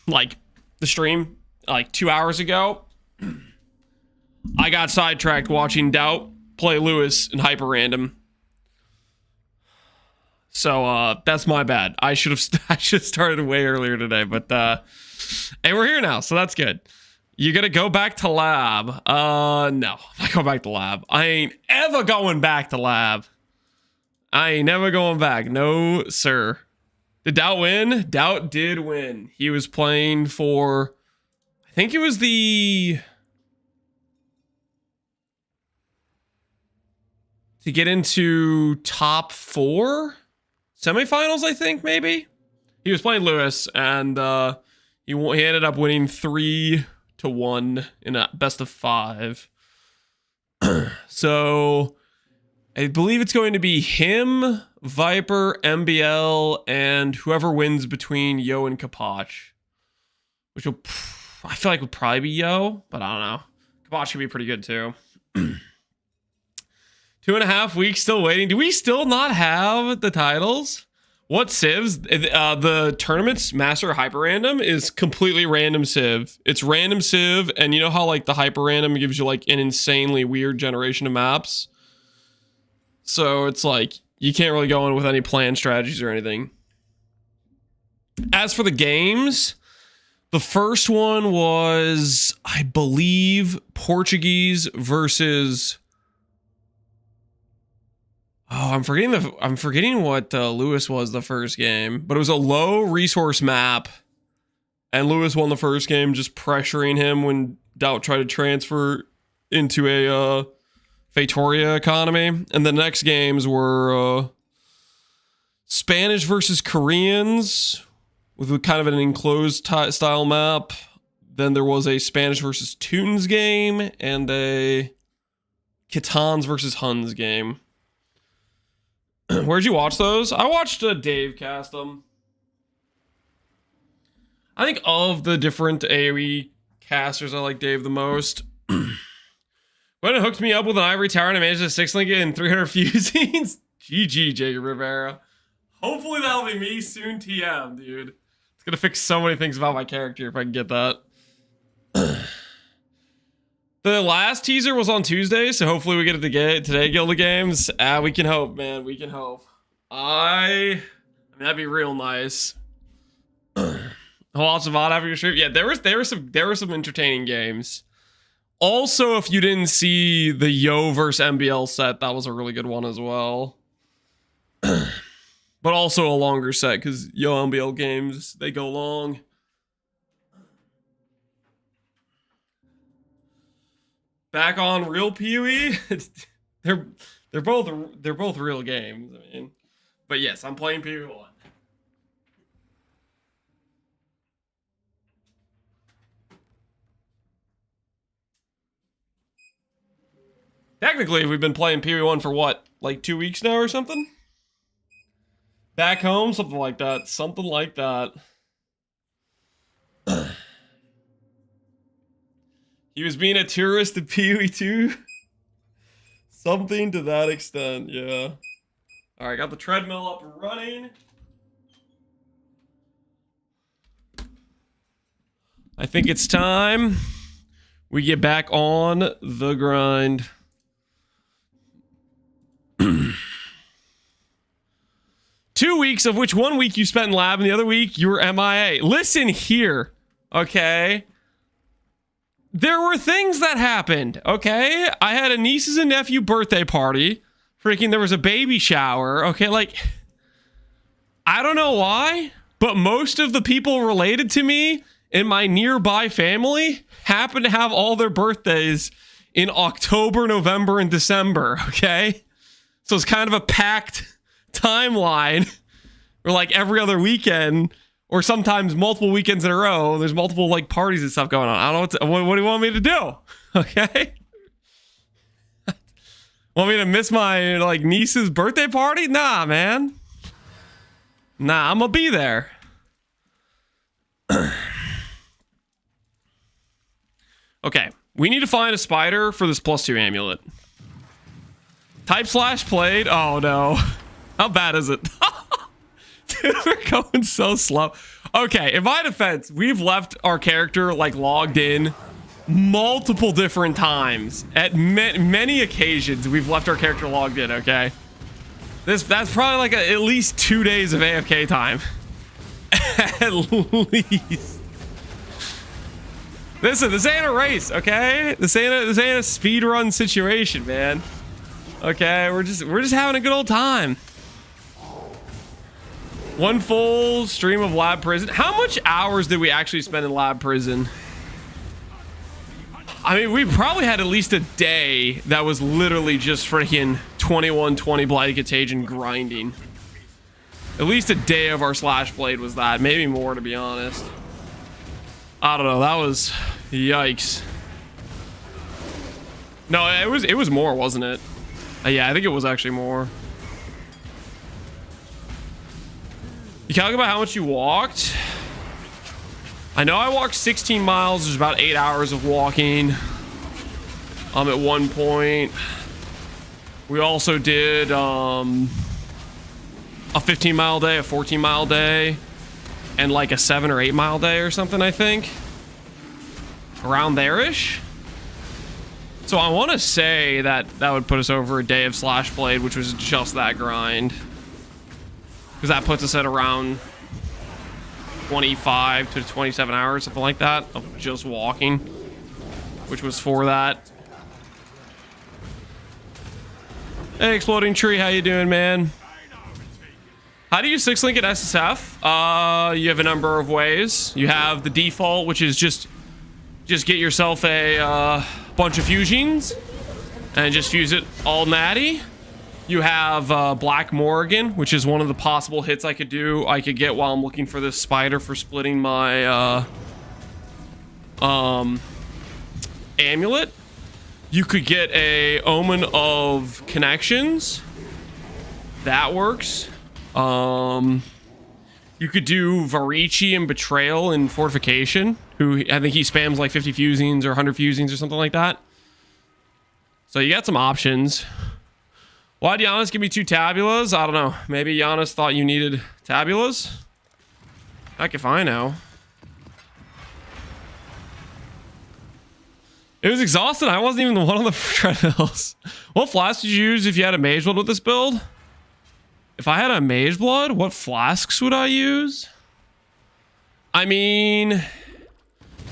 like the stream like 2 hours ago, I got sidetracked watching Doubt play Lewis in hyper random. So that's my bad. I should have started way earlier today, but and we're here now, so that's good. You gonna go back to lab? No, I'm not going back to lab. I ain't ever going back to lab. I ain't never going back. No, sir. Did Doubt win? Doubt did win. He was playing for, I think it was to get into top 4 semifinals, I think, maybe. He was playing Lewis, and he ended up winning 3-1 in a best of 5. So I believe it's going to be him, Viper, MBL, and whoever wins between Yo and Kapach. Which will, I feel like would probably be Yo, but I don't know. Kapach should be pretty good too. 2.5 weeks still waiting. Do we still not have the titles? What civs? The tournament's Master Hyper Random is completely random civ. It's random civ, and you know how like the Hyper Random gives you like an insanely weird generation of maps? So it's like, you can't really go in with any planned strategies or anything. As for the games, the first one was, I believe, Portuguese versus... Oh, I'm forgetting what Lewis was the first game, but it was a low resource map, and Lewis won the first game, just pressuring him when Doubt tried to transfer into a Fatoria economy. And the next games were Spanish versus Koreans with kind of an enclosed style map. Then there was a Spanish versus Tunes game and a Kitans versus Huns game. Where'd you watch those? I watched Dave cast them. I think of the different AoE casters, I like Dave the most. When it hooked me up with an Ivory Tower and I managed to 6-link it in 300 fusings. GG, Jacob Rivera. Hopefully that'll be me soon, TM, dude. It's gonna fix so many things about my character if I can get that. The last teaser was on Tuesday, so hopefully we get it today, Guild of Games. We can hope, man. We can hope. I mean, that'd be real nice. Lots of odd after your stream. Yeah, there were some entertaining games. Also, if you didn't see the Yo versus MBL set, that was a really good one as well. But also a longer set, because Yo MBL games, they go long. Back on real PoE. they're both real games. I mean, but yes, I'm playing PoE 1. Technically, we've been playing PoE 1 for what, like 2 weeks now or something? Back home, something like that. Something like that. He was being a tourist at PoE 2. Something to that extent, yeah. Alright, got the treadmill up and running. I think it's time we get back on the grind. 2 weeks, of which 1 week you spent in lab and the other week you were MIA. Listen here, okay? There were things that happened, okay? I had a nieces and nephew birthday party. Freaking, there was a baby shower, okay? Like, I don't know why, but most of the people related to me in my nearby family happen to have all their birthdays in October, November, and December, okay? So it's kind of a packed timeline where like every other weekend, or sometimes multiple weekends in a row, there's multiple like parties and stuff going on. I don't know what do you want me to do? Okay. Want me to miss my like niece's birthday party? Nah, man. Nah, I'm gonna be there. Okay, we need to find a spider for this +2 amulet. Type/played. Oh no. How bad is it? Dude, we're going so slow. Okay, in my defense, we've left our character like logged in multiple different times. At many occasions, we've left our character logged in, okay? That's probably like at least 2 days of AFK time. At least. Listen, this ain't a race, okay? This ain't a speed run situation, man. Okay, we're just having a good old time. One full stream of lab prison. How much hours did we actually spend in lab prison? I mean, we probably had at least a day that was literally just freaking 2120 Blighted Contagion grinding. At least a day of our Slash Blade was that. Maybe more, to be honest. I don't know. That was... Yikes. No, it was more, wasn't it? Yeah, I think it was actually more. You calculate about how much you walked? I know I walked 16 miles. There's about 8 hours of walking. At one point. We also did a 15-mile day, a 14-mile day, and like a 7 or 8 mile day or something, I think. Around there-ish. So I want to say that that would put us over a day of Slash Blade, which was just that grind. Because that puts us at around 25 to 27 hours, something like that, of just walking, which was for that. Hey, Exploding Tree, how you doing, man? How do you 6-link at SSF? You have a number of ways. You have the default, which is just get yourself a bunch of fusions and just fuse it all natty. You have Black Morrigan, which is one of the possible hits I could get while I'm looking for this spider for splitting my amulet. You could get a Omen of Connections. That works. You could do Varici and Betrayal and Fortification, who I think he spams like 50 fusings or 100 fusings or something like that. So you got some options. Why'd Giannis give me 2 tabulas? I don't know. Maybe Giannis thought you needed tabulas? Heck if I know. It was exhausting. I wasn't even the one on the treadmills. What flask did you use if you had a Mage Blood with this build? If I had a Mage Blood, what flasks would I use? I mean,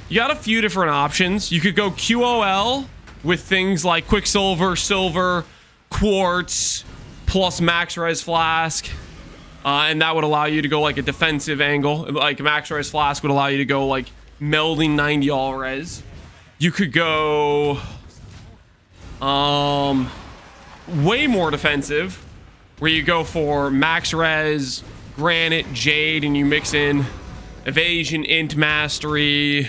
you got a few different options. You could go QOL with things like Quicksilver, Silver, Quartz, plus Max Res Flask. And that would allow you to go like a defensive angle. Like Max Res Flask would allow you to go like melding 90 all res. You could go way more defensive, where you go for Max Res, Granite, Jade, and you mix in Evasion, Int Mastery,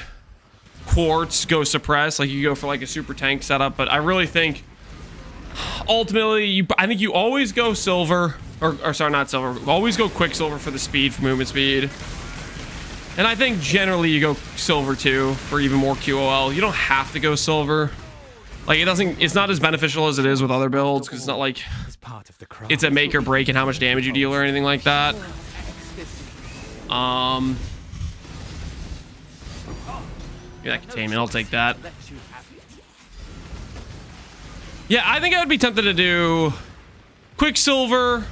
Quartz, go Suppress. Like you go for like a super tank setup. But I really think ultimately, I think you always go Silver, or sorry, not Silver. Always go Quicksilver for the speed, for movement speed. And I think generally you go Silver too for even more QOL. You don't have to go Silver. Like it's not as beneficial as it is with other builds, because it's not like it's a make or break in how much damage you deal or anything like that. Yeah, containment, I'll take that. Yeah, I think I would be tempted to do Quicksilver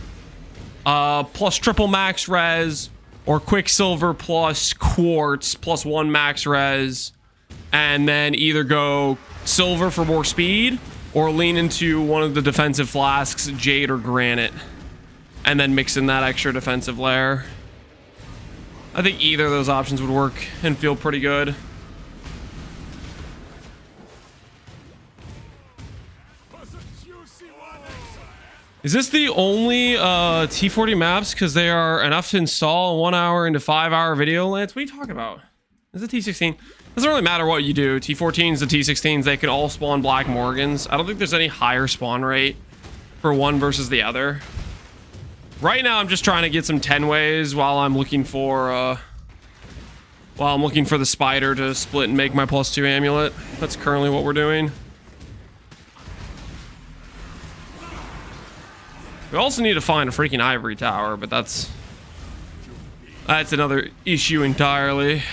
plus triple max res, or Quicksilver plus Quartz plus 1 max res, and then either go Silver for more speed or lean into one of the defensive flasks, Jade or Granite, and then mix in that extra defensive layer. I think either of those options would work and feel pretty good. Is this the only T40 maps because they are enough to install 1 hour into 5 hour video lengths? What are you talking about? This is a T16. Doesn't really matter what you do. T14s, the T16s, they can all spawn Black Morgans. I don't think there's any higher spawn rate for one versus the other. Right now, I'm just trying to get some 10 ways while I'm looking for the spider to split and make my +2 amulet. That's currently what we're doing. We also need to find a freaking Ivory tower, but that's That's another issue entirely.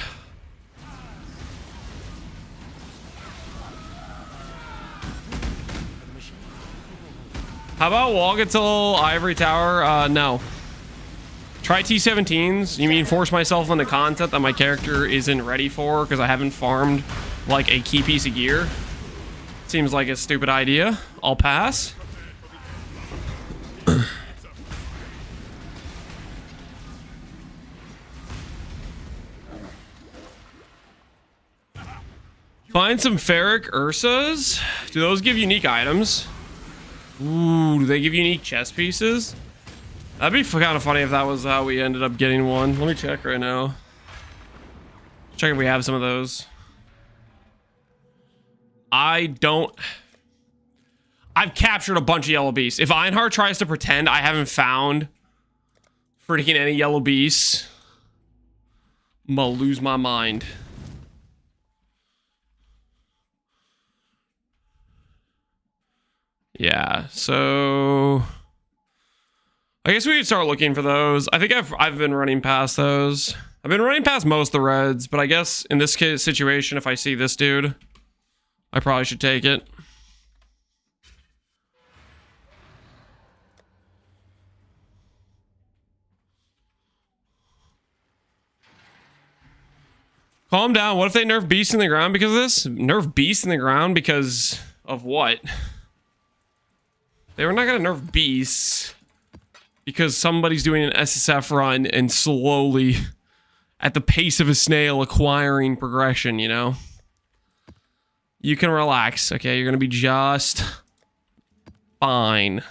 How about walk until Ivory Tower? No. Try T17s. You mean force myself into content that my character isn't ready for because I haven't farmed like a key piece of gear? Seems like a stupid idea. I'll pass. Find some ferric Ursas. Do those give unique items? Ooh, do they give unique chest pieces? That'd be kind of funny if that was how we ended up getting one. Let me check right now. Check if we have some of those. I've captured a bunch of yellow beasts. If Einhar tries to pretend I haven't found freaking any yellow beasts, I'm gonna lose my mind. Yeah, so I guess we could start looking for those. I think I've been running past those. I've been running past most of the reds, but I guess in this case situation, if I see this dude, I probably should take it. Calm down. What if they nerf beasts in the ground because of this? Nerf beasts in the ground because of what? They were not going to nerf beasts because somebody's doing an SSF run and slowly, at the pace of a snail, acquiring progression, you know? You can relax, okay? You're going to be just fine.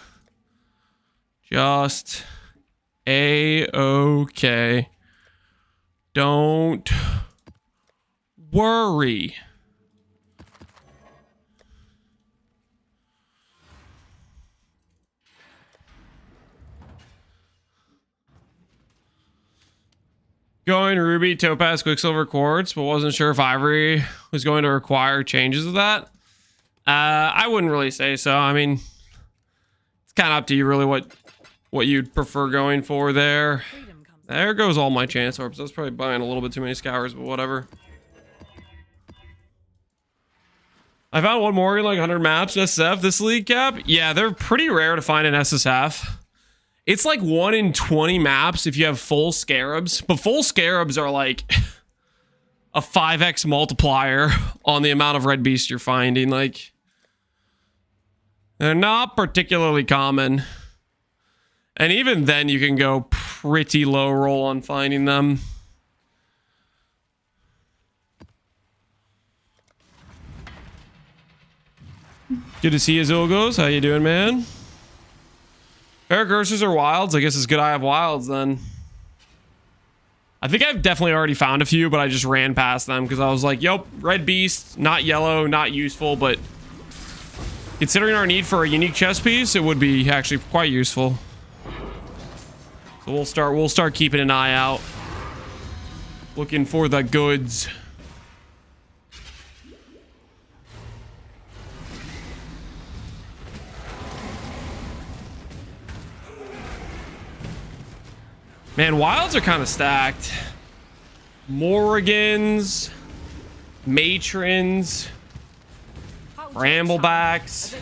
Just A-okay. Don't worry. Going Ruby, Topaz, Quicksilver, Quartz, but wasn't sure if Ivory was going to require changes of that. I wouldn't really say so. I mean, it's kind of up to you really what you'd prefer going for there. There goes all my chance orbs. I was probably buying a little bit too many scours, but whatever. I found one more in like 100 maps in SSF this league cap. Yeah, they're pretty rare to find in SSF. It's like 1 in 20 maps if you have full scarabs, but full scarabs are like a 5x multiplier on the amount of red beasts you're finding. Like, they're not particularly common. And even then you can go pretty low roll on finding them. Good to see you, Zulgos. How you doing, man? Ferric Ursas or wilds? I guess it's good I have wilds then. I think I've definitely already found a few, but I just ran past them because I was like, yup, red beast, not yellow, not useful, but considering our need for a unique chest piece, it would be actually quite useful. So we'll start keeping an eye out. Looking for the goods. Man, wilds are kind of stacked. Morrigans, matrons, bramblebacks.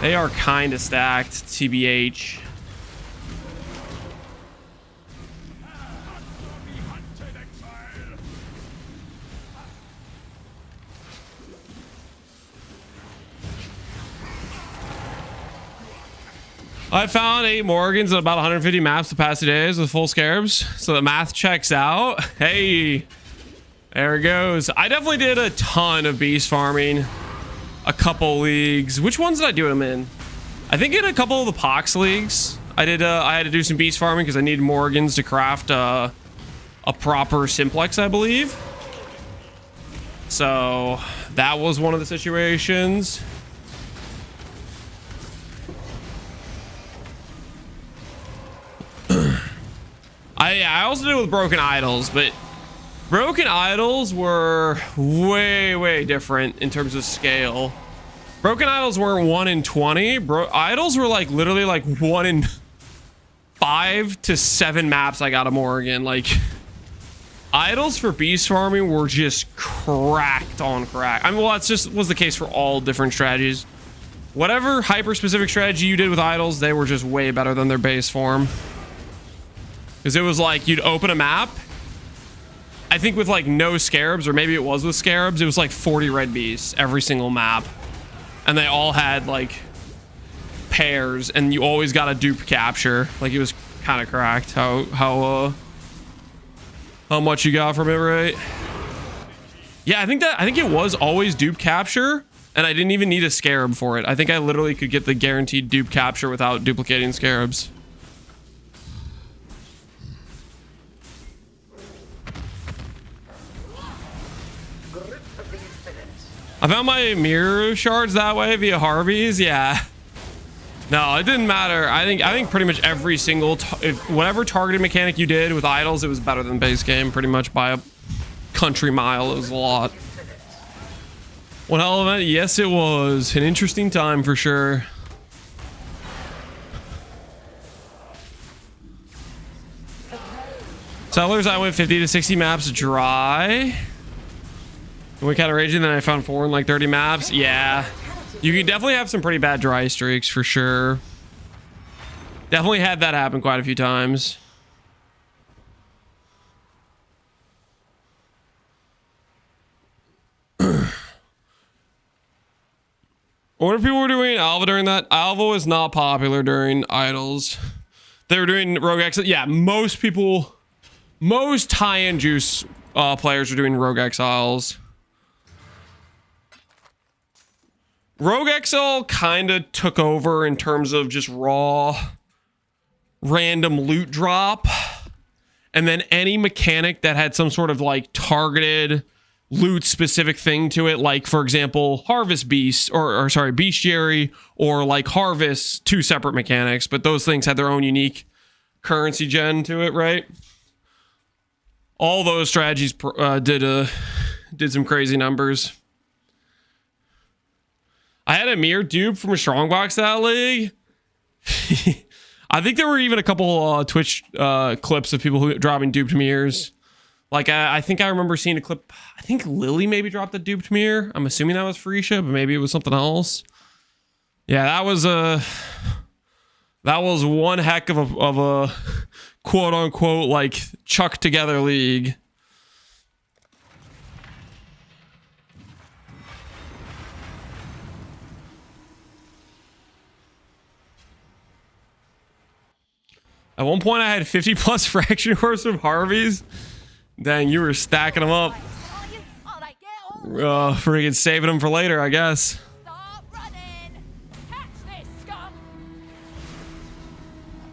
They are kind of stacked, TBH. I found 8 Morgans at about 150 maps the past 2 days with full scarabs, so the math checks out. Hey, there it goes. I definitely did a ton of beast farming, a couple leagues. Which ones did I do them in? I think in a couple of the Pox leagues, I had to do some beast farming because I needed Morgans to craft a proper simplex, I believe. So that was one of the situations. I also did it with broken idols, but broken idols were way different in terms of scale. Broken idols weren't 1 in 20. Idols were like literally like 1 in 5 to 7 maps I got a Morrigan. Like, idols for beast farming were just cracked on crack. I mean, well, that's just was the case for all different strategies. Whatever hyper-specific strategy you did with idols, they were just way better than their base form. Because it was like, you'd open a map, I think with like no scarabs, or maybe it was with scarabs, it was like 40 red beasts every single map. And they all had like pairs, and you always got a dupe capture. Like, it was kind of cracked how much you got from it, right? Yeah, I think it was always dupe capture, and I didn't even need a scarab for it. I think I literally could get the guaranteed dupe capture without duplicating scarabs. I found my mirror shards that way via Harvey's. Yeah. No, it didn't matter. I think pretty much every single whatever targeted mechanic you did with idols, it was better than base game pretty much by a country mile. It was a lot. One hell of an event. Yes, it was an interesting time for sure. Settlers, I went 50 to 60 maps dry. We kind of raging, then I found 4 in like 30 maps. Yeah, you can definitely have some pretty bad dry streaks for sure. Definitely had that happen quite a few times. What if people were doing Alva during that? Alva was not popular during idols. They were doing Rogue Exile. Yeah, most people, most high-end juice players are doing Rogue Exiles. Rogue Exile kind of took over in terms of just raw, random loot drop. And then any mechanic that had some sort of like targeted loot specific thing to it, like for example, Harvest Beast or sorry, Bestiary, or like Harvest, 2 separate mechanics, but those things had their own unique currency gen to it, right? All those strategies did some crazy numbers. I had a mirror dupe from a strongbox that league. I think there were even a couple Twitch clips of people who dropping duped mirrors. Like I think I remember seeing a clip. I think Lily maybe dropped a duped mirror. I'm assuming that was Farisha, but maybe it was something else. Yeah, that was one heck of a quote unquote like chuck together league. At one point, I had 50 plus fraction horse from Harvey's. Dang, you were stacking them up. Freaking saving them for later, I guess. Stop running! Catch this scum!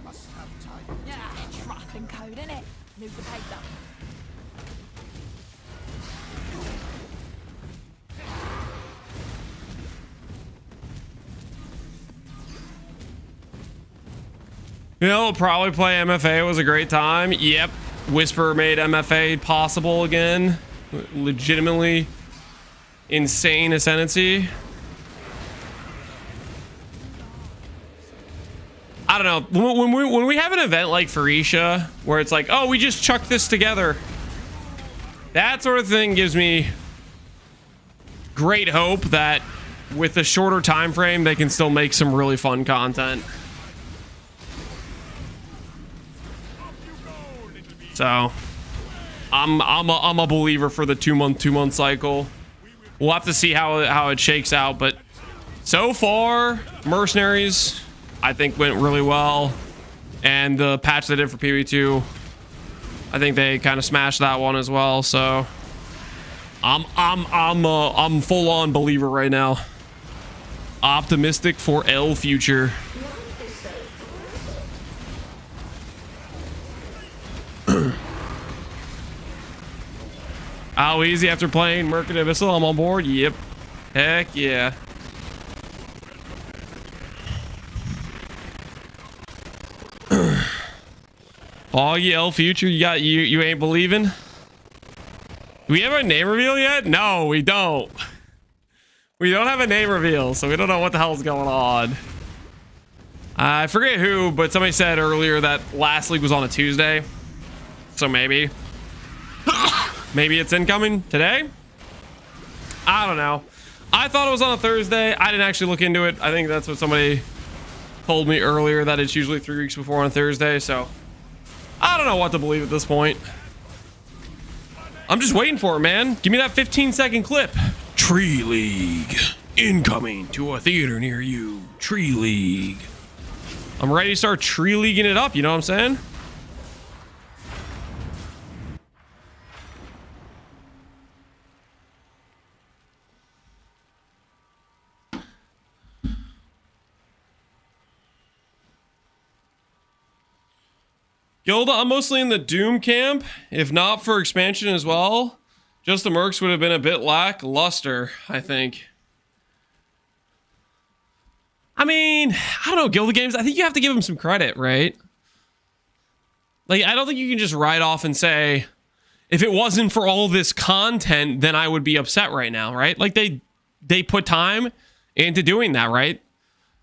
Must have time. Yeah, trap and code, innit? Move the pace up. You know, probably play MFA was a great time. Yep. Whisper made MFA possible again. Legitimately insane Ascendancy. I don't know. When we have an event like Farisha, where it's like, oh, we just chucked this together. That sort of thing gives me great hope that with a shorter time frame, they can still make some really fun content. So I'm a believer for the 2-month cycle. We'll have to see how it shakes out, but so far Mercenaries I think went really well, and the patch they did for PB2, I think they kind of smashed that one as well. So I'm full on believer right now. Optimistic for L future. How easy after playing Merc and Abyssal? I'm on board. Yep. Heck yeah. Oh, yeah, L future. You ain't believing? Do we have a name reveal yet? No, we don't. We don't have a name reveal, so we don't know what the hell's going on. I forget who, but somebody said earlier that last league was on a Tuesday. So maybe. Maybe it's incoming today? I don't know. I thought it was on a Thursday. I didn't actually look into it. I think that's what somebody told me earlier, that it's usually 3 weeks before on a Thursday. So I don't know what to believe at this point. I'm just waiting for it, man. Give me that 15-second clip. Tree League. Incoming to a theater near you. Tree League. I'm ready to start tree leaguing it up, you know what I'm saying? Gilda, I'm mostly in the Doom camp. If not for expansion as well, just the Mercs would have been a bit lackluster, I think. I mean, I don't know, Gilda Games, I think you have to give them some credit, right? Like, I don't think you can just write off and say, if it wasn't for all this content, then I would be upset right now, right? Like, they put time into doing that, right?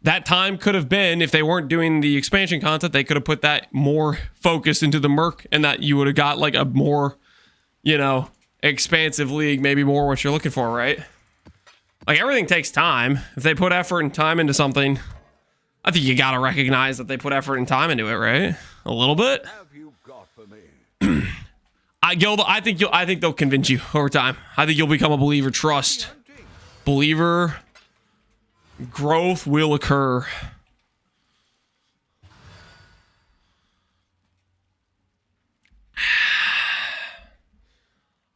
That time could have been, if they weren't doing the expansion content, they could have put that more focus into the Merc, and that you would have got, like, a more, you know, expansive league, maybe more what you're looking for, right? Like, everything takes time. If they put effort and time into something, I think you gotta recognize that they put effort and time into it, right? A little bit. Have you got for me? Gilda, I think they'll convince you over time. I think you'll become a believer. Trust. Believer. Growth will occur.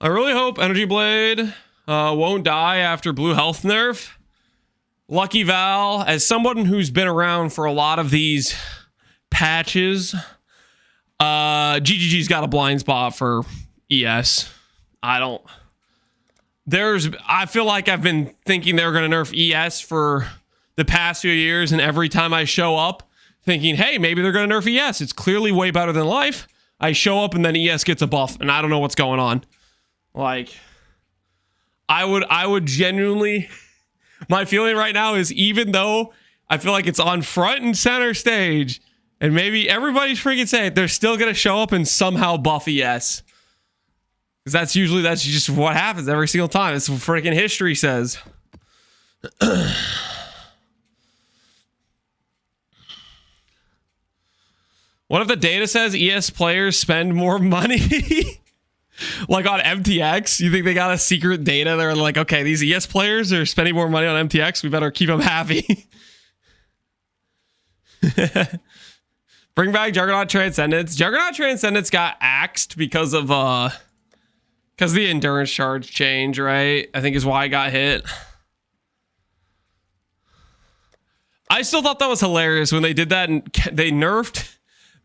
I really hope Energy Blade won't die after blue health nerf. Lucky Val, as someone who's been around for a lot of these patches, GGG's got a blind spot for ES. I feel like I've been thinking they were going to nerf ES for the past few years, and every time I show up thinking, hey, maybe they're going to nerf ES, it's clearly way better than life, I show up and then ES gets a buff, and I don't know what's going on. Like, I would genuinely, my feeling right now is, even though I feel like it's on front and center stage, and maybe everybody's freaking saying it, they're still going to show up and somehow buff ES. Because that's just what happens every single time. It's what freaking history says. What if the data says ES players spend more money? Like on MTX? You think they got a secret data? They're like, okay, these ES players are spending more money on MTX. We better keep them happy. Bring back Juggernaut Transcendence. Juggernaut Transcendence got axed because of the endurance charge change, right? I think is why I got hit. I still thought that was hilarious when they did that, and they nerfed.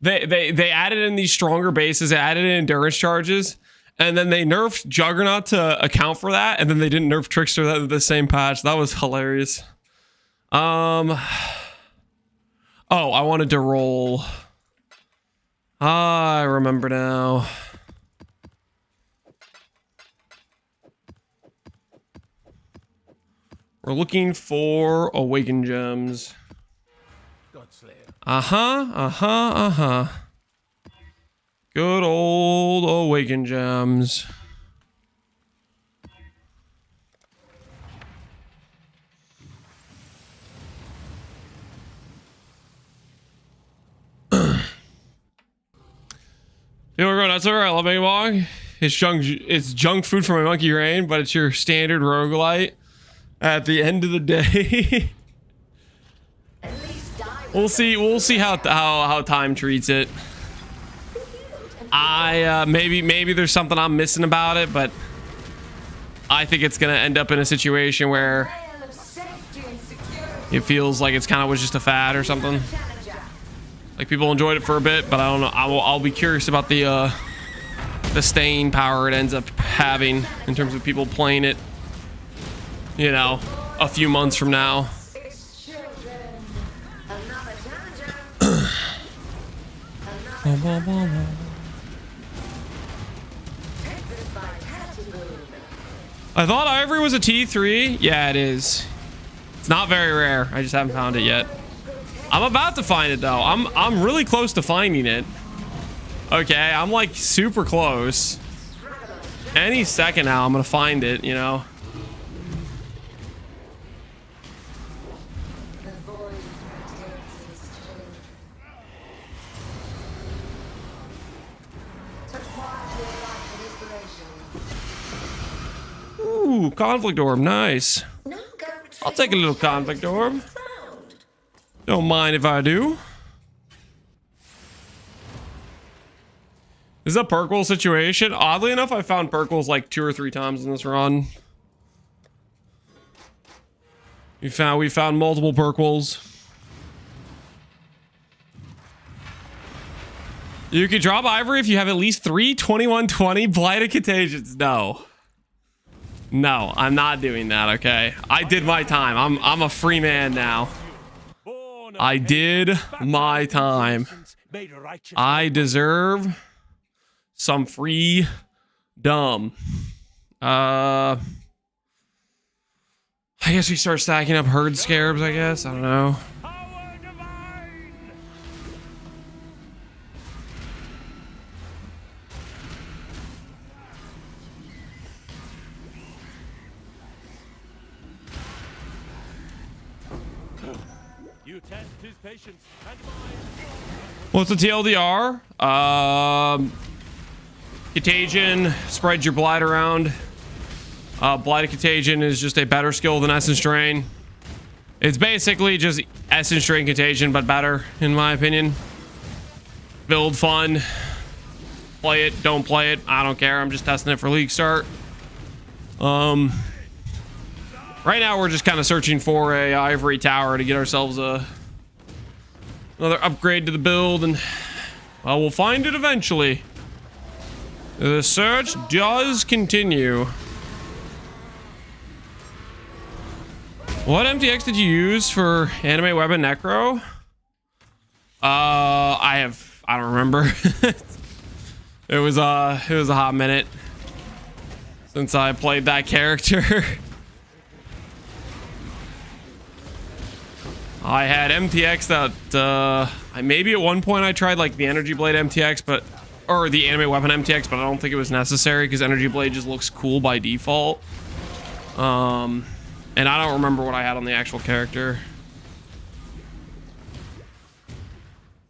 They added in these stronger bases, they added in endurance charges, and then they nerfed Juggernaut to account for that, and then they didn't nerf Trickster the same patch. That was hilarious. Oh, I wanted to roll. I remember now. We're looking for Awakened Gems. Good old Awakened Gems. People are going, that's alright, I love Awog. It's junk food for my monkey brain, but it's your standard roguelite. At the end of the day. We'll see how time treats it. Maybe there's something I'm missing about it, but I think it's gonna end up in a situation where it feels like it's kind of was just a fad or something. Like, people enjoyed it for a bit, but I don't know. I'll be curious about the staying power it ends up having in terms of people playing it, you know, a few months from now. I thought Ivory was a T3. Yeah, it is. It's not very rare. I just haven't found it yet. I'm about to find it though. I'm really close to finding it. Okay, I'm like super close. Any second now, I'm gonna find it, you know. Ooh, conflict orb, nice. I'll take a little conflict orb. Don't mind if I do. Is that Perkle situation? Oddly enough, I found Perkles like 2 or 3 times in this run. We found multiple Perkles. You can drop Ivory if you have at least 3 2120 Blighted Contagions. No. No, I'm not doing that, okay? I did my time. I'm a free man now. I did my time. I deserve some free dumb. I guess we start stacking up herd scarabs, I guess. I don't know. You test his patience and What's the TLDR? Contagion spreads your blight around. Blighted Contagion is just a better skill than Essence Drain. It's basically just Essence Drain Contagion, but better, in my opinion. Build fun. Play it, don't play it. I don't care. I'm just testing it for League Start. Right now, we're just kind of searching for a Ivory Tower to get ourselves another upgrade to the build, and well, we'll find it eventually. The search does continue. What MTX did you use for Anime Weapon Necro? I don't remember. It was a hot minute since I played that character. I had MTX that maybe at one point I tried like the Energy Blade MTX, or the Anime Weapon MTX, but I don't think it was necessary because Energy Blade just looks cool by default. And I don't remember what I had on the actual character.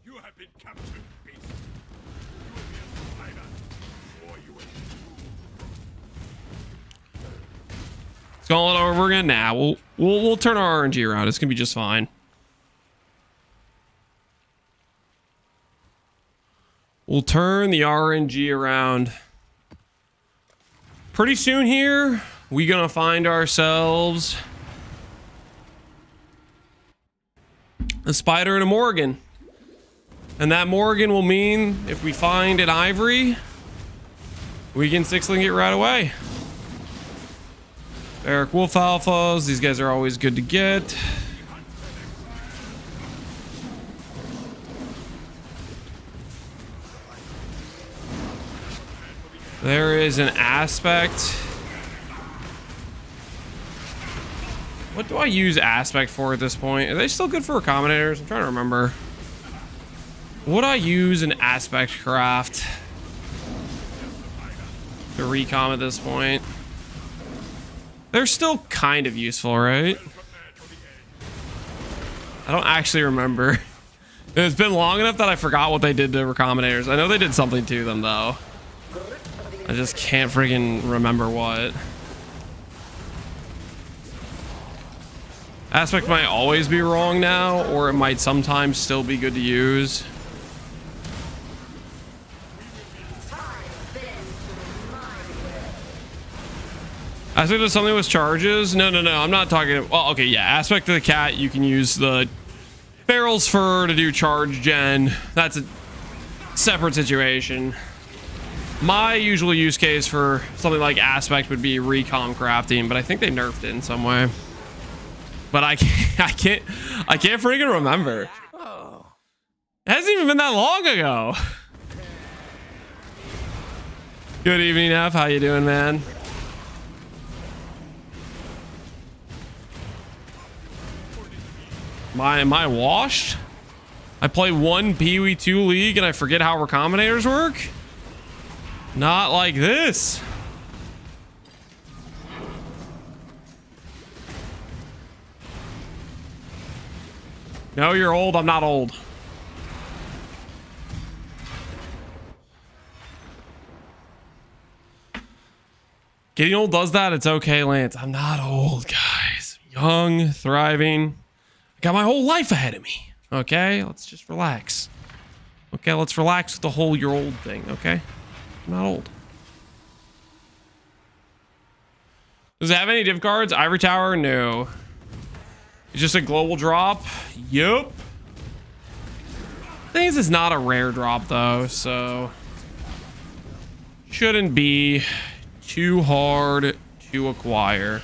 you have been captured, beast. You will be a survivor, or you will. Let's go all over again. Nah, we'll turn our RNG around. It's gonna be just fine. We'll turn the RNG around. Pretty soon here, we gonna find ourselves a spider and a Morgan. And that Morgan will mean if we find an Ivory, we can 6-link it right away. Eric Wolf Alphas, these guys are always good to get. There is an aspect. What do I use aspect for at this point? Are they still good for accommodators? I'm trying to remember. Would I use an aspect craft to recom at this point? They're still kind of useful, right? I don't actually remember. It's been long enough that I forgot what they did to accommodators. I know they did something to them though. I just can't freaking remember what. Aspect might always be wrong now, or it might sometimes still be good to use. Aspect of something with charges? No, I'm not talking. Well, okay, yeah. Aspect of the cat, you can use the Feral's Fur to do charge gen. That's a separate situation. My usual use case for something like aspect would be recom crafting, but I think they nerfed it in some way. But I can't freaking remember. It hasn't even been that long ago. Good evening, F. How you doing, man? Am I washed? I play one Pee-wee 2 League and I forget how recombinators work? Not like this. No, you're old. I'm not old. Getting old does that. It's okay, Lance. I'm not old, guys. Young, thriving. I got my whole life ahead of me. Okay, let's just relax. Okay, let's relax with the whole you're old thing. Okay, I'm not old. Does it have any div cards? Ivory Tower? No. It's just a global drop. Yup. Thing is, it's not a rare drop though, so shouldn't be too hard to acquire.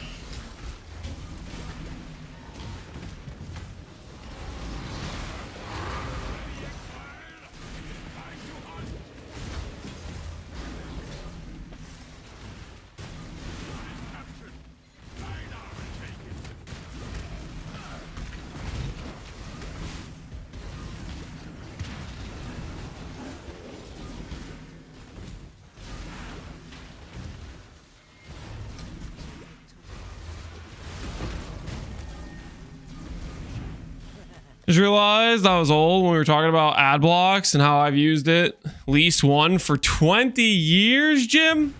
Just realized I was old when we were talking about ad blocks and how I've used it. At least one for 20 years, Jim?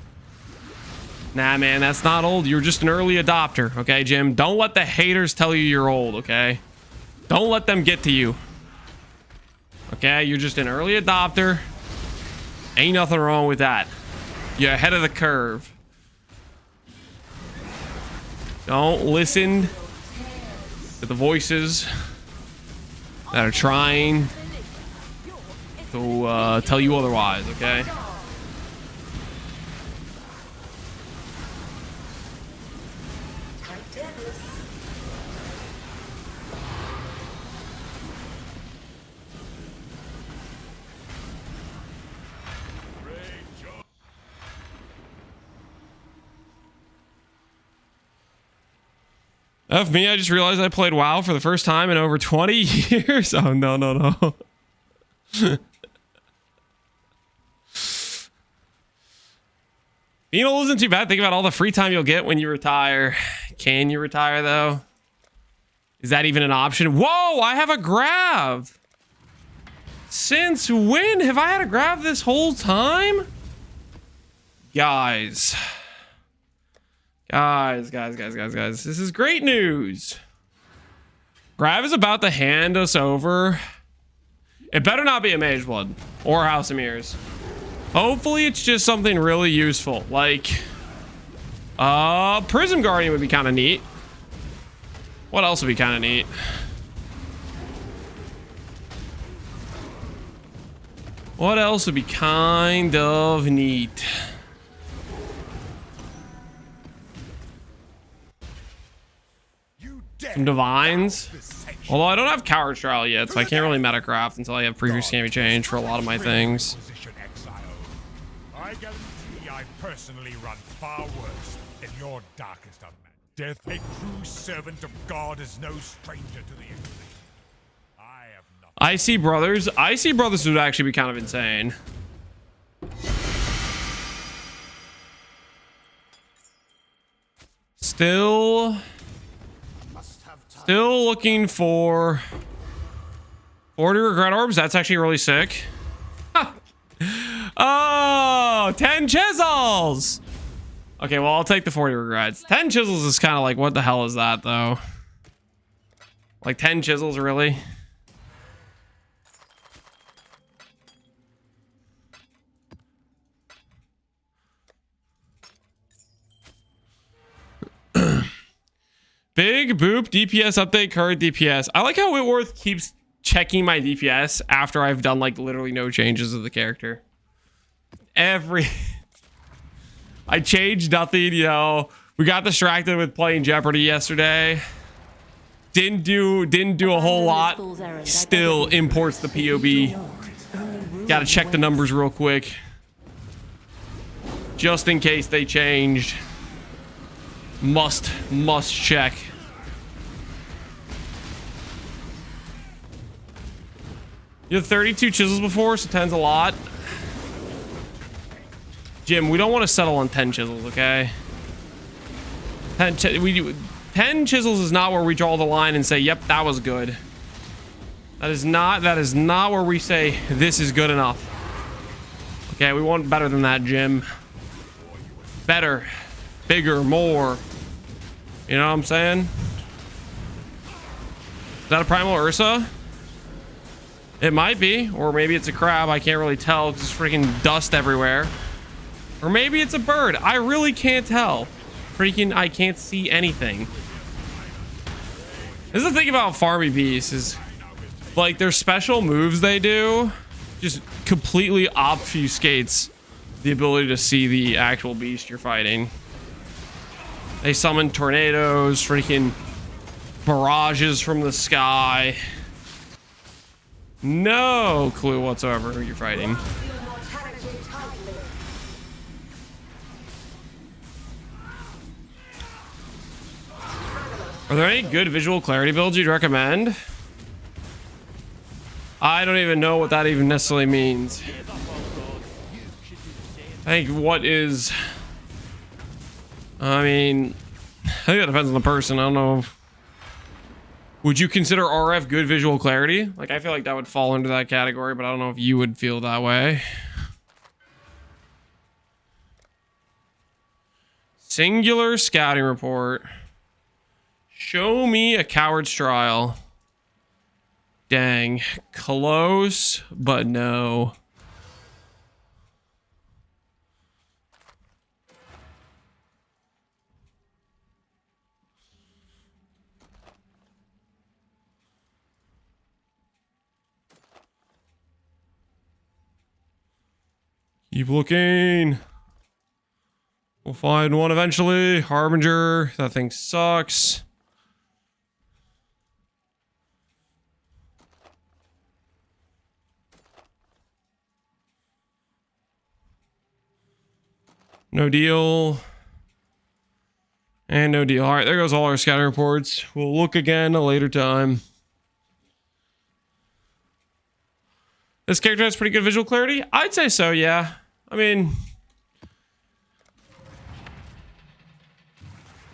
Nah, man, that's not old. You're just an early adopter, okay, Jim? Don't let the haters tell you you're old, okay? Don't let them get to you. Okay, you're just an early adopter. Ain't nothing wrong with that. You're ahead of the curve. Don't listen to the voices that are trying to tell you otherwise, okay? F me, I just realized I played WoW for the first time in over 20 years. Oh, no, no, no. Being old isn't too bad. Think about all the free time you'll get when you retire. Can you retire, though? Is that even an option? Whoa, I have a grav. Since when have I had a grav this whole time? Guys. Guys. This is great news. Grav is about to hand us over. It better not be a Mage Blood or House of Mirrors. Hopefully it's just something really useful. Like, Prism Guardian would be kind of neat. What else would be kind of neat? What else would be kind of neat? Some Divines. Although I don't have Coward Trial yet, so I can't really metacraft until I have previous game change for a lot of my things. I guarantee I personally run far worse than your darkest of men. Death, a true servant of God, is no stranger to the enemy. I have nothing. IC Brothers would actually be kind of insane. Still looking for 40 regret orbs. That's actually really sick. Oh, 10 chisels. Okay, well, I'll take the 40 regrets. 10 chisels is kind of like, what the hell is that, though? Like 10 chisels, really? Big boop DPS update, current DPS. I like how Whitworth keeps checking my DPS after I've done like literally no changes of the character. I changed nothing, you know. We got distracted with playing Jeopardy yesterday. Didn't do a whole lot. Still imports the POB. Gotta check the numbers real quick. Just in case they changed. Must check. You had 32 chisels before, so 10's a lot. Jim, we don't want to settle on 10 chisels, okay? 10 chisels is not where we draw the line and say, yep, that was good. That is not where we say this is good enough. Okay, we want better than that, Jim. Better, bigger, more. You know what I'm saying? Is that a primal Ursa? It might be, or maybe it's a crab. I can't really tell because there's freaking dust everywhere. Or maybe it's a bird. I really can't tell. Freaking, I can't see anything. This is the thing about farmy beasts is, like, their special moves they do just completely obfuscates the ability to see the actual beast you're fighting. They summon tornadoes, freaking barrages from the sky. No clue whatsoever who you're fighting. Are there any good visual clarity builds you'd recommend? I don't even know what that even necessarily means. I think what is... I mean, I think that depends on the person. I don't know. Would you consider RF good visual clarity? Like, I feel like that would fall into that category, but I don't know if you would feel that way. Singular scouting report. Show me a coward's trial. Dang. Close, but no. Keep looking. We'll find one eventually. Harbinger. That thing sucks. No deal. And no deal. All right, there goes all our scouting reports. We'll look again a later time. This character has pretty good visual clarity? I'd say so, yeah. I mean...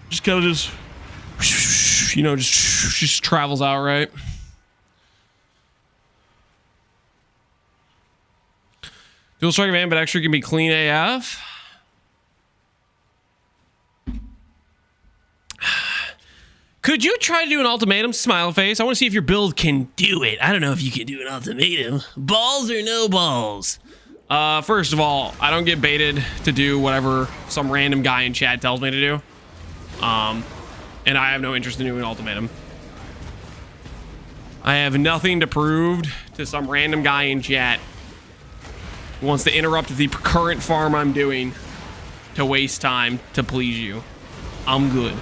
just kind of just... you know, just travels out, right? Dual strike man, but extra can be clean AF. Could you try to do an ultimatum? Smile face. I want to see if your build can do it. I don't know if you can do an ultimatum. Balls or no balls? First of all, I don't get baited to do whatever some random guy in chat tells me to do. And I have no interest in doing an ultimatum. I have nothing to prove to some random guy in chat who wants to interrupt the current farm I'm doing to waste time to please you. I'm good.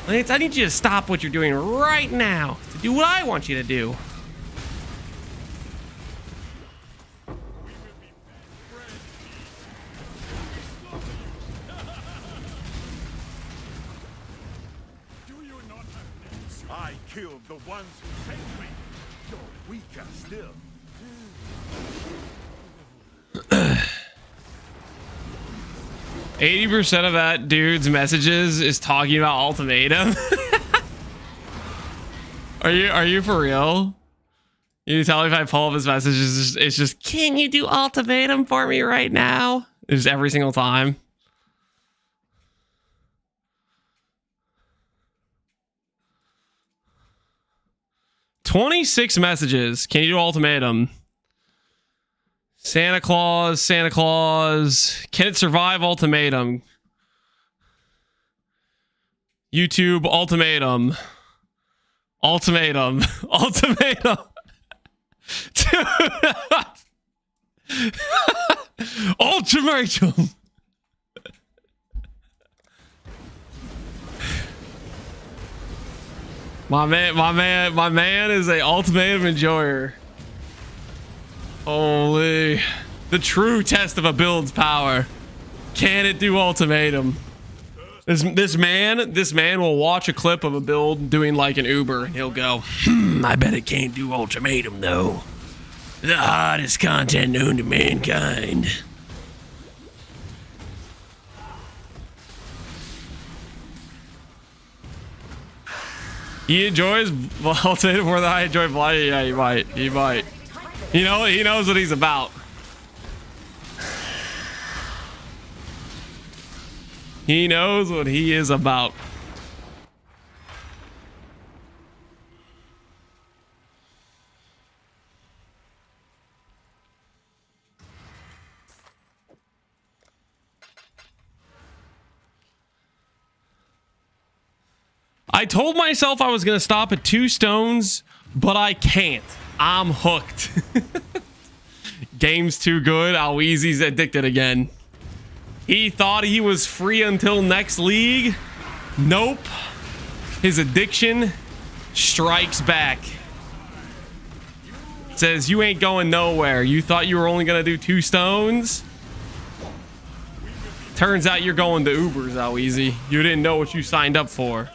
Lance, I need you to stop what you're doing right now to do what I want you to do. I killed the ones who hate me. You're weaker still. 80% of that dude's messages is talking about ultimatum. Are you for real? You tell me if I pull up his messages, it's just, can you do ultimatum for me right now? It's every single time. $26 messages. Can you do ultimatum? Santa Claus, Santa Claus. Can it survive ultimatum? YouTube ultimatum. Ultimatum. Ultimatum. Ultimatum. My man is a ultimatum enjoyer. Holy. The true test of a build's power. Can it do ultimatum? This man will watch a clip of a build doing like an Uber and he'll go, I bet it can't do ultimatum though. The hottest content known to mankind. He enjoys ultimatum more than I enjoy Blight. Yeah, he might. He might. You know, he knows what he's about. He knows what he is about. I told myself I was going to stop at 2 stones, but I can't. I'm hooked. Game's too good. Alweezy's addicted again. He thought he was free until next league. Nope. His addiction strikes back. Says, you ain't going nowhere. You thought you were only going to do 2 stones? Turns out you're going to Ubers, Alweezy. You didn't know what you signed up for.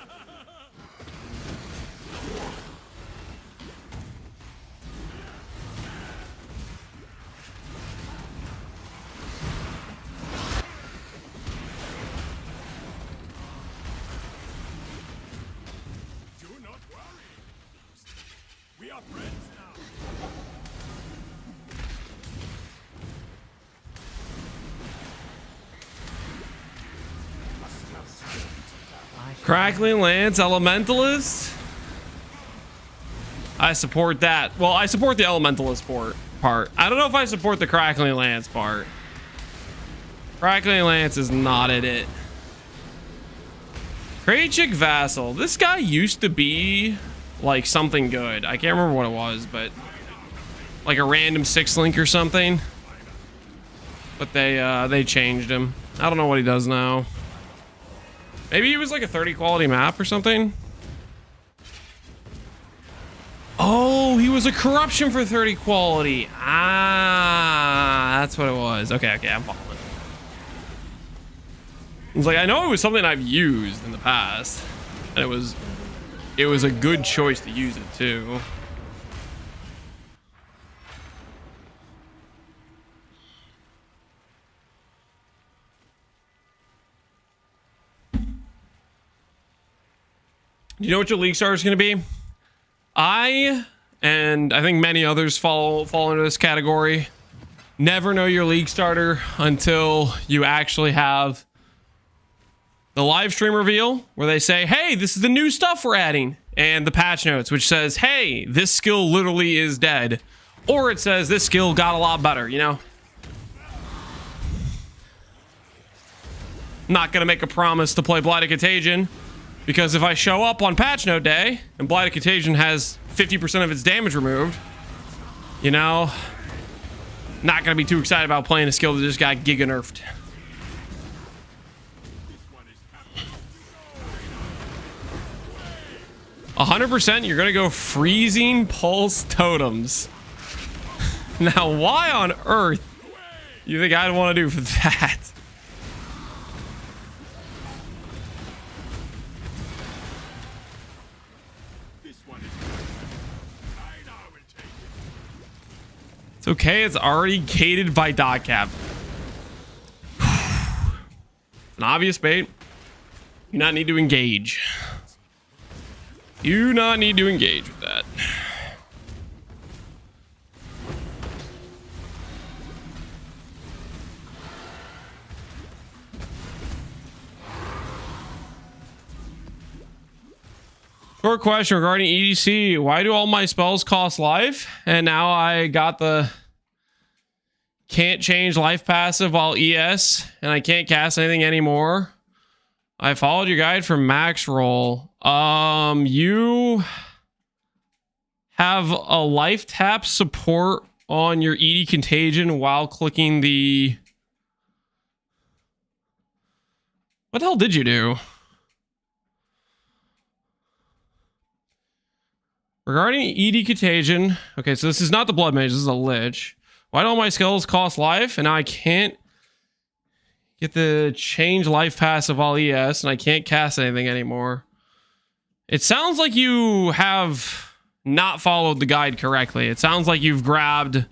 Crackling Lance, Elementalist. I support that. Well, I support the Elementalist part. I don't know if I support the Crackling Lance part. Crackling Lance is not in it. Krachik Vassal. This guy used to be like something good. I can't remember what it was, but like a random 6-link or something. But they changed him. I don't know what he does now. Maybe he was like a 30 quality map or something. Oh, he was a corruption for 30 quality. Ah, that's what it was. Okay, I'm following. It's like, I know it was something I've used in the past. And it was a good choice to use it too. You know what your league starter is going to be? And I think many others fall into this category. Never know your league starter until you actually have the live stream reveal where they say, hey, this is the new stuff we're adding. And the patch notes, which says, hey, this skill literally is dead. Or it says this skill got a lot better, you know? I'm not going to make a promise to play Blighted Contagion. Because if I show up on patch note day and Blighted Contagion has 50% of its damage removed, you know, not going to be too excited about playing a skill that just got giga nerfed. A 100%, you're going to go freezing pulse totems. Now, why on earth you think I'd want to do for that? It's okay, it's already gated by dot cap. An obvious bait. You not need to engage. You not need to engage with that. Short question regarding EDC. Why do all my spells cost life? And now I got the can't change life passive while ES, and I can't cast anything anymore. I followed your guide for max roll. You have a life tap support on your ED Contagion while clicking the... What the hell did you do? Regarding ED Contagion, okay, so this is not the blood mage, this is a lich. Why do all my skills cost life? And now I can't Get the change life passive all ES, and I can't cast anything anymore. It sounds like you have not followed the guide correctly. It sounds like you've grabbed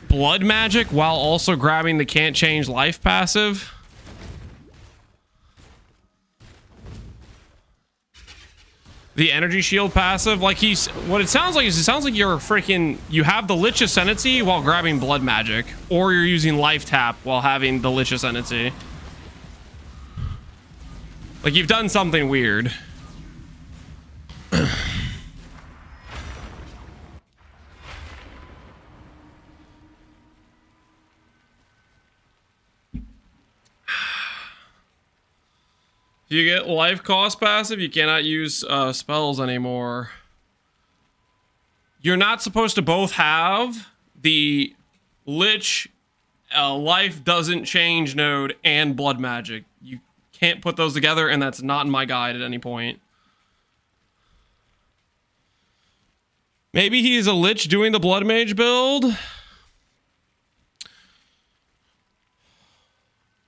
blood magic while also grabbing the can't change life passive. The energy shield passive, like what it sounds like is it sounds like you're freaking, you have the Lich Ascendancy while grabbing blood magic, or you're using life tap while having the Lich Ascendancy. Like you've done something weird. If you get life cost passive, you cannot use spells anymore. You're not supposed to both have the Lich life doesn't change node and blood magic. You can't put those together, and that's not in my guide at any point. Maybe he is a Lich doing the blood mage build.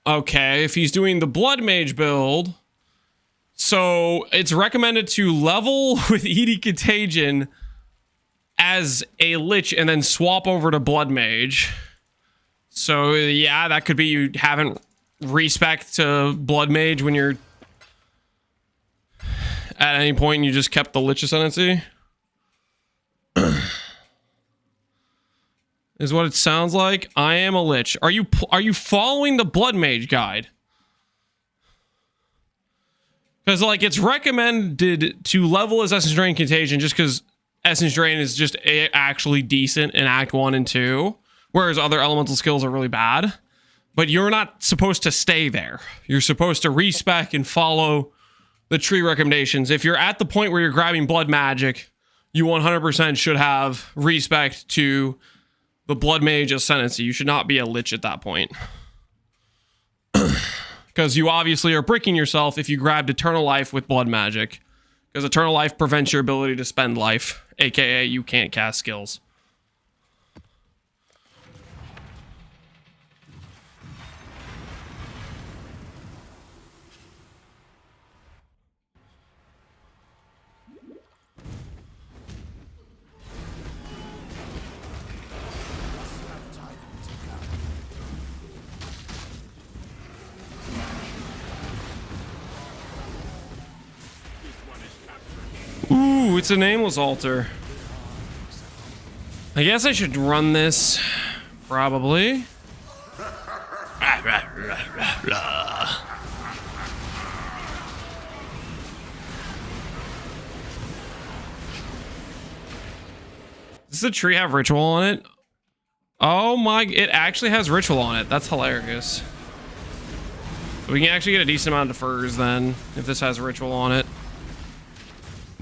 Okay, if he's doing the blood mage build, so it's recommended to level with Edie Contagion as a Lich and then swap over to blood mage. So yeah, that could be you haven't respec to blood mage when you're at any point and you just kept the Lich Ascendancy. Is what it sounds like. I am a Lich. Are you following the blood mage guide? Because like it's recommended to level as Essence Drain Contagion just because Essence Drain is just actually decent in Act 1 and 2, whereas other elemental skills are really bad. But you're not supposed to stay there. You're supposed to respec and follow the tree recommendations. If you're at the point where you're grabbing blood magic, you 100% should have respec to the blood mage ascendancy. You should not be a Lich at that point. Because you obviously are bricking yourself if you grabbed Eternal Life with blood magic. Because Eternal Life prevents your ability to spend life. AKA you can't cast skills. Ooh, it's a nameless altar. I guess I should run this, probably. Does the tree have ritual on it? Oh my, it actually has ritual on it. That's hilarious. We can actually get a decent amount of furs then, if this has ritual on it.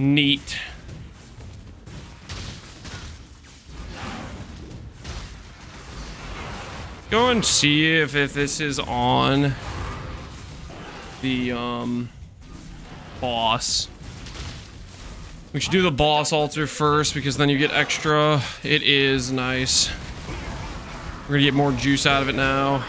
Neat. Go and see if this is on the boss. We should do the boss altar first because then you get extra. It is nice. We're gonna get more juice out of it now.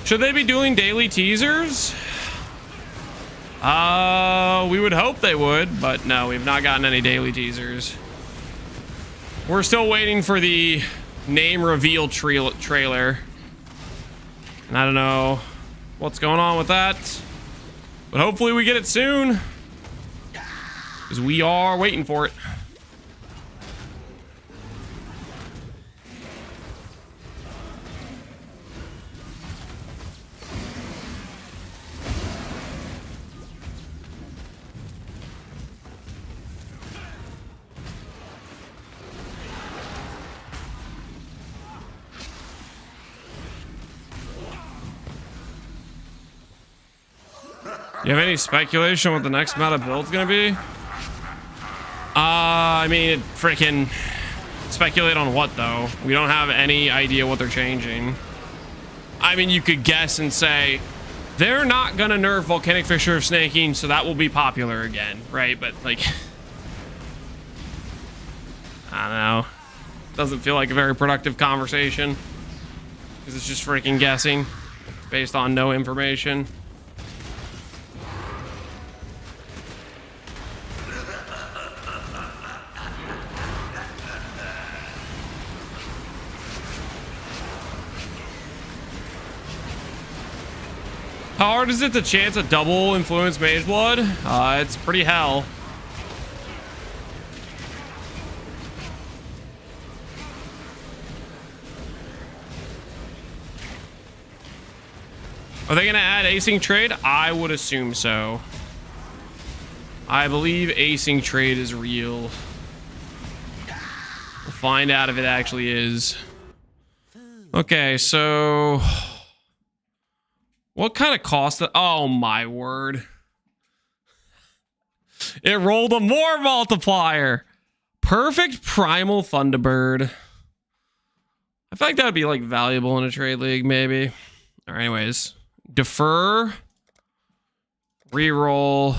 Should they be doing daily teasers? We would hope they would, but no, we've not gotten any daily teasers. We're still waiting for the name reveal trailer. And I don't know what's going on with that, but hopefully we get it soon, because we are waiting for it. You have any speculation what the next meta build's gonna be? I mean, freaking speculate on what though? We don't have any idea what they're changing. I mean, you could guess and say they're not gonna nerf volcanic fissure of snaking, so that will be popular again, right? But like, I don't know. Doesn't feel like a very productive conversation because it's just freaking guessing based on no information. How hard is it to chance a double influence mage blood? It's pretty hell. Are they gonna add acing trade? I would assume so. I believe acing trade is real. We'll find out if it actually is. Okay, so what kind of cost? Oh my word. It rolled a more multiplier. Perfect primal Thunderbird. I feel like that would be like valuable in a trade league, maybe. Or anyways. Defer. Reroll.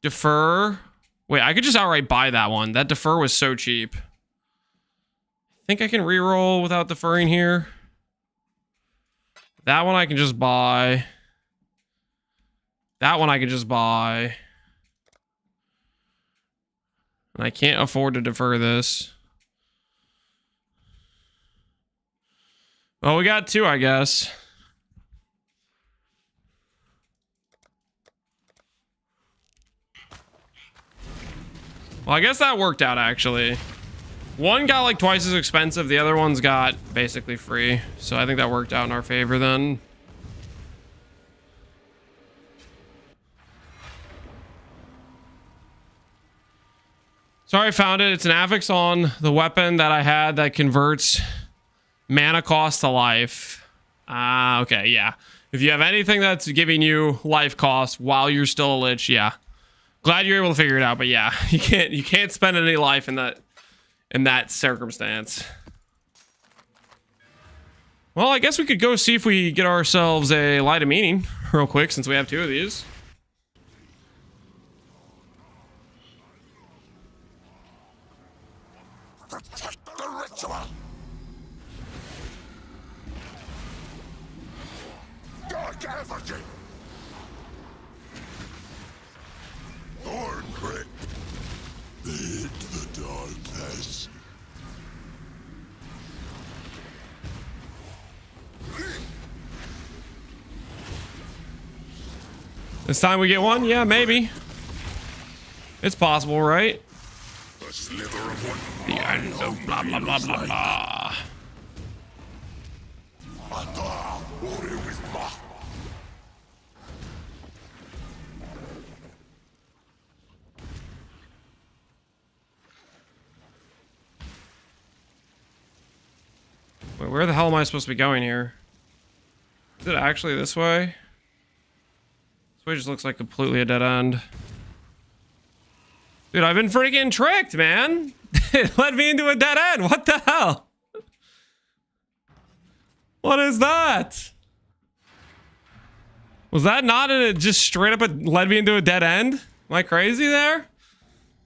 Defer. Wait, I could just outright buy that one. That defer was so cheap. I think I can reroll without deferring here. That one I can just buy. That one I can just buy. And I can't afford to defer this. Well, we got two, I guess. Well, I guess that worked out, actually. One got like twice as expensive. The other one's got basically free. So I think that worked out in our favor then. Sorry, I found it. It's an affix on the weapon that I had that converts mana cost to life. Okay, yeah. If you have anything that's giving you life cost while you're still a lich, yeah. Glad you're able to figure it out, but yeah, you can't spend any life in that circumstance. Well, I guess we could go see if we get ourselves a light of meaning real quick since we have two of these. Protect the ritual. Dark effigy. Thorn grip. Bid the darkness. This time we get one? Yeah, maybe. It's possible, right? A slither of what The end of blah blah blah blah blah. Wait, where the hell am I supposed to be going here? Is it actually this way? This way just looks like completely a dead end. Dude, I've been freaking tricked, man. It led me into a dead end. What the hell? What is that? Was that not just straight up led me into a dead end? Am I crazy there?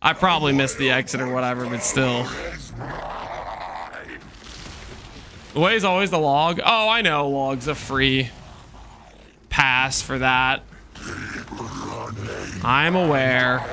I probably missed the exit or whatever, but still. The way is always the log. Oh, I know. Log's a free pass for that. I'm aware.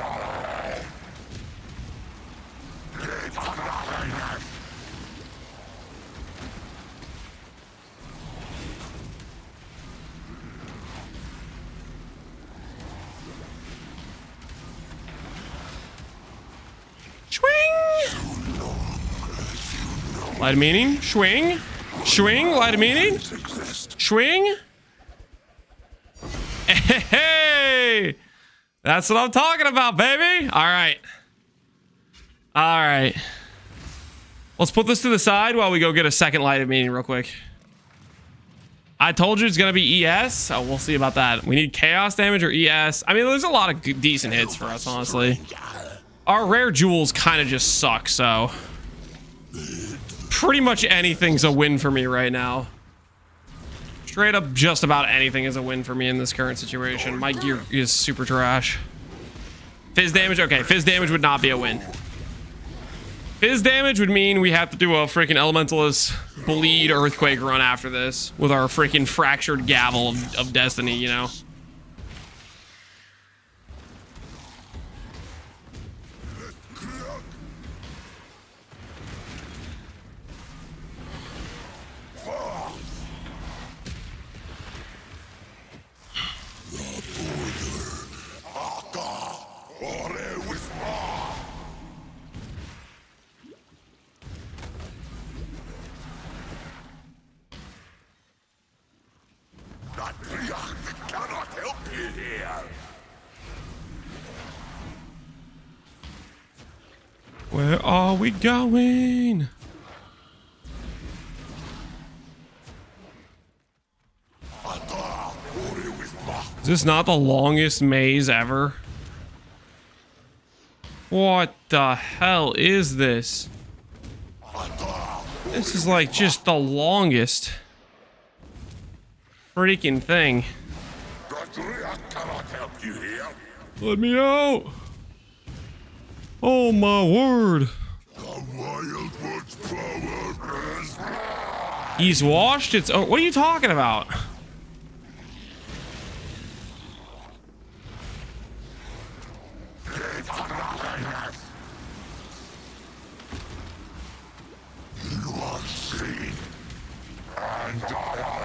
Swing! Light of meaning? Swing? Swing? Light of meaning? Swing? Hey! That's what I'm talking about, baby! Alright. Alright. Let's put this to the side while we go get a second light of meaning real quick. I told you it's gonna be ES, so we'll see about that. We need chaos damage or ES. I mean, there's a lot of decent hits for us, honestly. Our rare jewels kind of just suck, so pretty much anything's a win for me right now. Straight up, just about anything is a win for me in this current situation. My gear is super trash. Fizz damage? Okay, fizz damage would not be a win. Fizz damage would mean we have to do a freaking Elementalist bleed Earthquake run after this with our freaking fractured gavel of destiny, you know? Cannot help you here. Where are we going? Is this not the longest maze ever? What the hell is this? This is like just the longest freaking thing. Cannot help you here. Let me out. Oh my word. The Wildwood's power is... He's washed its own. What are you talking about? You are seen and die.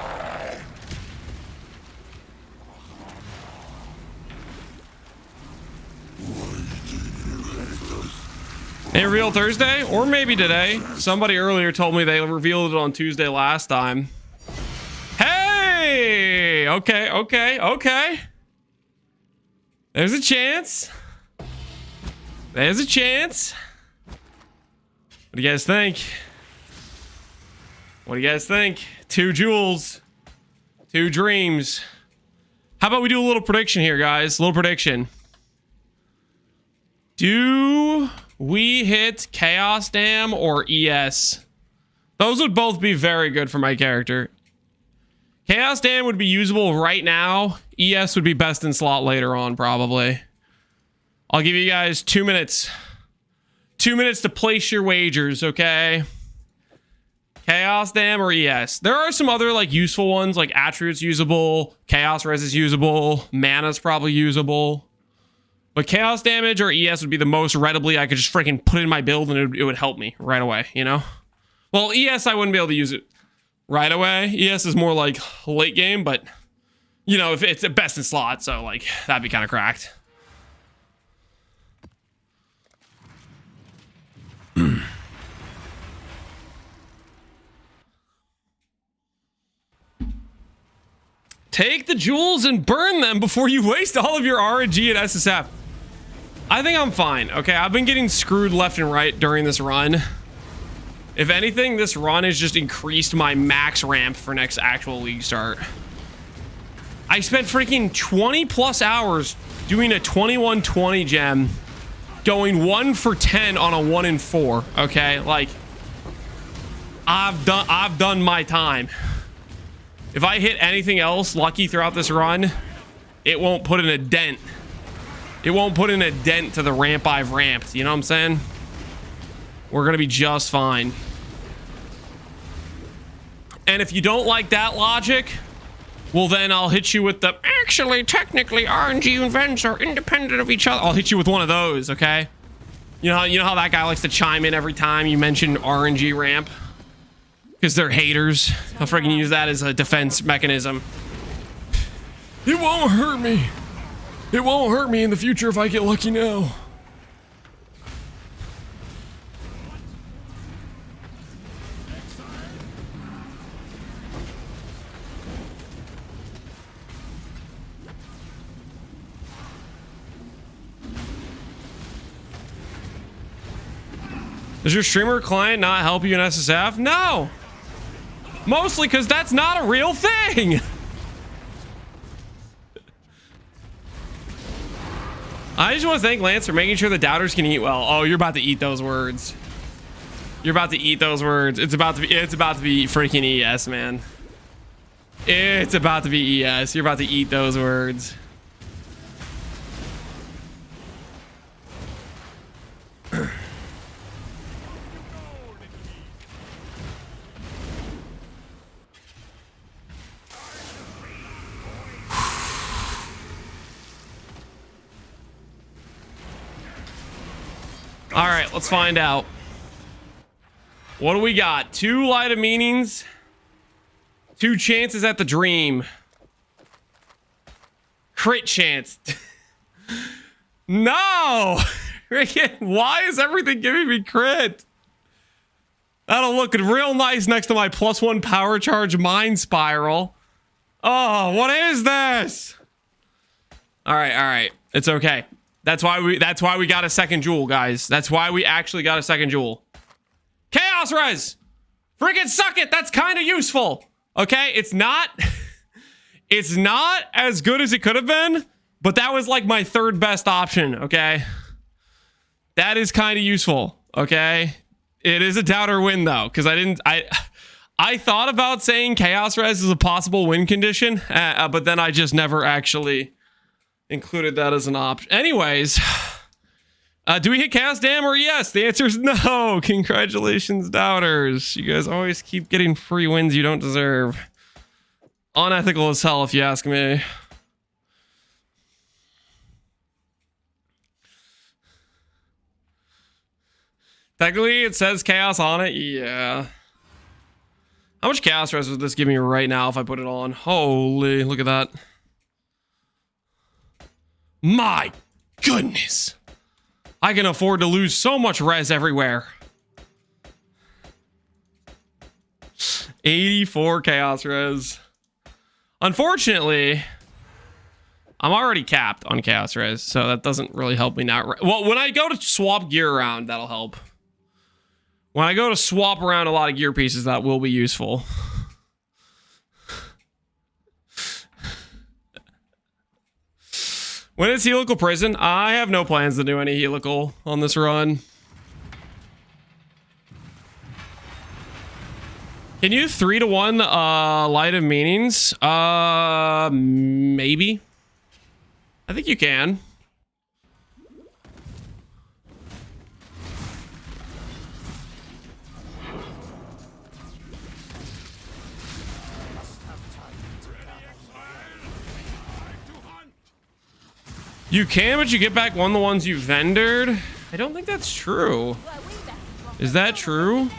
Ain't real Thursday? Or maybe today. Somebody earlier told me they revealed it on Tuesday last time. Hey! Okay. There's a chance. There's a chance. What do you guys think? What do you guys think? 2 jewels. 2 dreams. How about we do a little prediction here, guys? A little prediction. Do we hit Chaos Dam or ES? Those would both be very good for my character. Chaos Dam would be usable right now. ES would be best in slot later on, probably. I'll give you guys 2 minutes. 2 minutes to place your wagers, okay? Chaos Dam or ES. There are some other like useful ones, like Attributes usable, Chaos Res is usable, Mana's probably usable. But Chaos Damage or ES would be the most readily I could just freaking put in my build and it would help me right away, you know? Well, ES, I wouldn't be able to use it right away. ES is more like late game, but, you know, if it's a best in slot, so, like, that'd be kind of cracked. Take the jewels and burn them before you waste all of your RNG and SSF. I think I'm fine. Okay, I've been getting screwed left and right during this run. If anything, this run has just increased my max ramp for next actual league start. I spent freaking 20 plus hours doing a 21-20 gem, going 1 for 10 on a 1 in 4. Okay, like I've done my time. If I hit anything else lucky throughout this run, it won't put in a dent. It won't put in a dent to the ramp I've ramped. You know what I'm saying? We're going to be just fine. And if you don't like that logic, well, then I'll hit you with the, actually, technically, RNG events are independent of each other. I'll hit you with one of those, okay? You know how that guy likes to chime in every time you mention RNG ramp? Because they're haters. I'll freaking use that as a defense mechanism. It won't hurt me. It won't hurt me in the future if I get lucky now. Does your streamer client not help you in SSF? No. Mostly because that's not a real thing. I just want to thank Lance for making sure the doubters can eat well. Oh, you're about to eat those words. You're about to eat those words. It's about to be freaking ES, man. It's about to be ES. You're about to eat those words. All right, let's find out. What do we got? 2 light of meanings, 2 chances at the dream, crit chance. No! Why is everything giving me crit? That'll look real nice next to my +1 power charge mind spiral. Oh, what is this? All right. It's okay. That's why we got a second jewel, guys. That's why we actually got a second jewel. Chaos res! Freaking suck it! That's kind of useful. Okay, it's not as good as it could have been, but that was like my 3rd best option, okay? That is kind of useful, okay? It is a doubter win though, because I thought about saying chaos res is a possible win condition, but then I just never actually included that as an option. Anyways, do we hit Chaos Dam or yes? The answer is no. Congratulations, doubters. You guys always keep getting free wins you don't deserve. Unethical as hell, if you ask me. Technically, it says chaos on it. Yeah. How much chaos res would this give me right now if I put it on? Holy, look at that. My goodness. I can afford to lose so much res everywhere. 84 chaos res. Unfortunately, I'm already capped on chaos res, so that doesn't really help me now. Well, when I go to swap gear around, that'll help. When I go to swap around a lot of gear pieces, that will be useful. When is helical prison? I have no plans to do any helical on this run. Can you 3-to-1 light of meanings? Maybe. I think you can. You can, but you get back one of the ones you vendored. I don't think that's true. Is that true?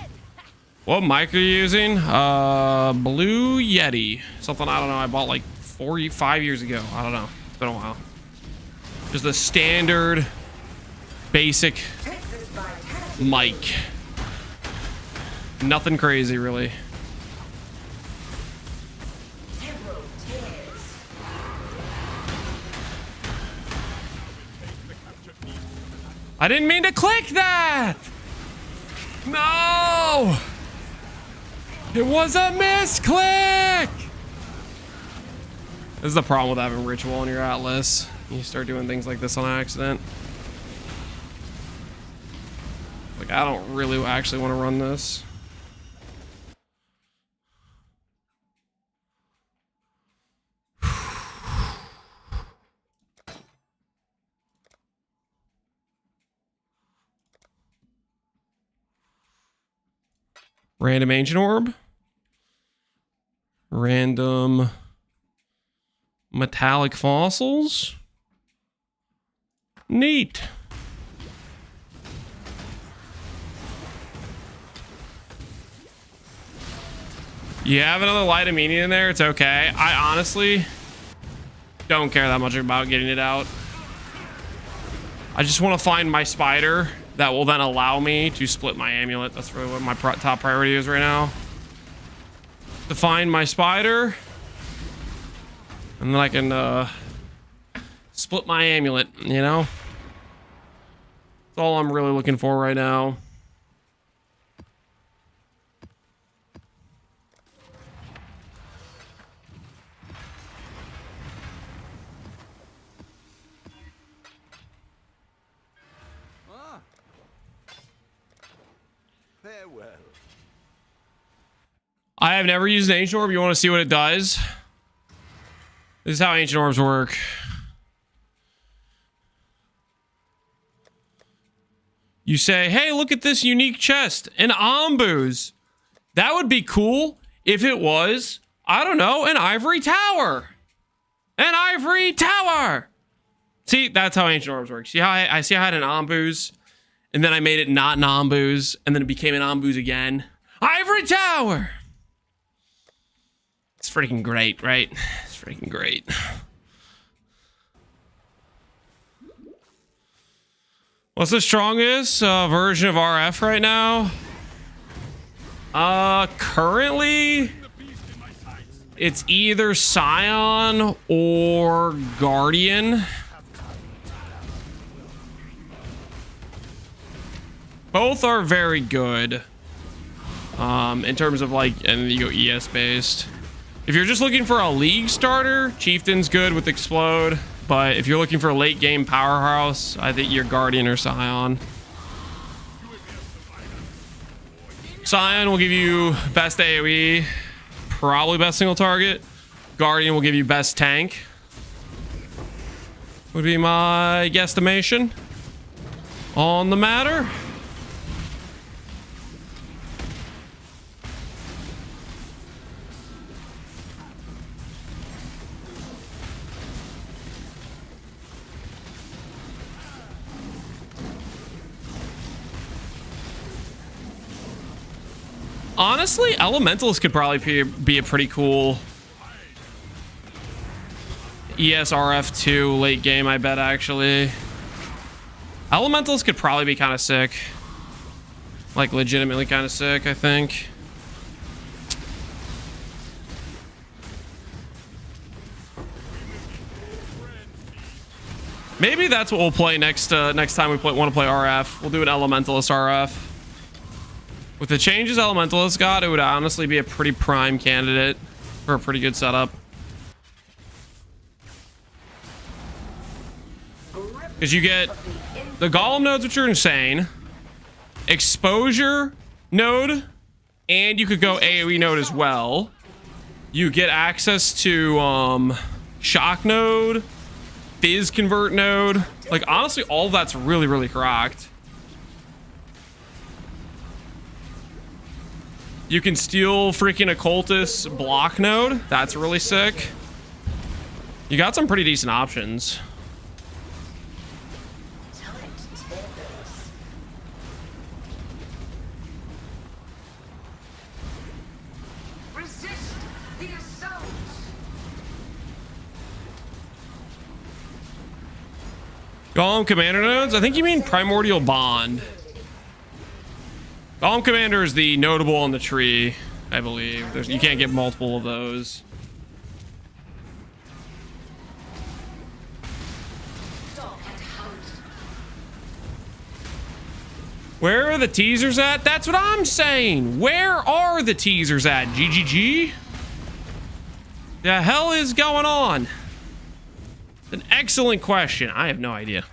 What mic are you using? Blue Yeti. Something, I don't know, I bought like 5 years ago. I don't know. It's been a while. Just a standard, basic mic. Nothing crazy, really. I didn't mean to click that! No! It was a misclick! This is the problem with having ritual on your atlas. You start doing things like this on accident. Like, I don't really actually want to run this. Random ancient orb. Random metallic fossils. Neat. You have another light of meaning in there, it's okay. I honestly don't care that much about getting it out. I just want to find my spider that will then allow me to split my amulet. That's really what my top priority is right now. To find my spider. And then I can split my amulet, you know? That's all I'm really looking for right now. I have never used an ancient orb. You want to see what it does? This is how ancient orbs work. You say, hey, look at this unique chest. An Ombuz. That would be cool if it was, I don't know, an ivory tower. An ivory tower. See, that's how ancient orbs work. See how I had an Ombuz, and then I made it not an Ombuz, and then it became an Ombuz again. Ivory tower. It's freaking great, right? It's freaking great. What's the strongest version of RF right now? Currently, it's either Scion or Guardian. Both are very good. In terms of like, and then you go ES based. If you're just looking for a league starter, Chieftain's good with Explode. But if you're looking for a late game powerhouse, I think you're Guardian or Scion. Scion will give you best AoE, probably best single target. Guardian will give you best tank. Would be my guesstimation on the matter. Honestly, Elementalist could probably be a pretty cool ESRF2 late game, I bet, actually. Elementalist could probably be kind of sick. Like, legitimately kind of sick, I think. Maybe that's what we'll play next time we want to play RF. We'll do an Elementalist RF. With the changes Elementalist got, it would honestly be a pretty prime candidate for a pretty good setup. Because you get the Golem nodes, which are insane, exposure node, and you could go AoE node as well. You get access to shock node, fizz convert node. Like, honestly, all of that's really, really cracked. You can steal freaking Occultist block node. That's really sick. You got some pretty decent options. Resist the assault. Golem commander nodes? I think you mean Primordial Bond. Golem Commander is the notable on the tree, I believe. You can't get multiple of those. Where are the teasers at? That's what I'm saying. Where are the teasers at? GGG? The hell is going on? An excellent question. I have no idea.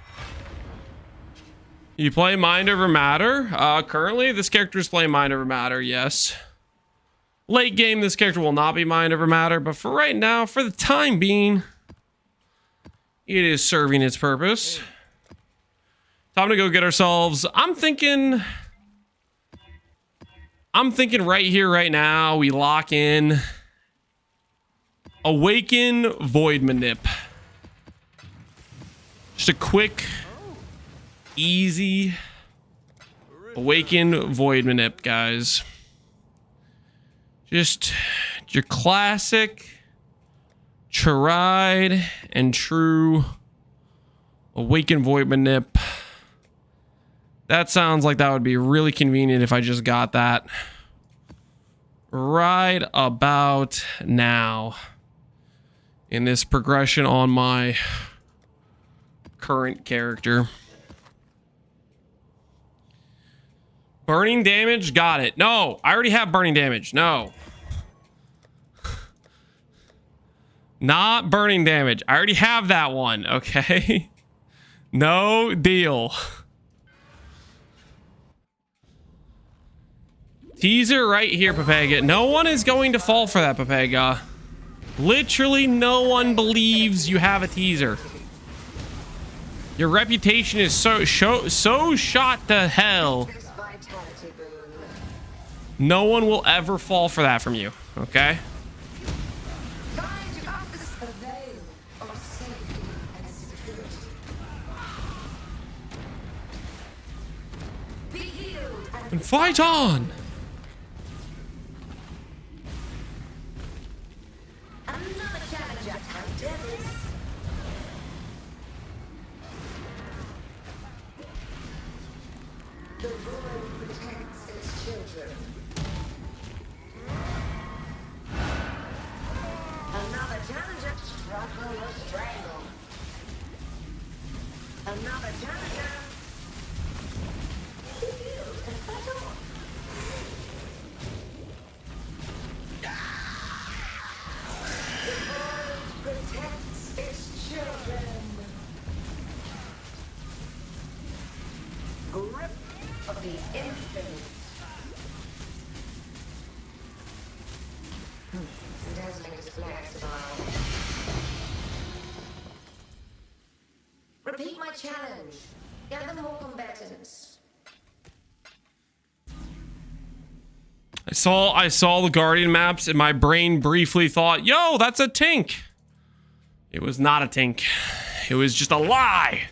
You play Mind Over Matter? Currently, this character is playing Mind Over Matter, yes. Late game, this character will not be Mind Over Matter, but for right now, for the time being, it is serving its purpose. Time to go get ourselves... I'm thinking right here, right now, we lock in Awaken Void Manip. Just a quick... easy Awaken Void Manip, guys. Just your classic tried and true Awaken Void Manip. That sounds like that would be really convenient if I just got that right about now in this progression on my current character. Burning damage, got it. No, I already have burning damage. No. Not burning damage. I already have that one, okay? No deal. Teaser right here, Papega. No one is going to fall for that, Papega. Literally no one believes you have a teaser. Your reputation is so shot to hell. No one will ever fall for that from you, okay? And fight on! The world protects its children. Another challenger struggle or strangle. Another challenger. Healed and fought on. The world protects its children. Grip of the infinite. Dazzling display tomorrow. Repeat my challenge. Gather more combatants. I saw the Guardian maps and my brain briefly thought, yo, that's a Tink. It was not a Tink. It was just a lie.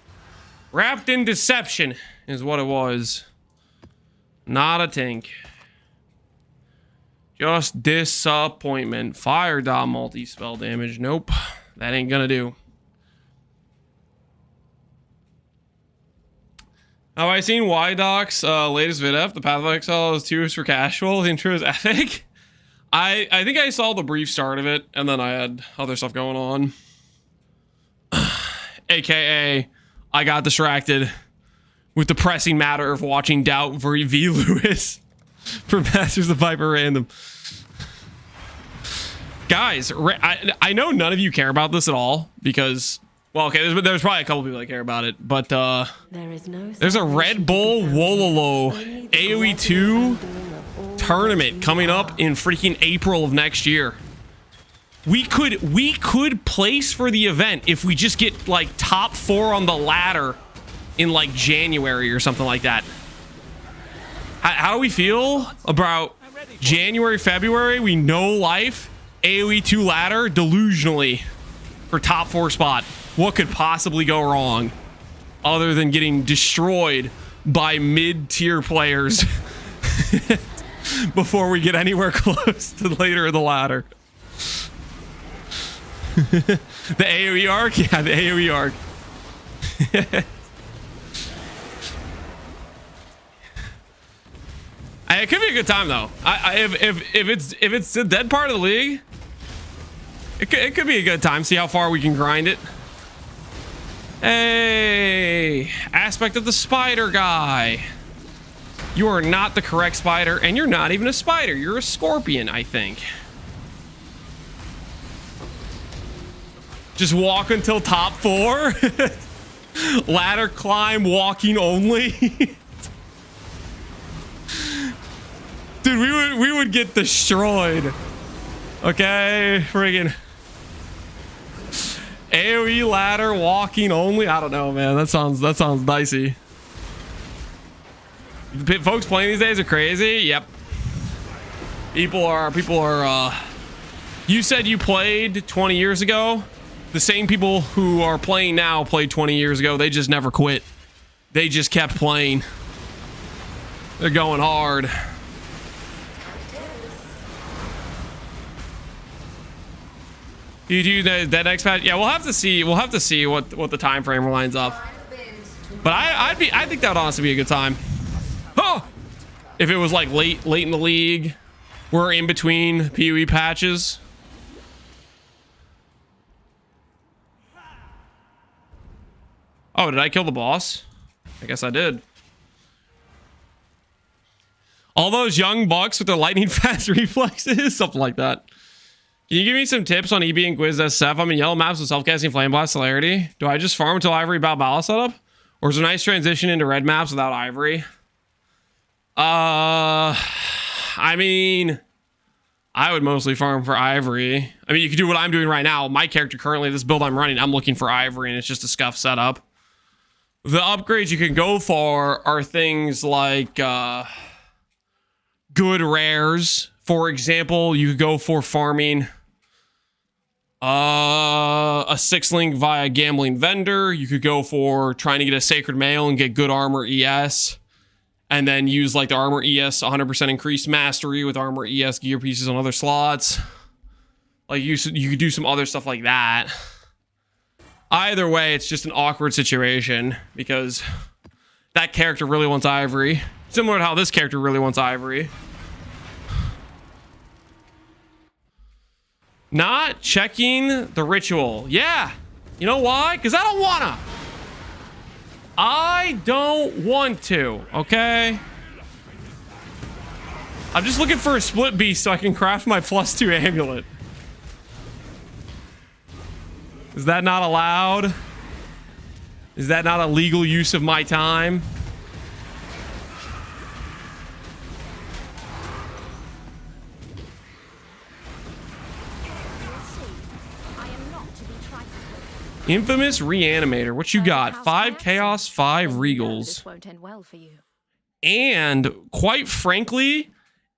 Wrapped in deception is what it was. Not a Tink. Just disappointment. Fire dot multi-spell damage. Nope. That ain't gonna do. Have I seen Y-Doc's latest vid-up? The Path of Exile is 2 for casual. The intro is epic. I think I saw the brief start of it, and then I had other stuff going on. AKA, I got distracted with the pressing matter of watching Doubt v. Lewis for Masters of Viper Random. Guys, I know none of you care about this at all because, well, okay, there's probably a couple people that care about it, but there's a Red Bull Wololo AoE 2 tournament coming up in freaking April of next year. We could place for the event if we just get like top 4 on the ladder in like January or something like that. How do we feel about January, February? We know life, AoE 2 ladder delusionally for top 4 spot. What could possibly go wrong other than getting destroyed by mid-tier players before we get anywhere close to later in the ladder? The AoE arc? Yeah, the AoE arc. It could be a good time though. If it's the dead part of the league, it could be a good time. See how far we can grind it. Hey, aspect of the spider guy. You are not the correct spider, and you're not even a spider. You're a scorpion, I think. Just walk until top 4. Ladder climb, walking only. Dude, we would get destroyed. Okay, friggin' AoE ladder, walking only. I don't know, man. That sounds dicey. Folks playing these days are crazy. Yep. People are. You said you played 20 years ago. The same people who are playing now played 20 years ago. They just never quit. They just kept playing. They're going hard. You do that next patch? Yeah, we'll have to see. We'll have to see what the time frame lines up. But I think that would honestly be a good time. Oh! If it was like late in the league, we're in between PoE patches. Oh, did I kill the boss? I guess I did. All those young bucks with their lightning fast reflexes, something like that. Can you give me some tips on EB and Quiz SSF? I'm in yellow maps with self-casting Flame Blast Celerity. Do I just farm until Ivory Balbala setup? Or is there a nice transition into red maps without Ivory? I mean, I would mostly farm for Ivory. I mean, you could do what I'm doing right now. My character currently, this build I'm running, I'm looking for Ivory, and it's just a scuff setup. The upgrades you can go for are things like good rares. For example, you could go for farming a 6-link via gambling vendor. You could go for trying to get a sacred mail and get good armor ES. And then use like the armor ES 100% increased mastery with armor ES gear pieces on other slots. Like you could do some other stuff like that. Either way, it's just an awkward situation because that character really wants Ivory. Similar to how this character really wants Ivory. Not checking the ritual. Yeah. You know why? Because I don't wanna. I don't want to, okay? I'm just looking for a split beast so I can craft my +2 amulet. Is that not allowed? Is that not a legal use of my time? Infamous Reanimator. What you got? 5 Chaos, 5 Regals. This won't end well for you. And quite frankly,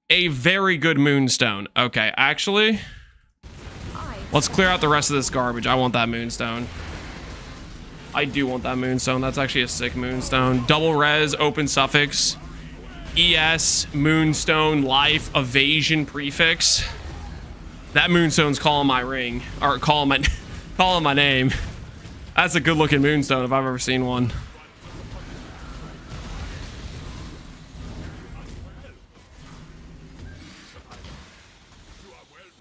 a very good Moonstone. Okay, actually, let's clear out the rest of this garbage. I want that Moonstone. I do want that Moonstone. That's actually a sick Moonstone. Double res, open suffix, ES, Moonstone, life, evasion prefix. That Moonstone's calling my ring, or calling my name. That's a good looking Moonstone if I've ever seen one.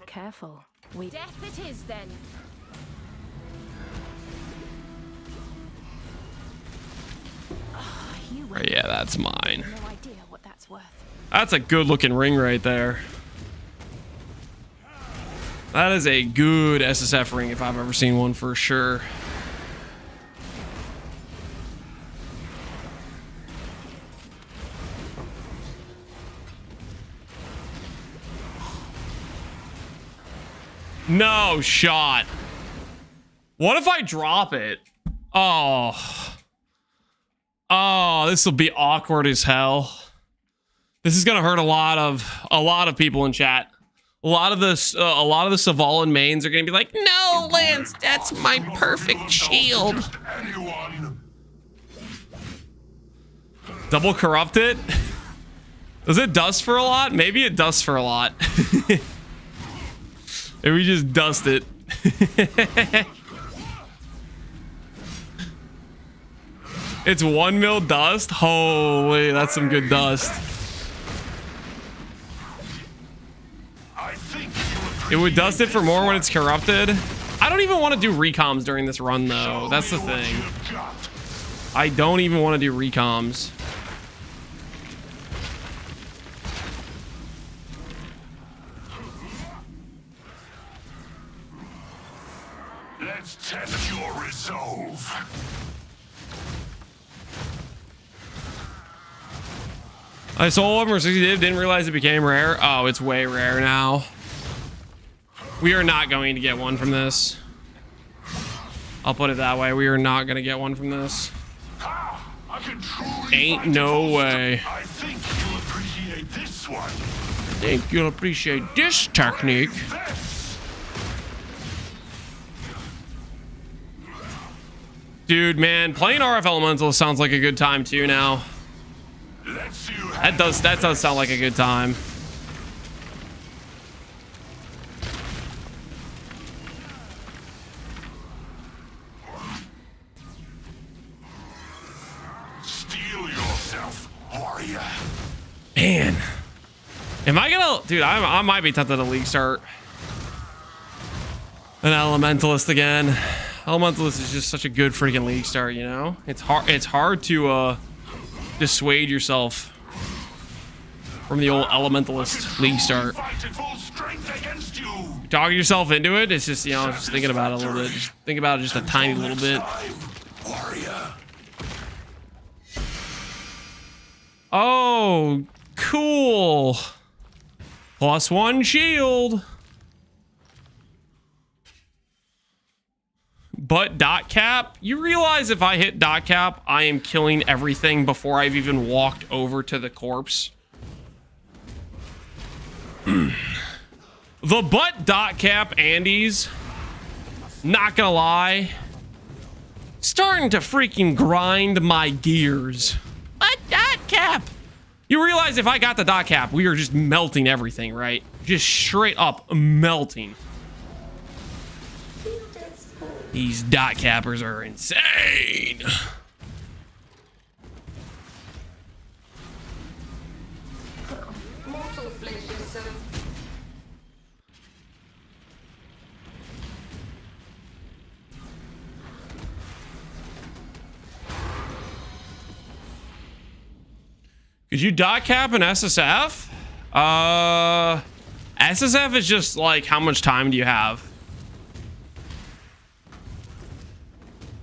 Careful. Death it is then. Yeah, that's mine. No idea what that's worth. That's a good looking ring right there. That is a good SSF ring if I've ever seen one, for sure. No shot. What if I drop it? Oh. Oh, this will be awkward as hell. This is gonna hurt a lot of people in chat. A lot of the Savalan mains are gonna be like, no, Lance, that's my perfect shield. Double corrupt it? Does it dust for a lot? Maybe it dusts for a lot. Maybe we just dust it. It's 1 mil dust? Holy, that's some good dust. It would dust it for more when it's corrupted. I don't even want to do recoms during this run, though. That's the thing. I don't even want to do recoms. Let's test your resolve. I sold over 60 didn't realize it became rare. Oh, it's way rare now. We are not going to get one from this. I'll put it that way. We are not going to get one from this. Ain't no way. I think you'll appreciate this one. I think you'll appreciate this technique. Dude, man, playing RF Elemental sounds like a good time too now. That does sound like a good time. Steel yourself, warrior. Man, am I gonna, dude? I might be tempted to league start an Elementalist again. Elementalist is just such a good freaking league start, you know. It's hard to dissuade yourself from the old Elementalist league start. Talking yourself into it, it's just, you know, just thinking about it a little bit. Just think about it just a tiny little bit. Oh, cool. +1 shield. But dot cap, you realize if I hit dot cap, I am killing everything before I've even walked over to the corpse. The butt dot cap Andes, not gonna lie, starting to freaking grind my gears. Butt dot cap. You realize if I got the dot cap, we are just melting everything, right? Just straight up melting. These dot cappers are insane. Mortal flesh is so Could you dot cap an SSF? SSF is just like, how much time do you have?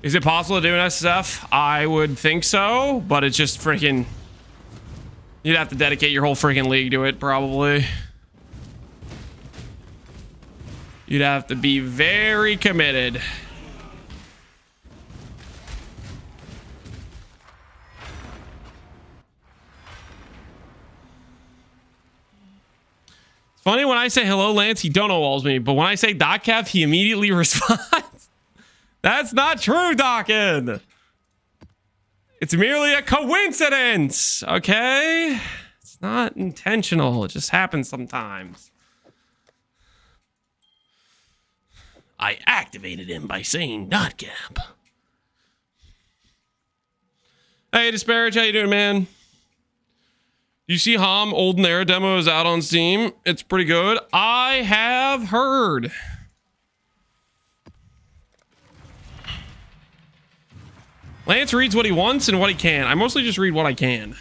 Is it possible to do an SSF? I would think so, but it's just freaking... You'd have to dedicate your whole freaking league to it, probably. You'd have to be very committed. It's funny when I say hello, Lance, he don't walls me, but when I say dot cap, he immediately responds. That's not true, Dawkins. It's merely a coincidence, okay? It's not intentional. It just happens sometimes. I activated him by saying dot cap. Hey, Disparage, how you doing, man? You see Hom Old and Era demo is out on Steam. It's pretty good. I have heard. Lance reads what he wants and what he can. I mostly just read what I can.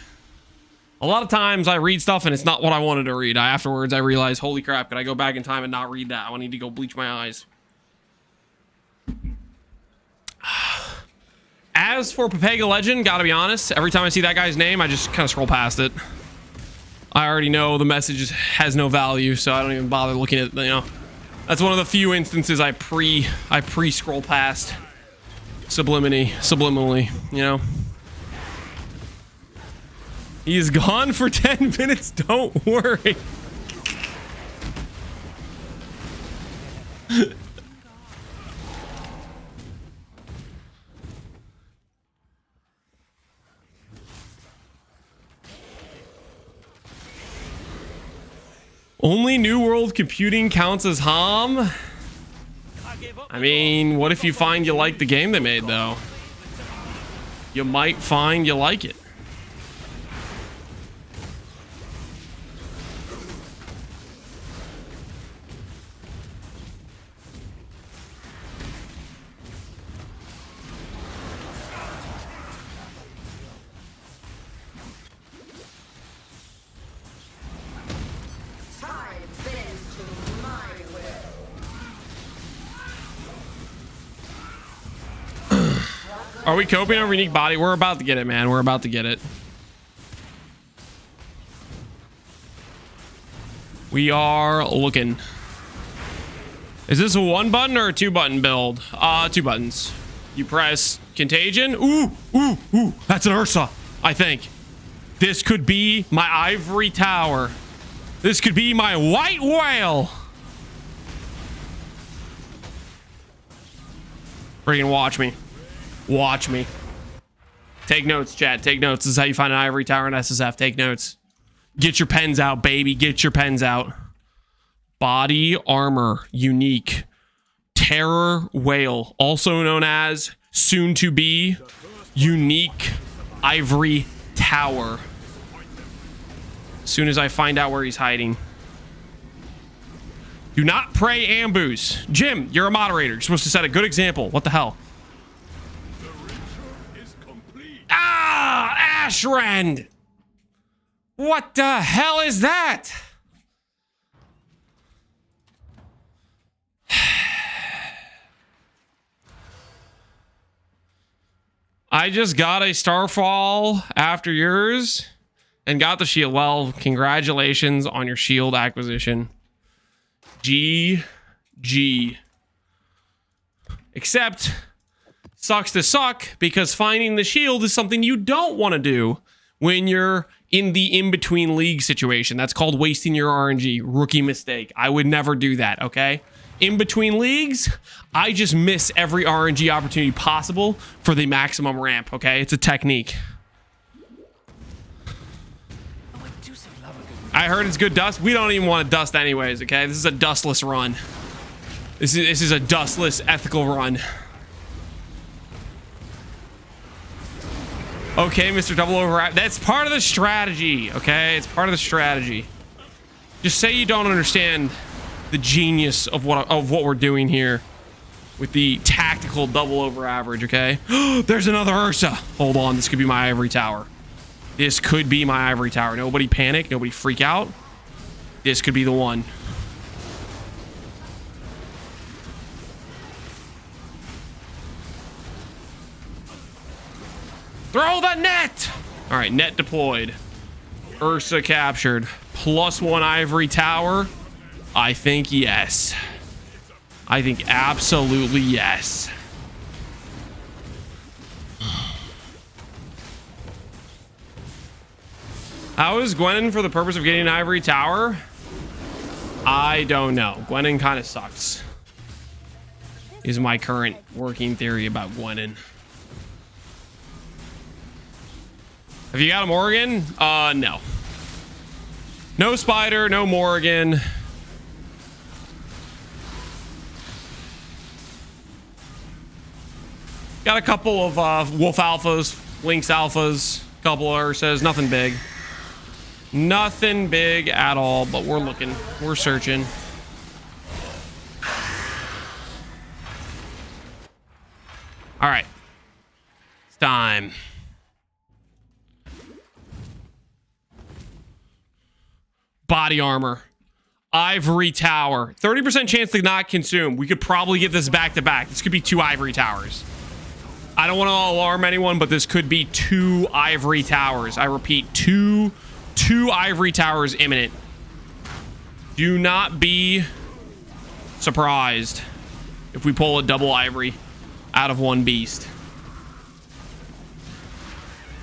A lot of times I read stuff and it's not what I wanted to read. Afterwards, I realize, holy crap, could I go back in time and not read that? I need to go bleach my eyes. As for Pepega Legend, gotta be honest, every time I see that guy's name, I just kind of scroll past it. I already know the message has no value, so I don't even bother looking at, you know. That's one of the few instances I pre-scroll past. Subliminally, you know. He's gone for 10 minutes, don't worry. Only New World Computing counts as Hom? I mean, what if you find you like the game they made, though? You might find you like it. time bends to my will. Are we coping over unique body? We're about to get it, man. We're about to get it. We are looking. Is this a 1 button or a 2 button build? 2 buttons. You press Contagion. Ooh, ooh, ooh. That's an Ursa, I think. This could be my Ivory Tower. This could be my White Whale. Freaking watch me. Watch me. Take notes, chat. Take notes. This is how you find an Ivory Tower in SSF. Take notes. Get your pens out, baby. Get your pens out. Body armor. Unique. Terror Whale. Also known as, soon to be, unique Ivory Tower. As soon as I find out where he's hiding. Do not pray ambush. Jim, you're a moderator. You're supposed to set a good example. What the hell? Ah! Ashrend! What the hell is that? I just got a Starfall after yours, and got the shield. Well, congratulations on your shield acquisition. GG. Except, sucks to suck, because finding the shield is something you don't want to do when you're in the in-between league situation. That's called wasting your RNG. Rookie mistake. I would never do that, okay? In between leagues, I just miss every RNG opportunity possible for the maximum ramp, okay? It's a technique. I heard it's good dust. We don't even want to dust anyways, okay? This is a dustless run. This is a dustless ethical run. Okay, Mr. Double Over. That's part of the strategy, okay? It's part of the strategy. Just say you don't understand the genius of what we're doing here with the tactical double over average, okay? There's another Ursa. Hold on, this could be my ivory tower. This could be my ivory tower. Nobody panic, nobody freak out. This could be the one. Throw the net! All right, net deployed. Ursa captured. +1 ivory tower. I think yes. I think absolutely yes. How is Gwenin for the purpose of getting an ivory tower? I don't know. Gwenin kind of sucks. Is my current working theory about Gwenin. Have you got a Morrigan? No. No spider, no Morrigan. Got a couple of Wolf Alphas, Lynx Alphas, couple of Ursas, nothing big. Nothing big at all, but we're looking, we're searching. All right, it's time. Body armor. Ivory tower. 30% chance to not consume. We could probably get this back to back. This could be 2 ivory towers. I don't want to alarm anyone, but this could be 2 ivory towers. I repeat, two ivory towers imminent. Do not be surprised if we pull a double ivory out of one beast.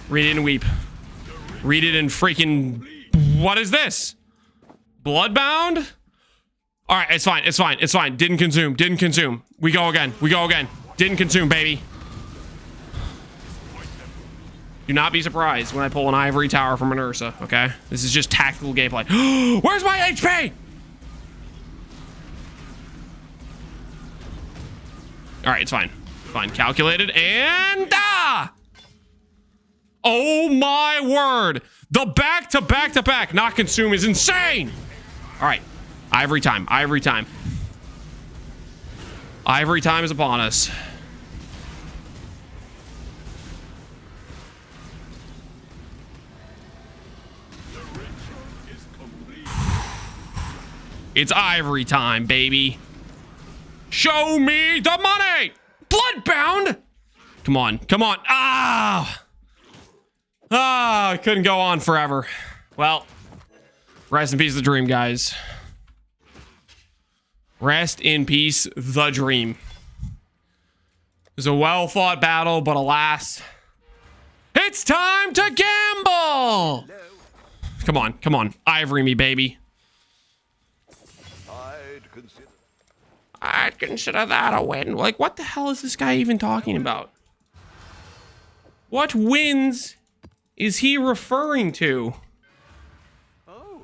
Read it and weep. Read it and freaking... What is this? Bloodbound? All right, it's fine. It's fine. It's fine. Didn't consume. Didn't consume. We go again. We go again. Didn't consume, baby. Do not be surprised when I pull an ivory tower from an Ursa, okay? This is just tactical gameplay. Where's my HP? All right, it's fine. Fine. Calculated and... Oh, my word. The back-to-back-to-back not consume is insane. All right. Ivory time. Ivory time. Ivory time is upon us. It's ivory time, baby. Show me the money. Bloodbound. Come on. Come on. Ah. Ah, I couldn't go on forever. Well, rest in peace, the dream, guys. Rest in peace, the dream. It was a well-fought battle, but alas, it's time to gamble! Come on, come on. Ivory me, baby. I'd consider that a win. Like, what the hell is this guy even talking about? What wins is he referring to? Oh.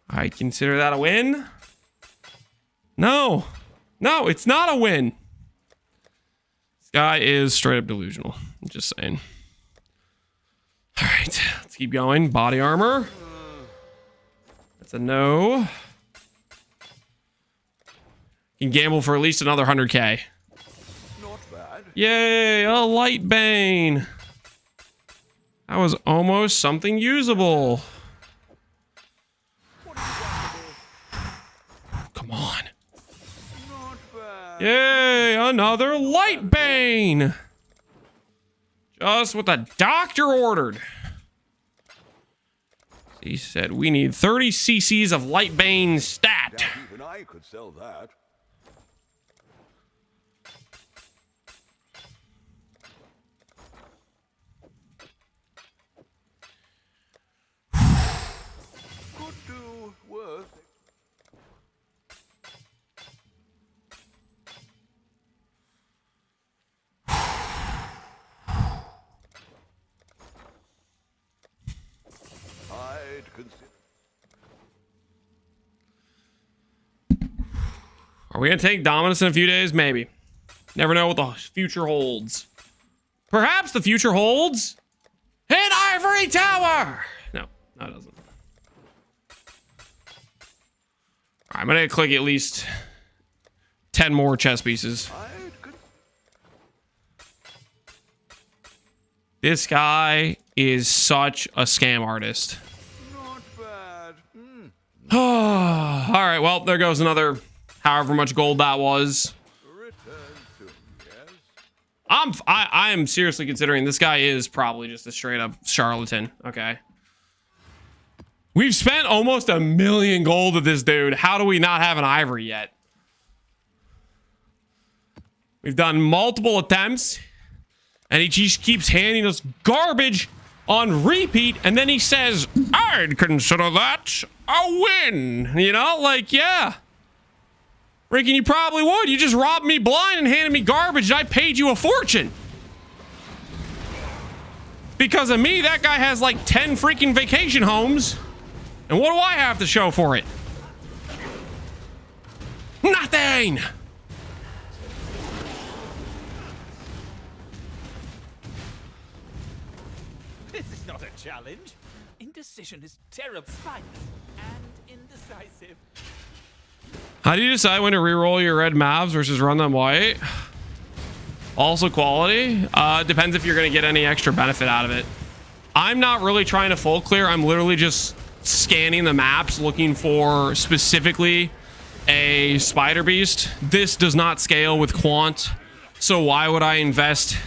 I'd consider that a win? No. No, it's not a win. This guy is straight up delusional. I'm just saying. All right, let's keep going. Body armor. That's a no. Can gamble for at least another 100K. Not bad. Yay, a light bane. That was almost something usable. Come on. Not bad. Yay, another light bane. Just what the doctor ordered. He said we need 30 cc's of Lightbane stat. Doubt even I could sell that. Could do worse. I'd consider. Are we gonna take Dominus in a few days? Maybe. Never know what the future holds. Perhaps the future holds an Ivory Tower. No, no, it doesn't. All right, I'm gonna click at least 10 more chess pieces. This guy is such a scam artist. Not bad. All right, well, there goes another however much gold that was. Return soon, yes? I am seriously considering this guy is probably just a straight up charlatan. Okay. We've spent almost 1 million gold with this dude. How do we not have an Ivory yet? We've done multiple attempts and he just keeps handing us garbage on repeat. And then he says, I'd consider that a win. You know, like, yeah. Freaking, you probably would. You just robbed me blind and handed me garbage and I paid you a fortune. Because of me, that guy has like 10 freaking vacation homes. And what do I have to show for it? Nothing! This is not a challenge. Indecision is terrible, spineless, and indecisive. How do you decide when to reroll your red mavs versus run them white? Also quality. Depends if you're going to get any extra benefit out of it. I'm not really trying to full clear. I'm literally just scanning the maps looking for specifically a spider beast. This does not scale with quant. So why would I invest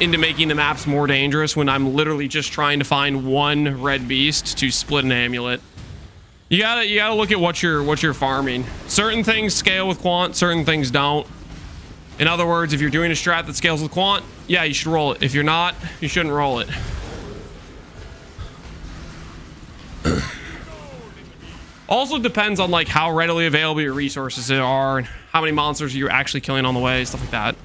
into making the maps more dangerous when I'm literally just trying to find one red beast to split an amulet? You gotta look at what you're farming. Certain things scale with quant, certain things don't. In other words, if you're doing a strat that scales with quant, yeah, you should roll it. If you're not, you shouldn't roll it. Also depends on like how readily available your resources are and how many monsters you're actually killing on the way, stuff like that.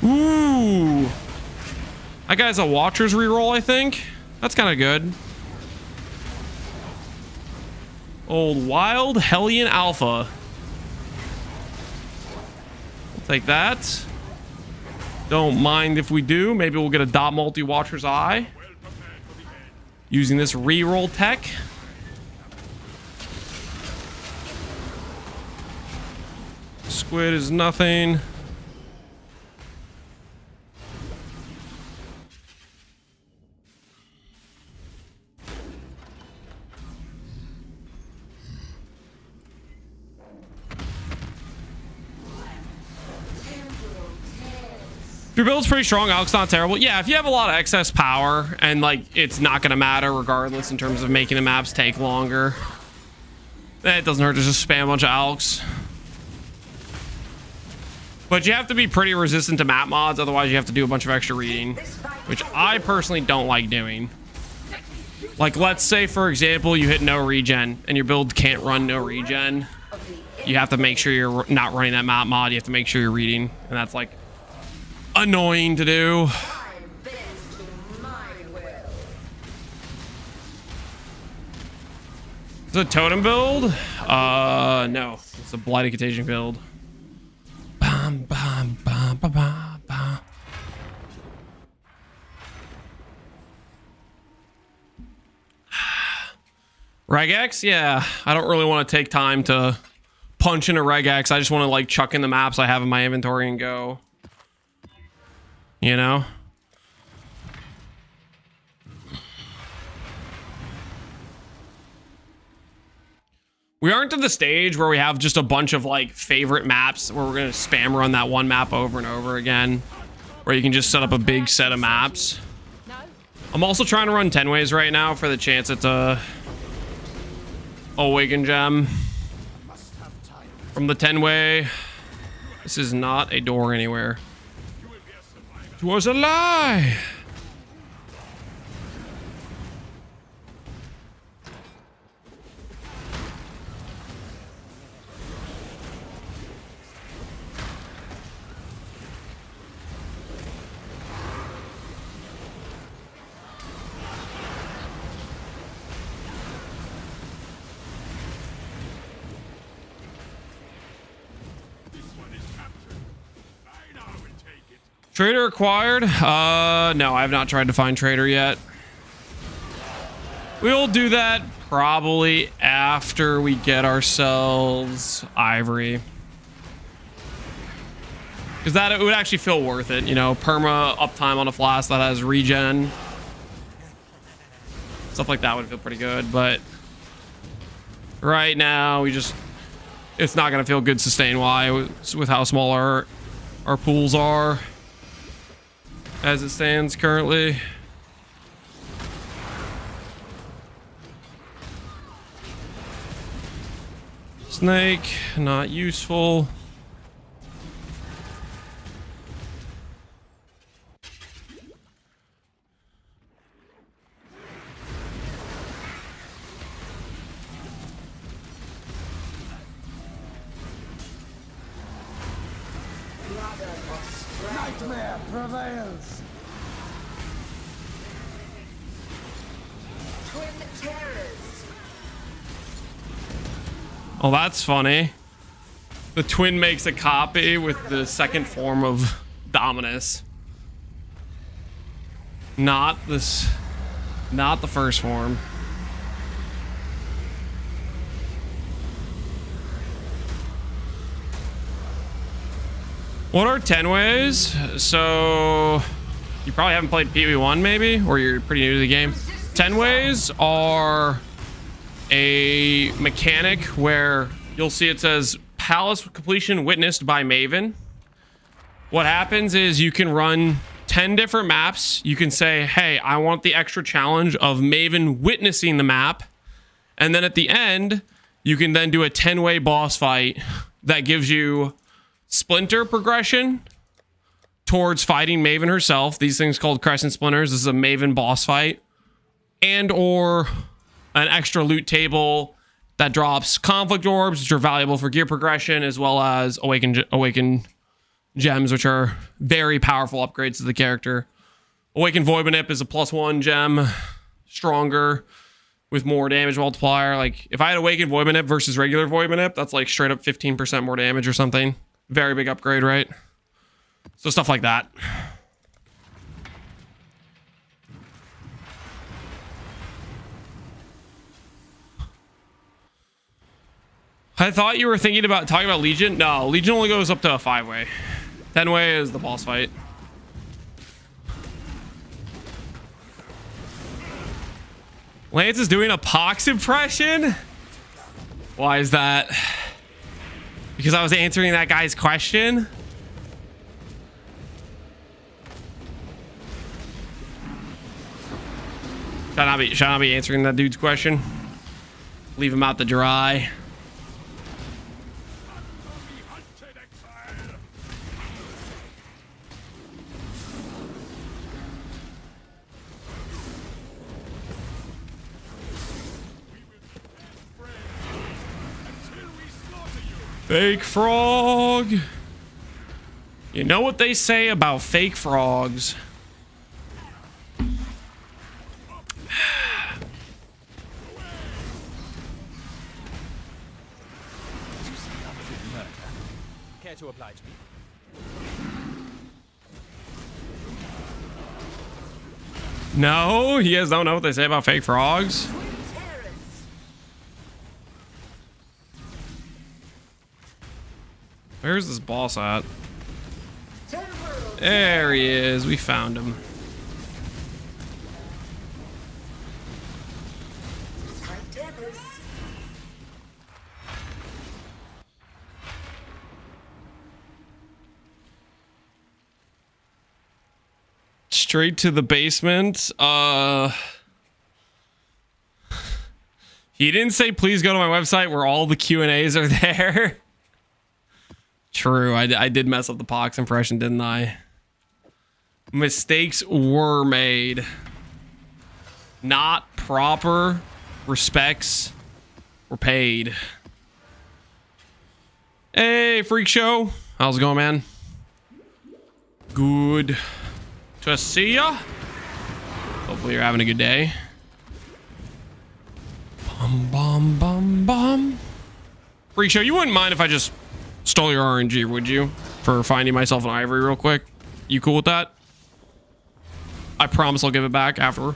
Ooh. That guy's a Watcher's reroll, I think. That's kind of good. Old Wild Hellion Alpha. We'll take that. Don't mind if we do. Maybe we'll get a dot multi Watcher's Eye. Using this reroll tech. Squid is nothing. If your build's pretty strong, Alk's not terrible. Yeah, if you have a lot of excess power and like it's not gonna matter regardless in terms of making the maps take longer, then it doesn't hurt to just spam a bunch of Alks. But you have to be pretty resistant to map mods, otherwise you have to do a bunch of extra reading, which I personally don't like doing. Like, let's say for example you hit no regen and your build can't run no regen. You have to make sure you're not running that map mod. You have to make sure you're reading, and that's like annoying to do. Is it a totem build? No. It's a Blighted Contagion build. Bam, bam, bam, bam, bam, bam. Regex? Yeah. I don't really want to take time to punch in a regex. I just want to like chuck in the maps I have in my inventory and go. You know? We aren't to the stage where we have just a bunch of like favorite maps where we're gonna spam run that one map over and over again, where you can just set up a big set of maps. I'm also trying to run 10 ways right now for the chance it's a Awaken gem from the 10 way. This is not a door anywhere. It was a lie. Trader acquired? No, I have not tried to find trader yet. We'll do that probably after we get ourselves Ivory. Because that it would actually feel worth it, you know, perma uptime on a flask that has regen. Stuff like that would feel pretty good, but right now it's not gonna feel good sustain-wise with how small our pools are as it stands currently. Snake, not useful. Nightmare prevails. Twin terrors. Oh, that's funny. The twin makes a copy with the second form of Dominus. Not the first form. What are 10 ways? So you probably haven't played PV1 maybe, or you're pretty new to the game. 10 ways are a mechanic where you'll see it says Palace completion witnessed by Maven. What happens is you can run 10 different maps. You can say, hey, I want the extra challenge of Maven witnessing the map. And then at the end, you can then do a 10-way boss fight that gives you splinter progression towards fighting Maven herself. These things called Crescent Splinters. This is a Maven boss fight. And or an extra loot table that drops conflict orbs, which are valuable for gear progression, as well as awaken gems, which are very powerful upgrades to the character. Awaken Voidmanip is a +1 gem, stronger with more damage multiplier. Like if I had Awaken Voidmanip versus regular Voidmanip, that's like straight up 15% more damage or something. Very big upgrade, right? So stuff like that. I thought you were thinking about talking about Legion. No, Legion only goes up to a 5-way. 10-way is the boss fight. Lance is doing a Pox impression? Why is that? Because I was answering that guy's question? Should I not be answering that dude's question? Leave him out to dry. Fake frog. You know what they say about fake frogs. Care to oblige me? No, you guys don't know what they say about fake frogs. Where's this boss at? There he is. We found him. straight to the basement. He didn't say please go to my website where all the Q&As are there. True, I did mess up the Pox impression, didn't I? Mistakes were made. Not proper respects were paid. Hey, Freak Show. How's it going, man? Good to see ya. Hopefully you're having a good day. Bum, bum, bum, bum. Freak Show, you wouldn't mind if I just stole your RNG, would you? For finding myself an Ivory real quick. You cool with that? I promise I'll give it back after.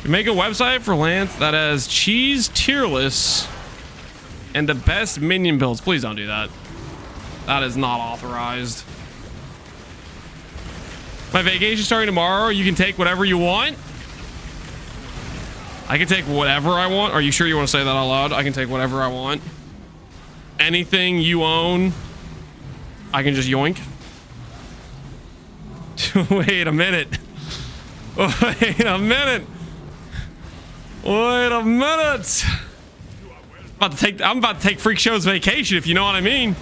You make a website for Lance that has cheese tier lists and the best minion builds. Please don't do that. That is not authorized. My vacation starting tomorrow. You can take whatever you want. I can take whatever I want. Are you sure you want to say that out loud? I can take whatever I want. Anything you own, I can just yoink. Wait a minute. Wait a minute. Wait a minute. I'm about to take Freak Show's vacation, if you know what I mean.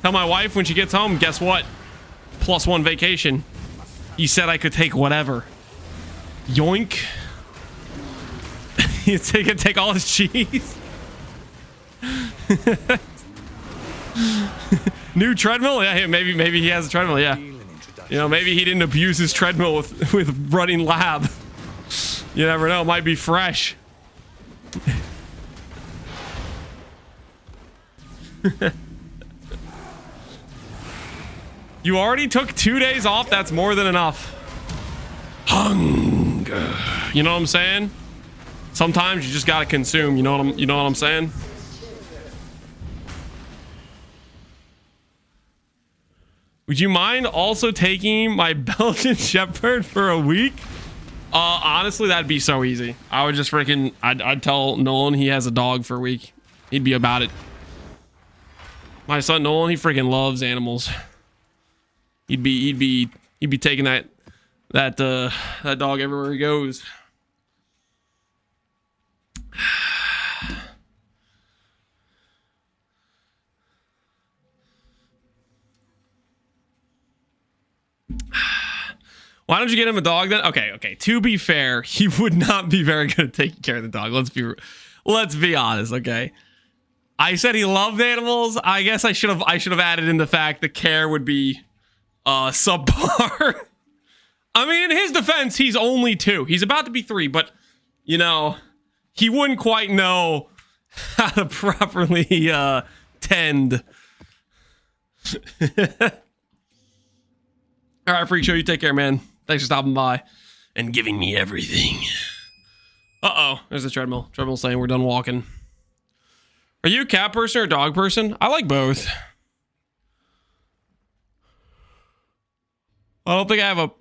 Tell my wife when she gets home, guess what? +1 vacation. You said I could take whatever. Yoink. You take all his cheese. New treadmill? Yeah, maybe he has a treadmill, yeah. You know, maybe he didn't abuse his treadmill with running lab. You never know, it might be fresh. You already took 2 days off. That's more than enough. Hunger. You know what I'm saying? Sometimes you just gotta consume. You know what I'm saying? Would you mind also taking my Belgian Shepherd for a week? Honestly, that'd be so easy. I would just freaking I'd tell Nolan he has a dog for a week. He'd be about it. My son Nolan, he freaking loves animals. He'd be taking that dog everywhere he goes. Why don't you get him a dog then? Okay. To be fair, he would not be very good at taking care of the dog. Let's be honest, okay? I said he loved animals. I guess I should have added in the fact the care would be subpar. I mean, in his defense, he's only 2. He's about to be 3, but you know, he wouldn't quite know how to properly tend. All right, Freak Show, you take care, man. Thanks for stopping by and giving me everything. Uh-oh, there's the treadmill. Treadmill saying we're done walking. Are you a cat person or a dog person? I like both. I don't think I have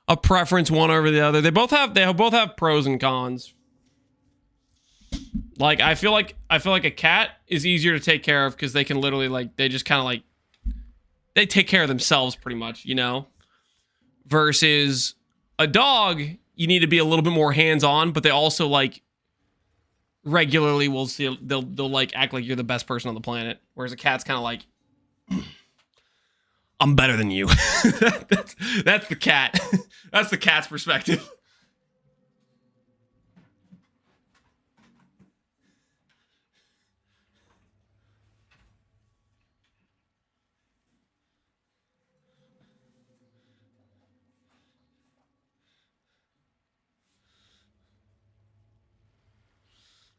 a preference one over the other. They both have pros and cons. Like I feel like a cat is easier to take care of because they can literally they just kind of they take care of themselves pretty much, you know? Versus a dog, you need to be a little bit more hands-on, but they also regularly will see they'll act like you're the best person on the planet. Whereas a cat's kind of I'm better than you. that's the cat. That's the cat's perspective.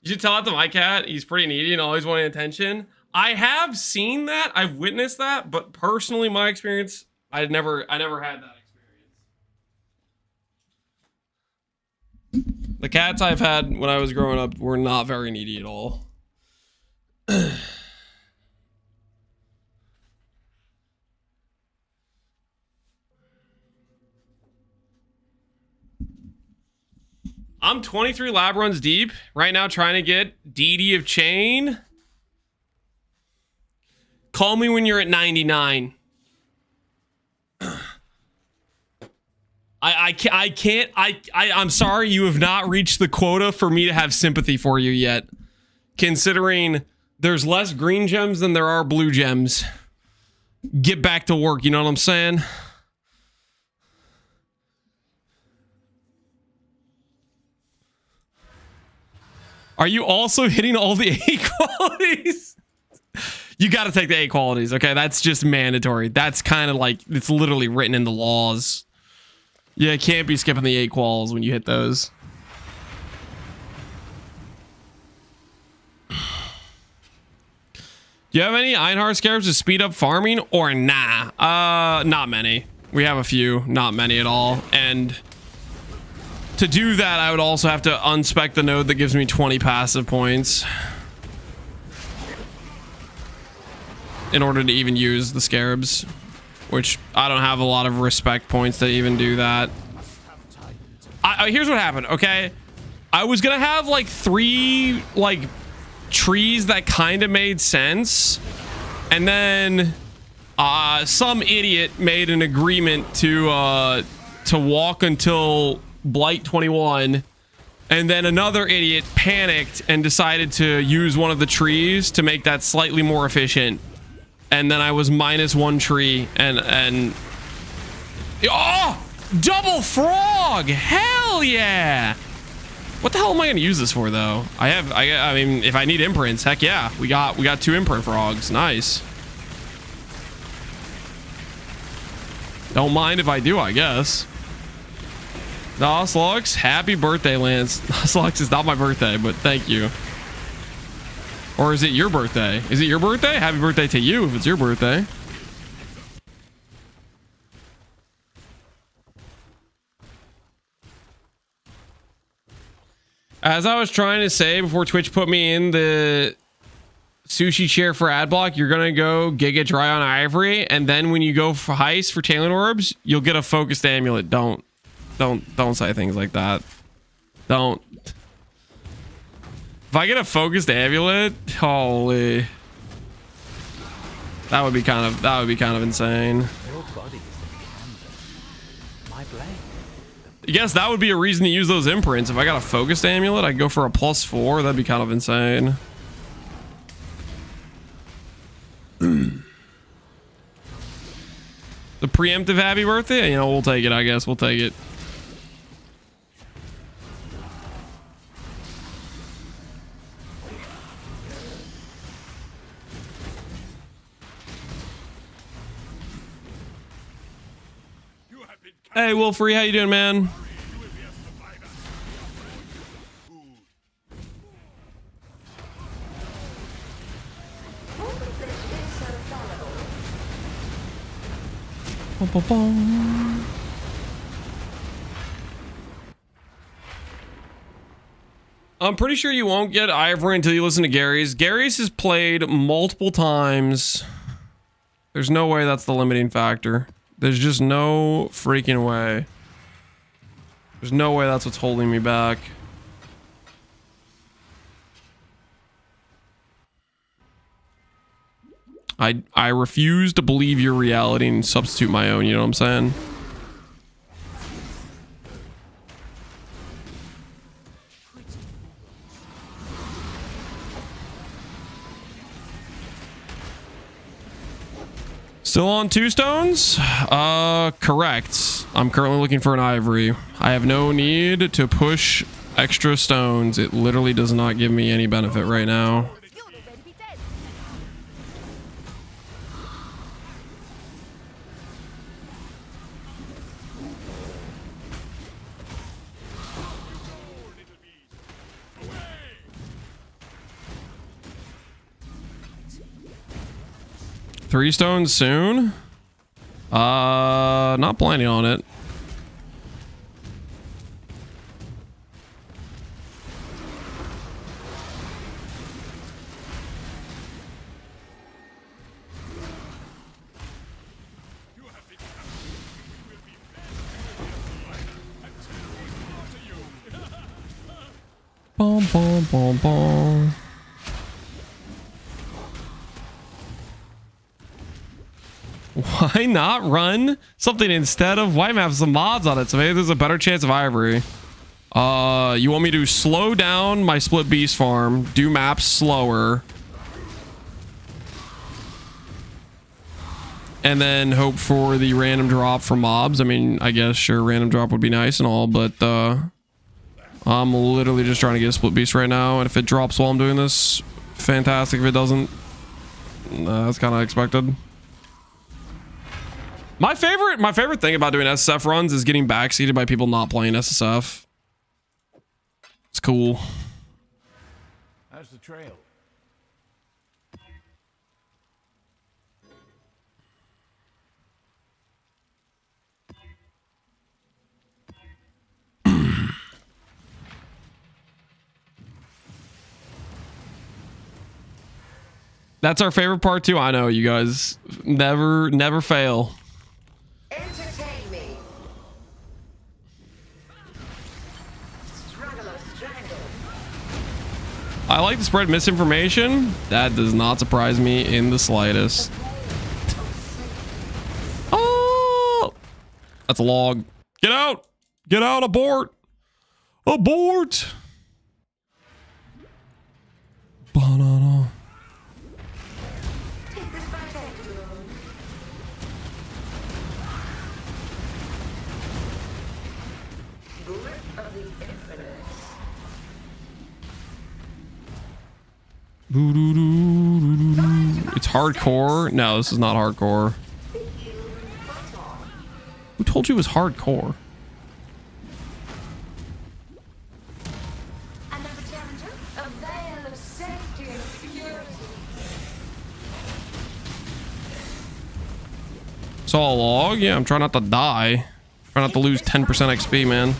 You should tell that to my cat. He's pretty needy and always wanting attention. I have seen that. I've witnessed that, but personally, my experience, I never had that experience. The cats I've had when I was growing up were not very needy at all. I'm 23 lab runs deep right now trying to get DD of chain. Call me when you're at 99. I'm sorry you have not reached the quota for me to have sympathy for you yet. Considering there's less green gems than there are blue gems. Get back to work, you know what I'm saying? Are you also hitting all the A qualities? You got to take the A qualities, okay? That's just mandatory. That's kind of like, it's literally written in the laws. Yeah, can't be skipping the 8 quals when you hit those. Do you have any Einhar scarabs to speed up farming or nah? Not many. We have a few, not many at all. And to do that, I would also have to unspec the node that gives me 20 passive points in order to even use the scarabs, which I don't have a lot of respect points to even do that. Here's what happened, okay? I was gonna have like 3 like trees that kind of made sense, and then some idiot made an agreement to walk until Blight 21, and then another idiot panicked and decided to use one of the trees to make that slightly more efficient. And then I was -1 tree and oh, double frog, hell yeah. What the hell am I gonna use this for though? I mean, if I need imprints, heck yeah, we got 2 imprint frogs. Nice. Don't mind if I do, I guess. Noslux, happy birthday, Lance. Noslux is not my birthday, but thank you. Or is it your birthday? Is it your birthday? Happy birthday to you if it's your birthday. As I was trying to say before Twitch put me in the sushi chair for ad block, you're gonna go Giga Dry on Ivory, and then when you go for heist for Talon Orbs, you'll get a focused amulet. Don't say things like that. Don't. If I get a focused amulet, holy, that would be kind of insane. I guess that would be a reason to use those imprints. If I got a focused amulet, I'd go for a +4. That'd be kind of insane. The preemptive happy birthday? You know, we'll take it, I guess. We'll take it. Hey, Wolfrey, how you doing, man? I'm pretty sure you won't get Ivory until you listen to Gary's. Gary's has played multiple times. There's no way that's the limiting factor. There's just no freaking way. There's no way that's what's holding me back. I refuse to believe your reality and substitute my own, you know what I'm saying? Still on 2 stones? Correct. I'm currently looking for an Ivory. I have no need to push extra stones. It literally does not give me any benefit right now. Three stones soon? Not planning on it. Bom, bom, bom, bom. Why not run something instead of white maps some mods on it? So maybe there's a better chance of Ivory. You want me to slow down my split beast farm, do maps slower, and then hope for the random drop from mobs? I mean, I guess sure, random drop would be nice and all, but I'm literally just trying to get a split beast right now, and if it drops while I'm doing this, fantastic. If it doesn't, that's kind of expected. My favorite thing about doing SSF runs is getting backseated by people not playing SSF. It's cool. How's the trail? That's our favorite part too. I know you guys never fail. Entertain me. Struggle or strangle. I like to spread misinformation. That does not surprise me in the slightest. Oh, that's a log. Get out! Get out! Abort! Abort! Banana. Take this back there. Grip of the infinite. It's hardcore. No, this is not hardcore. Who told you it was hardcore? Another challenger. A veil of safety and purity. Saw a log? Yeah, I'm trying not to die. Trying not to lose 10% XP, man.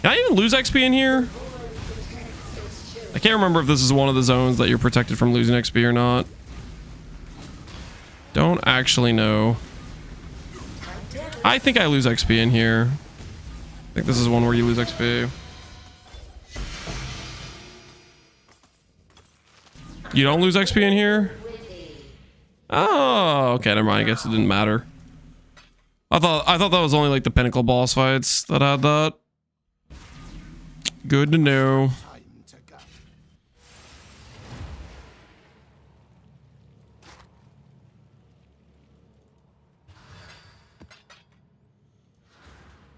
Can I even lose XP in here? I can't remember if this is one of the zones that you're protected from losing XP or not. Don't actually know. I think I lose XP in here. I think this is one where you lose XP. You don't lose XP in here? Oh, okay, never mind. I guess it didn't matter. I thought that was only like the pinnacle boss fights that had that. Good to know.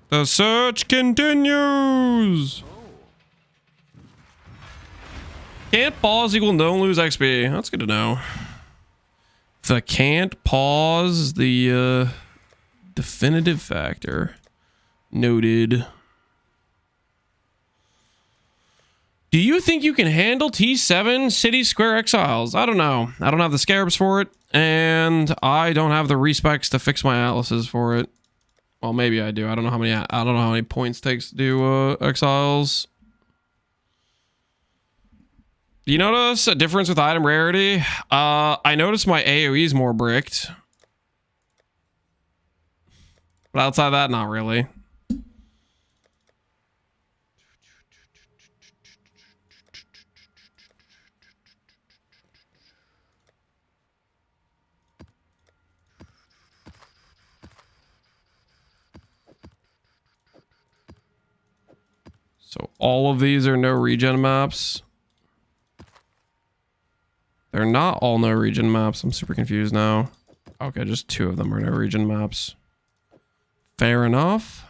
The search continues. Can't pause equal don't lose XP. That's good to know. The can't pause, the definitive factor. Noted. Do you think you can handle T7 City Square Exiles? I don't know. I don't have the scarabs for it, and I don't have the respecs to fix my atlases for it. Well, maybe I do. I don't know how many points it takes to do exiles. Do you notice a difference with item rarity? I noticed my AoE is more bricked. But outside of that, not really. So all of these are no regen maps. They're not all no regen maps. I'm super confused now. Okay, just 2 of them are no regen maps. Fair enough.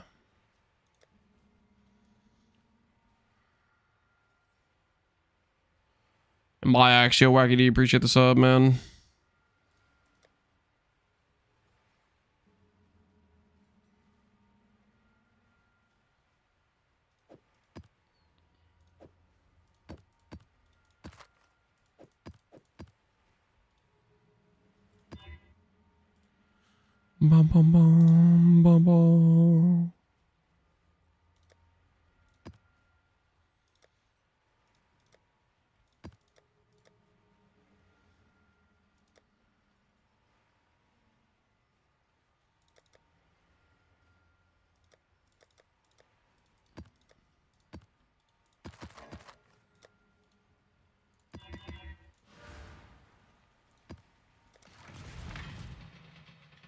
My Axio Wackity, appreciate the sub, man. Bum, bum, bum, bum, bum.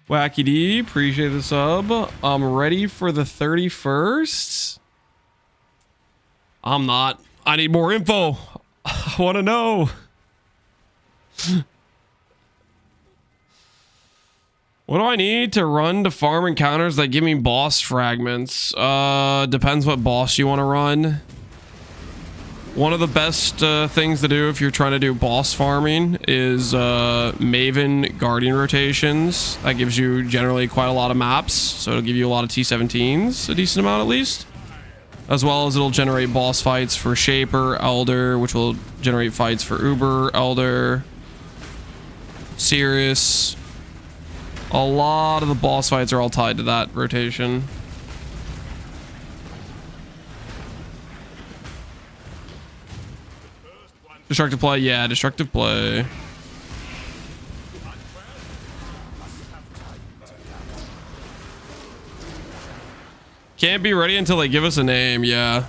Wacky D, appreciate the sub. I'm ready for the 31st. I'm not. I need more info. I want to know. What do I need to run to farm encounters that give me boss fragments? Depends what boss you want to run. One of the best things to do if you're trying to do boss farming is Maven Guardian rotations. That gives you generally quite a lot of maps, so it'll give you a lot of T17s, a decent amount at least. As well as it'll generate boss fights for Shaper, Elder, which will generate fights for Uber, Elder, Sirius. A lot of the boss fights are all tied to that rotation. Destructive play, yeah, destructive play. Can't be ready until they give us a name, yeah.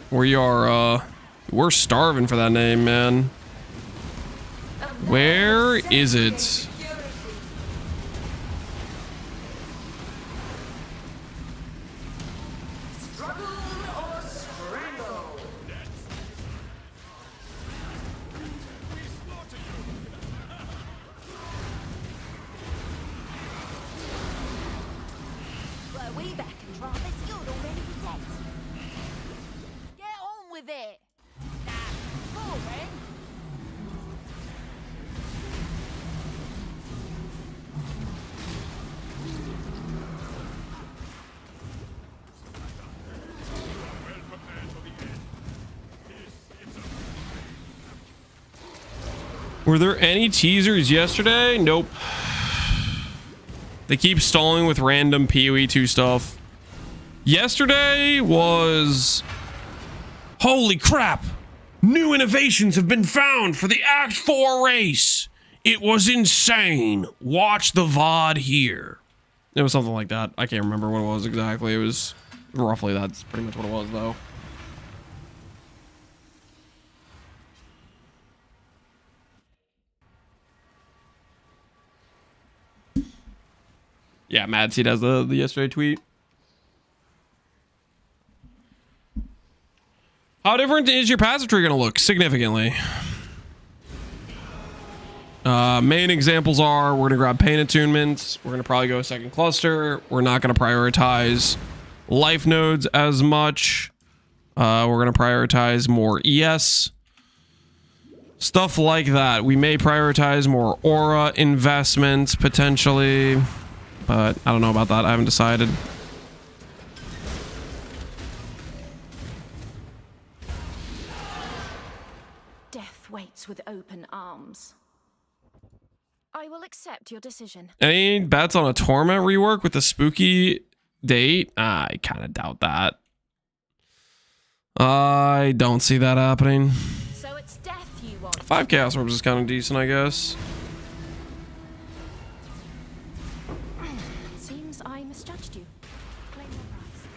We're starving for that name, man. Where is it? Were there any teasers yesterday? Nope. They keep stalling with random PoE 2 stuff. Yesterday was... Holy crap! New innovations have been found for the Act 4 race. It was insane. Watch the VOD here. It was something like that. I can't remember what it was exactly. It was roughly that's pretty much what it was, though. Yeah, Mad Seed has the yesterday tweet. How different is your passive tree gonna look? Significantly. Main examples are we're gonna grab pain attunements. We're gonna probably go second cluster. We're not gonna prioritize life nodes as much. We're gonna prioritize more ES. Stuff like that. We may prioritize more aura investments potentially. But I don't know about that. I haven't decided. Death waits with open arms. I will accept your decision. Any bets on a Torment rework with a spooky date? I kind of doubt that. I don't see that happening. So it's death you want. 5 Chaos Orbs is kind of decent, I guess. Seems I misjudged you. Claim your prize.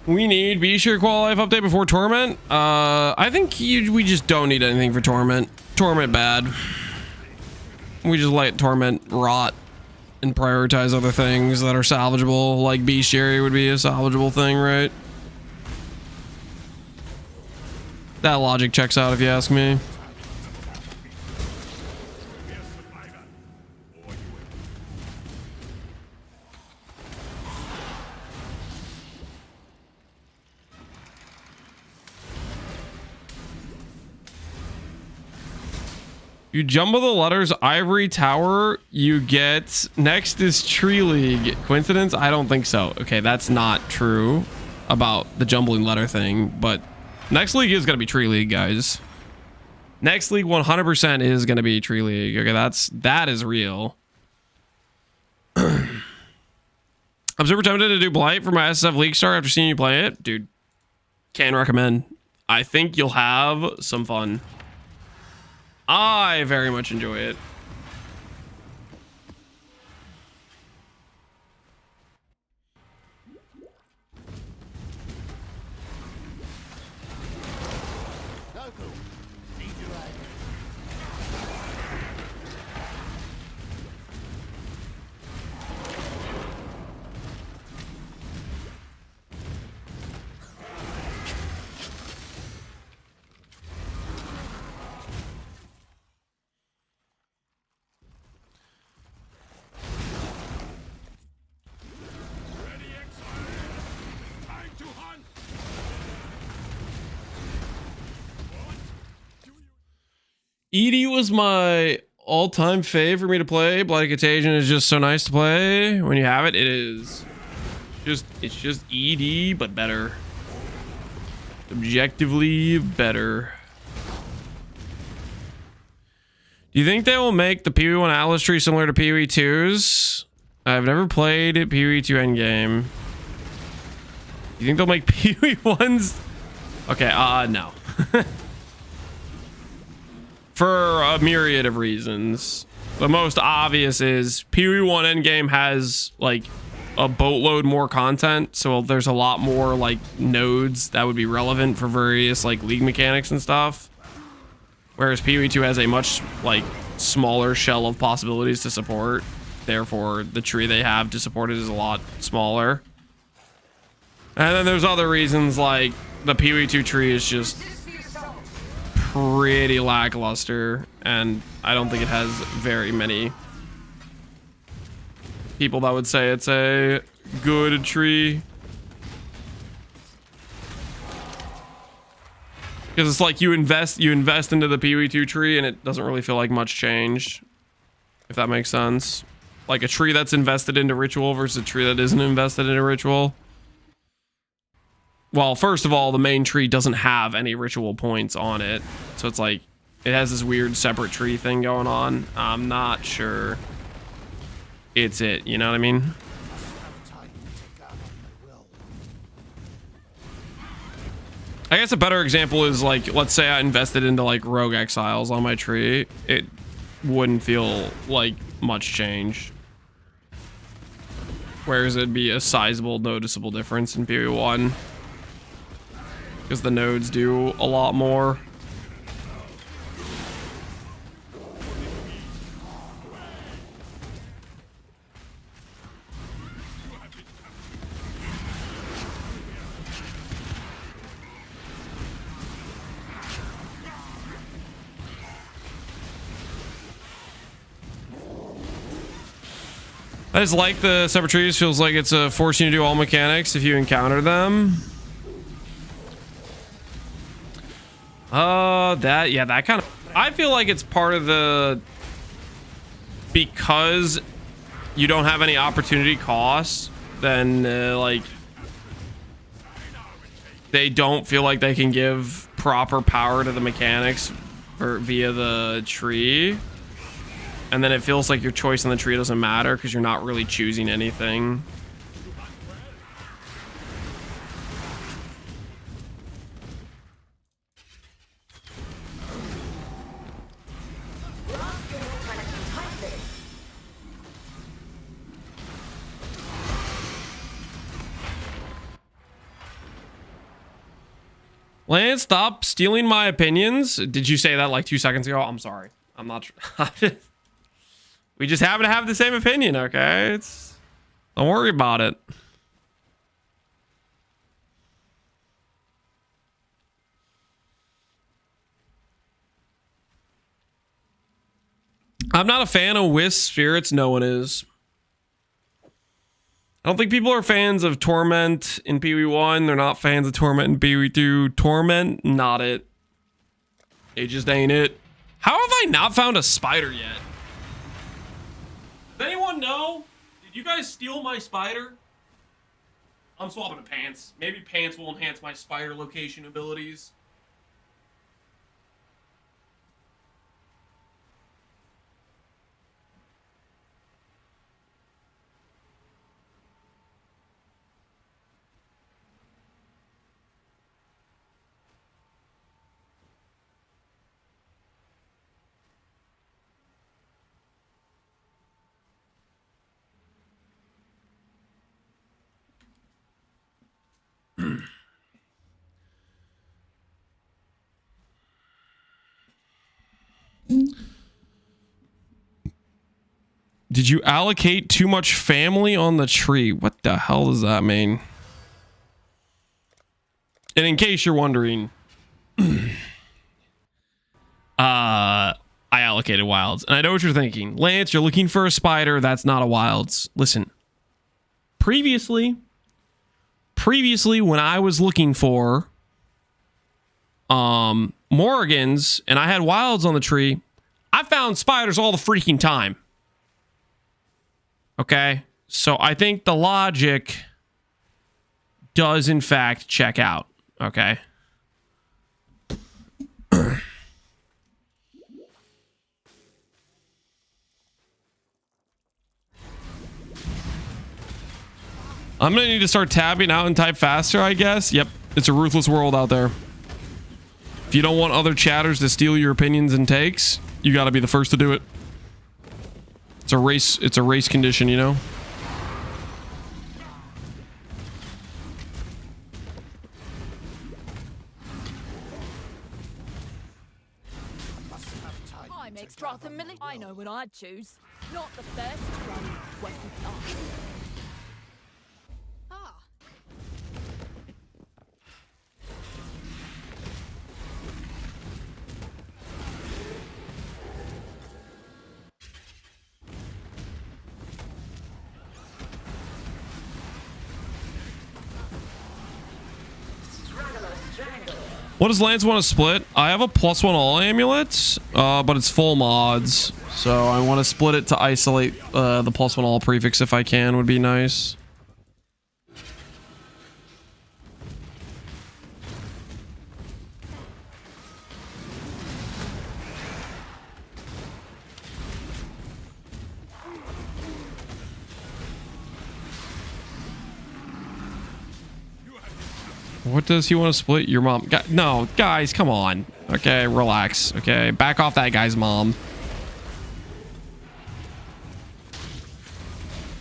We need Be Sure Qual Life update before Torment. I think we just don't need anything for Torment. Torment bad. We just let Torment rot and prioritize other things that are salvageable, like Bestiary would be a salvageable thing, right? That logic checks out if you ask me. You jumble the letters Ivory Tower, you get next is Tree League. Coincidence? I don't think so. Okay, that's not true about the jumbling letter thing, but next league is going to be Tree League, guys. Next league 100% is going to be Tree League. Okay, that is real. I'm super tempted to do Blight for my SSF League Star after seeing you play it. Dude, can recommend. I think you'll have some fun. I very much enjoy it. Edie was my all-time fave for me to play. Bloody Contagion is just so nice to play. When you have it, it is just, it's just Edie, but better. Objectively better. Do you think they will make the PoE1 Atlas tree similar to PoE2's? I've never played PoE2 Endgame. You think they'll make PoE1's? Okay, no. For a myriad of reasons. The most obvious is PoE1 Endgame has like a boatload more content, so there's a lot more like nodes that would be relevant for various like league mechanics and stuff. Whereas PoE2 has a much like smaller shell of possibilities to support. Therefore, the tree they have to support it is a lot smaller. And then there's other reasons like the PoE2 tree is just pretty lackluster, and I don't think it has very many people that would say it's a good tree. Because it's like you invest into the PoE2 tree and it doesn't really feel like much change, if that makes sense. Like a tree that's invested into ritual versus a tree that isn't invested into ritual. Well, first of all, the main tree doesn't have any ritual points on it. So it's like, it has this weird separate tree thing going on. I'm not sure it's it, you know what I mean? I guess a better example is like, let's say I invested into like Rogue Exiles on my tree. It wouldn't feel like much change. Whereas it'd be a sizable, noticeable difference in PoE1. Because the nodes do a lot more. I just like the separate trees. Feels like it's forcing you to do all mechanics if you encounter them. That kind of, I feel like it's part of the, because you don't have any opportunity costs, then like they don't feel like they can give proper power to the mechanics via the tree, and then it feels like your choice on the tree doesn't matter because you're not really choosing anything. Lance, stop stealing my opinions. Did you say that like 2 seconds ago? I'm sorry. I'm not sure. We just happen to have the same opinion, okay? Don't worry about it. I'm not a fan of Wisp Spirits. No one is. I don't think people are fans of Torment in PoE1. They're not fans of Torment in PoE2. Torment, not it. It just ain't it. How have I not found a spider yet? Does anyone know? Did you guys steal my spider? I'm swapping to pants. Maybe pants will enhance my spider location abilities. Did you allocate too much family on the tree? What the hell does that mean? And in case you're wondering, I allocated wilds. And I know what you're thinking. Lance, you're looking for a spider. That's not a wilds. Listen, previously when I was looking for Morgans and I had wilds on the tree, I found spiders all the freaking time. Okay? So I think the logic does in fact check out. Okay? I'm gonna need to start tabbing out and type faster, I guess. Yep, it's a ruthless world out there. If you don't want other chatters to steal your opinions and takes, you gotta be the first to do it. It's a race condition, you know? I'm extra familiar. I know what I'd choose. Not the first one. When not. What does Lance want to split? I have a +1 all amulet, but it's full mods. So I want to split it to isolate the +1 all prefix if I can, would be nice. What does he want to split? Your mom? No, guys, come on. Okay, relax. Okay, back off that guy's mom.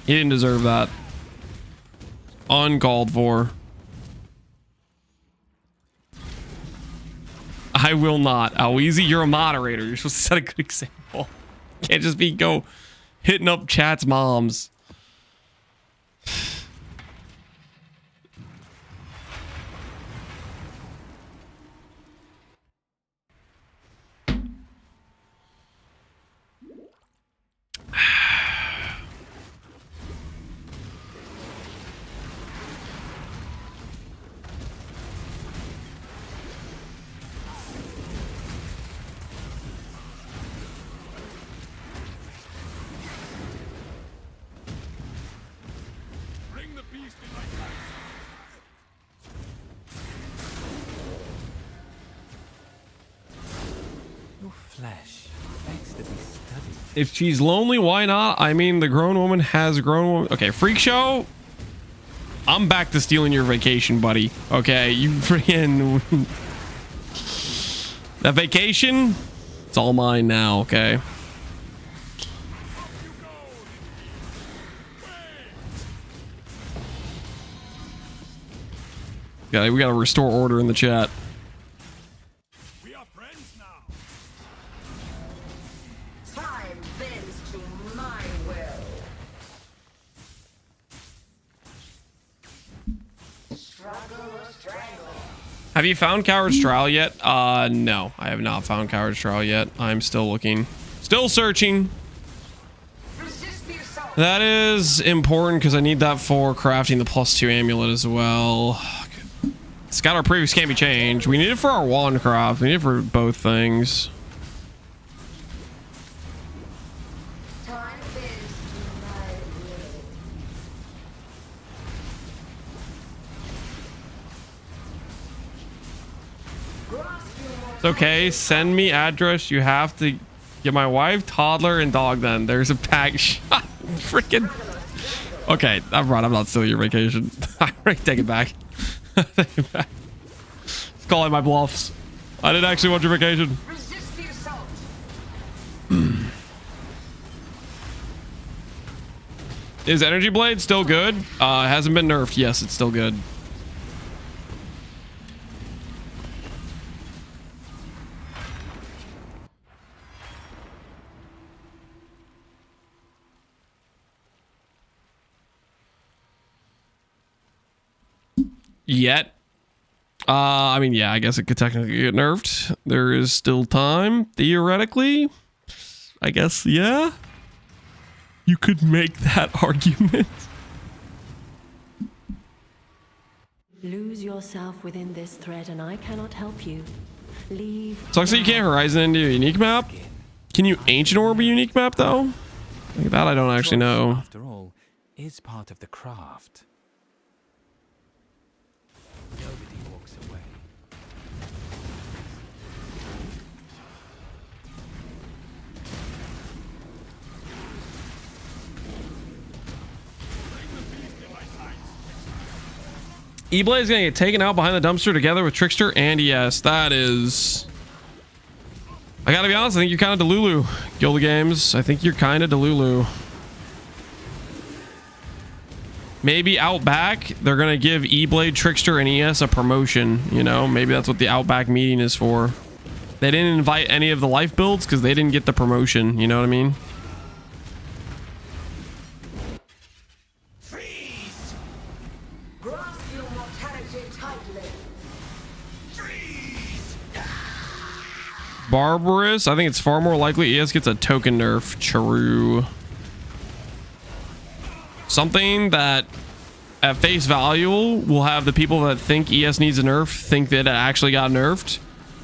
He didn't deserve that. Uncalled for. I will not. Oweezy, you're a moderator. You're supposed to set a good example. Can't just be go hitting up chat's moms. If she's lonely, why not? I mean, the grown woman has grown woman. Okay, freak show. I'm back to stealing your vacation, buddy. Okay, you freaking that vacation. It's all mine now. Okay. Yeah, we gotta restore order in the chat. We are friends now. Time bends to my will. Struggle or strangle. Have you found Coward's Trial yet? No, I have not found Coward's Trial yet. I'm still looking. Still searching. Resist the assault. That is important because I need that for crafting the +2 amulet as well. Scatter prefix can't be changed. We need it for our wand craft. We need it for both things. Time bends to my will. It's okay. Send me address. You have to get my wife, toddler, and dog then. There's a pack shot. Freaking. Okay, I'm right. I'm not stealing your vacation. I'm ready to take it back. Take it back. It's calling my bluffs. I didn't actually want your vacation. Resist the assault. Is Energy Blade still good? It hasn't been nerfed. Yes, it's still good. yet. I mean, yeah, I guess it could technically get nerfed. There is still time, theoretically. I guess, yeah. You could make that argument. Lose yourself within this thread and I cannot help you. Leave. Sucks that you can't Horizon into a unique map. Can you Ancient Orb a unique map, though? Like that I don't actually know. After all, is part of the craft. Nobody walks away. E-Blade is going to get taken out behind the dumpster together with Trickster and ES. That is... I gotta be honest, I think you're kind of Delulu, Guild Games. I think you're kind of Delulu. Maybe Outback, they're going to give E-Blade, Trickster, and ES a promotion. You know, maybe that's what the Outback meeting is for. They didn't invite any of the life builds because they didn't get the promotion. You know what I mean? Freeze! Grasp your mortality tightly. Freeze! Barbarous, I think it's far more likely ES gets a token nerf. True. Something that at face value will have the people that think ES needs a nerf think that it actually got nerfed,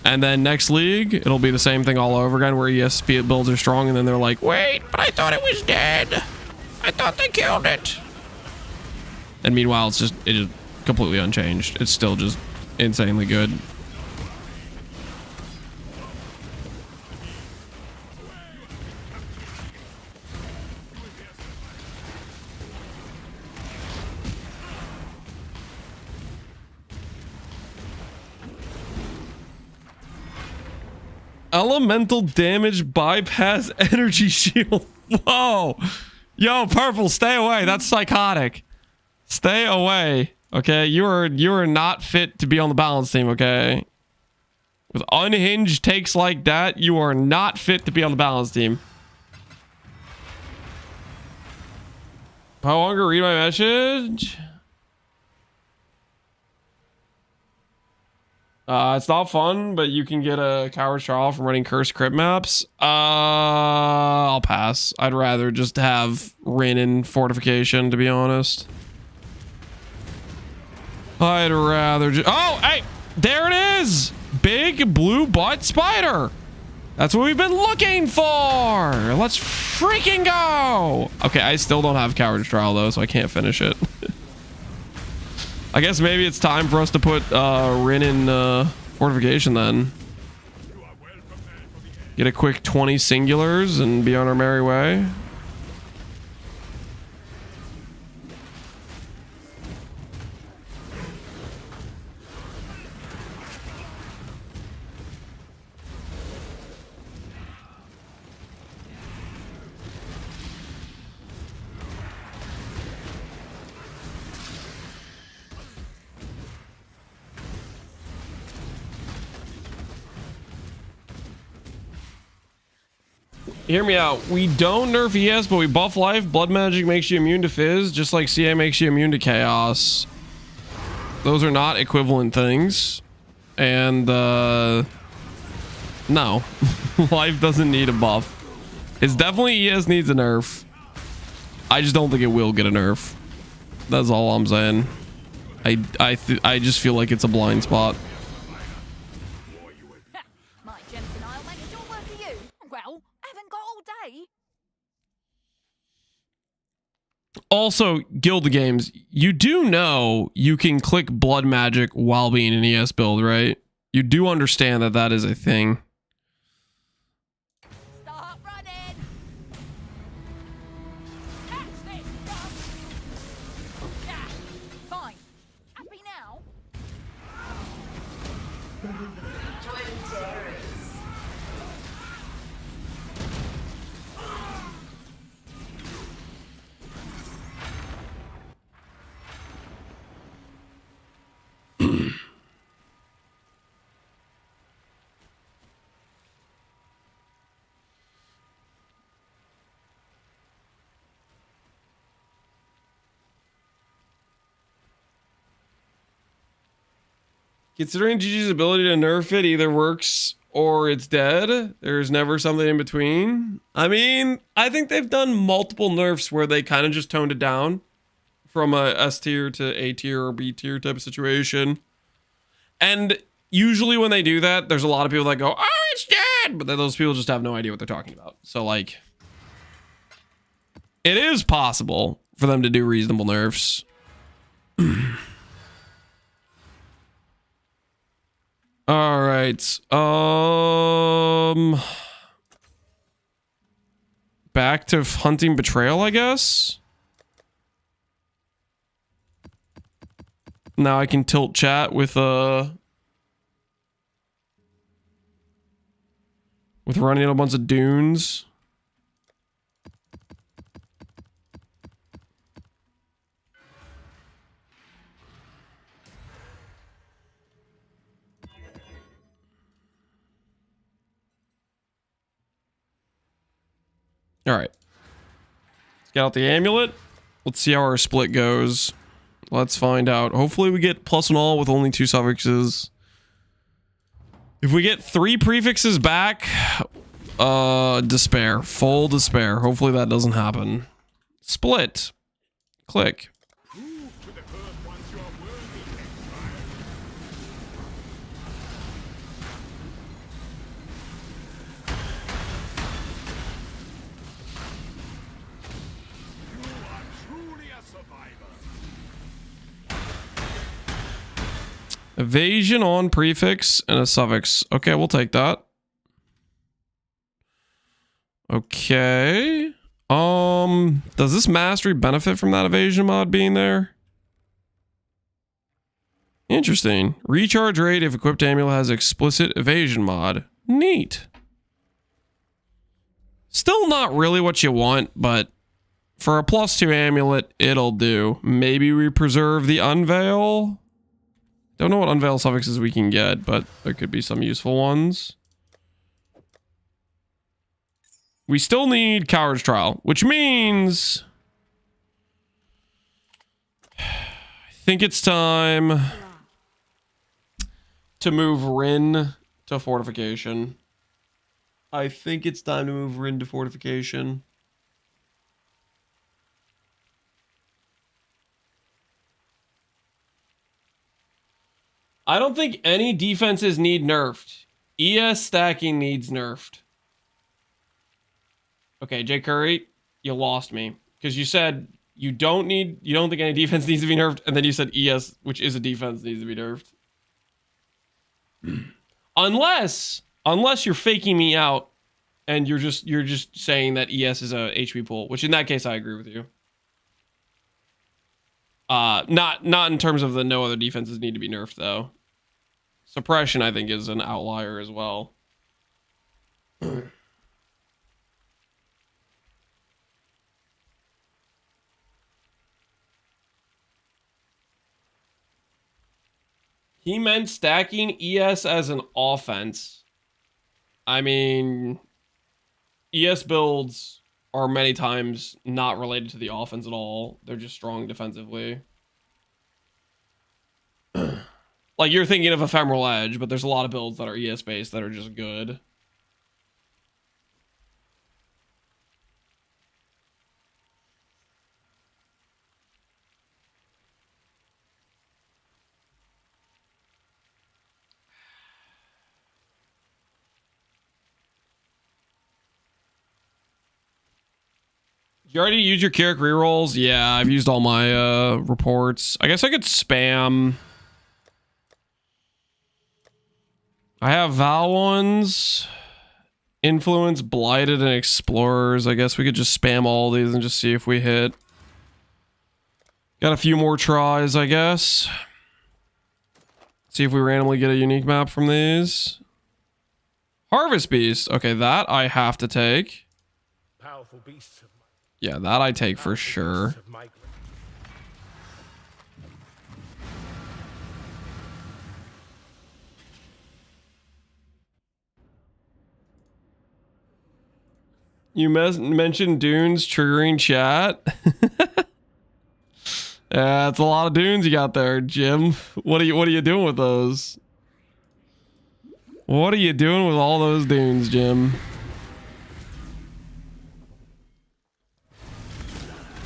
and then next league it'll be the same thing all over again where ES builds are strong and then they're like, wait, but I thought it was dead. I thought they killed it. And meanwhile it's just completely unchanged. It's still just insanely good. Elemental damage bypass energy shield. Whoa. Yo, Purple, stay away. That's psychotic. Stay away. Okay, you are not fit to be on the balance team, okay? With unhinged takes like that, you are not fit to be on the balance team. How longer read my message? It's not fun, but you can get a coward's trial from running cursed crypt maps. I'll pass. I'd rather just have Rin in fortification, to be honest. I'd rather just... Oh, hey! There it is! Big blue butt spider! That's what we've been looking for! Let's freaking go! Okay, I still don't have coward's trial, though, so I can't finish it. I guess maybe it's time for us to put Rin in fortification then. Get a quick 20 singulars and be on our merry way. Hear me out. We don't nerf ES, but we buff life. Blood magic makes you immune to fizz, just like CA makes you immune to chaos. Those are not equivalent things. And, no. Life doesn't need a buff. It's definitely ES needs a nerf. I just don't think it will get a nerf. That's all I'm saying. I just feel like it's a blind spot. My gems and I'll make sure work for you. Well, haven't got all day. Also, Guild Games, you do know you can click blood magic while being an ES build, right? You do understand that that is a thing. Start running. Catch this stuff. Yeah, fine. Happy now? Considering GG's ability to nerf it either works or it's dead, there's never something in between. I mean, I think they've done multiple nerfs where they kind of just toned it down from a S tier to A tier or B tier type of situation. And usually when they do that, there's a lot of people that go, oh, it's dead, but then those people just have no idea what they're talking about. So like, it is possible for them to do reasonable nerfs. All right. Back to hunting betrayal, I guess. Now I can tilt chat with running a bunch of dunes. All right. Let's get out the amulet. Let's see how our split goes. Let's find out. Hopefully we get +1 all with only 2 suffixes. If we get 3 prefixes back, despair. Full despair. Hopefully that doesn't happen. Split. Click. Evasion on prefix and a suffix. Okay, we'll take that. Okay. Does this mastery benefit from that evasion mod being there? Interesting. Recharge rate if equipped amulet has explicit evasion mod. Neat. Still not really what you want, but for a +2 amulet, it'll do. Maybe we preserve the unveil. Don't know what unveil suffixes we can get, but there could be some useful ones. We still need Coward's Trial, which means I think it's time to move Rin to Fortification. I think it's time to move Rin to Fortification. I don't think any defenses need nerfed. ES stacking needs nerfed. Okay, Jay Curry, you lost me. Because you said you don't think any defense needs to be nerfed, and then you said ES, which is a defense, needs to be nerfed. Unless you're faking me out and you're just saying that ES is a HP pool, which in that case I agree with you. Not in terms of the no other defenses need to be nerfed though. Suppression, I think, is an outlier as well. He meant stacking ES as an offense. I mean, ES builds are many times not related to the offense at all. They're just strong defensively. Like, you're thinking of Ephemeral Edge, but there's a lot of builds that are ES based that are just good. You already used your Carrick rerolls? Yeah, I've used all my reports. I guess I could spam. I have Val ones. Influence, Blighted, and Explorers. I guess we could just spam all these and just see if we hit. Got a few more tries, I guess. See if we randomly get a unique map from these. Harvest Beast. Okay, that I have to take. Powerful beasts of Yeah, that I take for sure. You mentioned dunes triggering chat. Yeah, it's a lot of dunes you got there, Jim. What are you doing with those? What are you doing with all those dunes, Jim?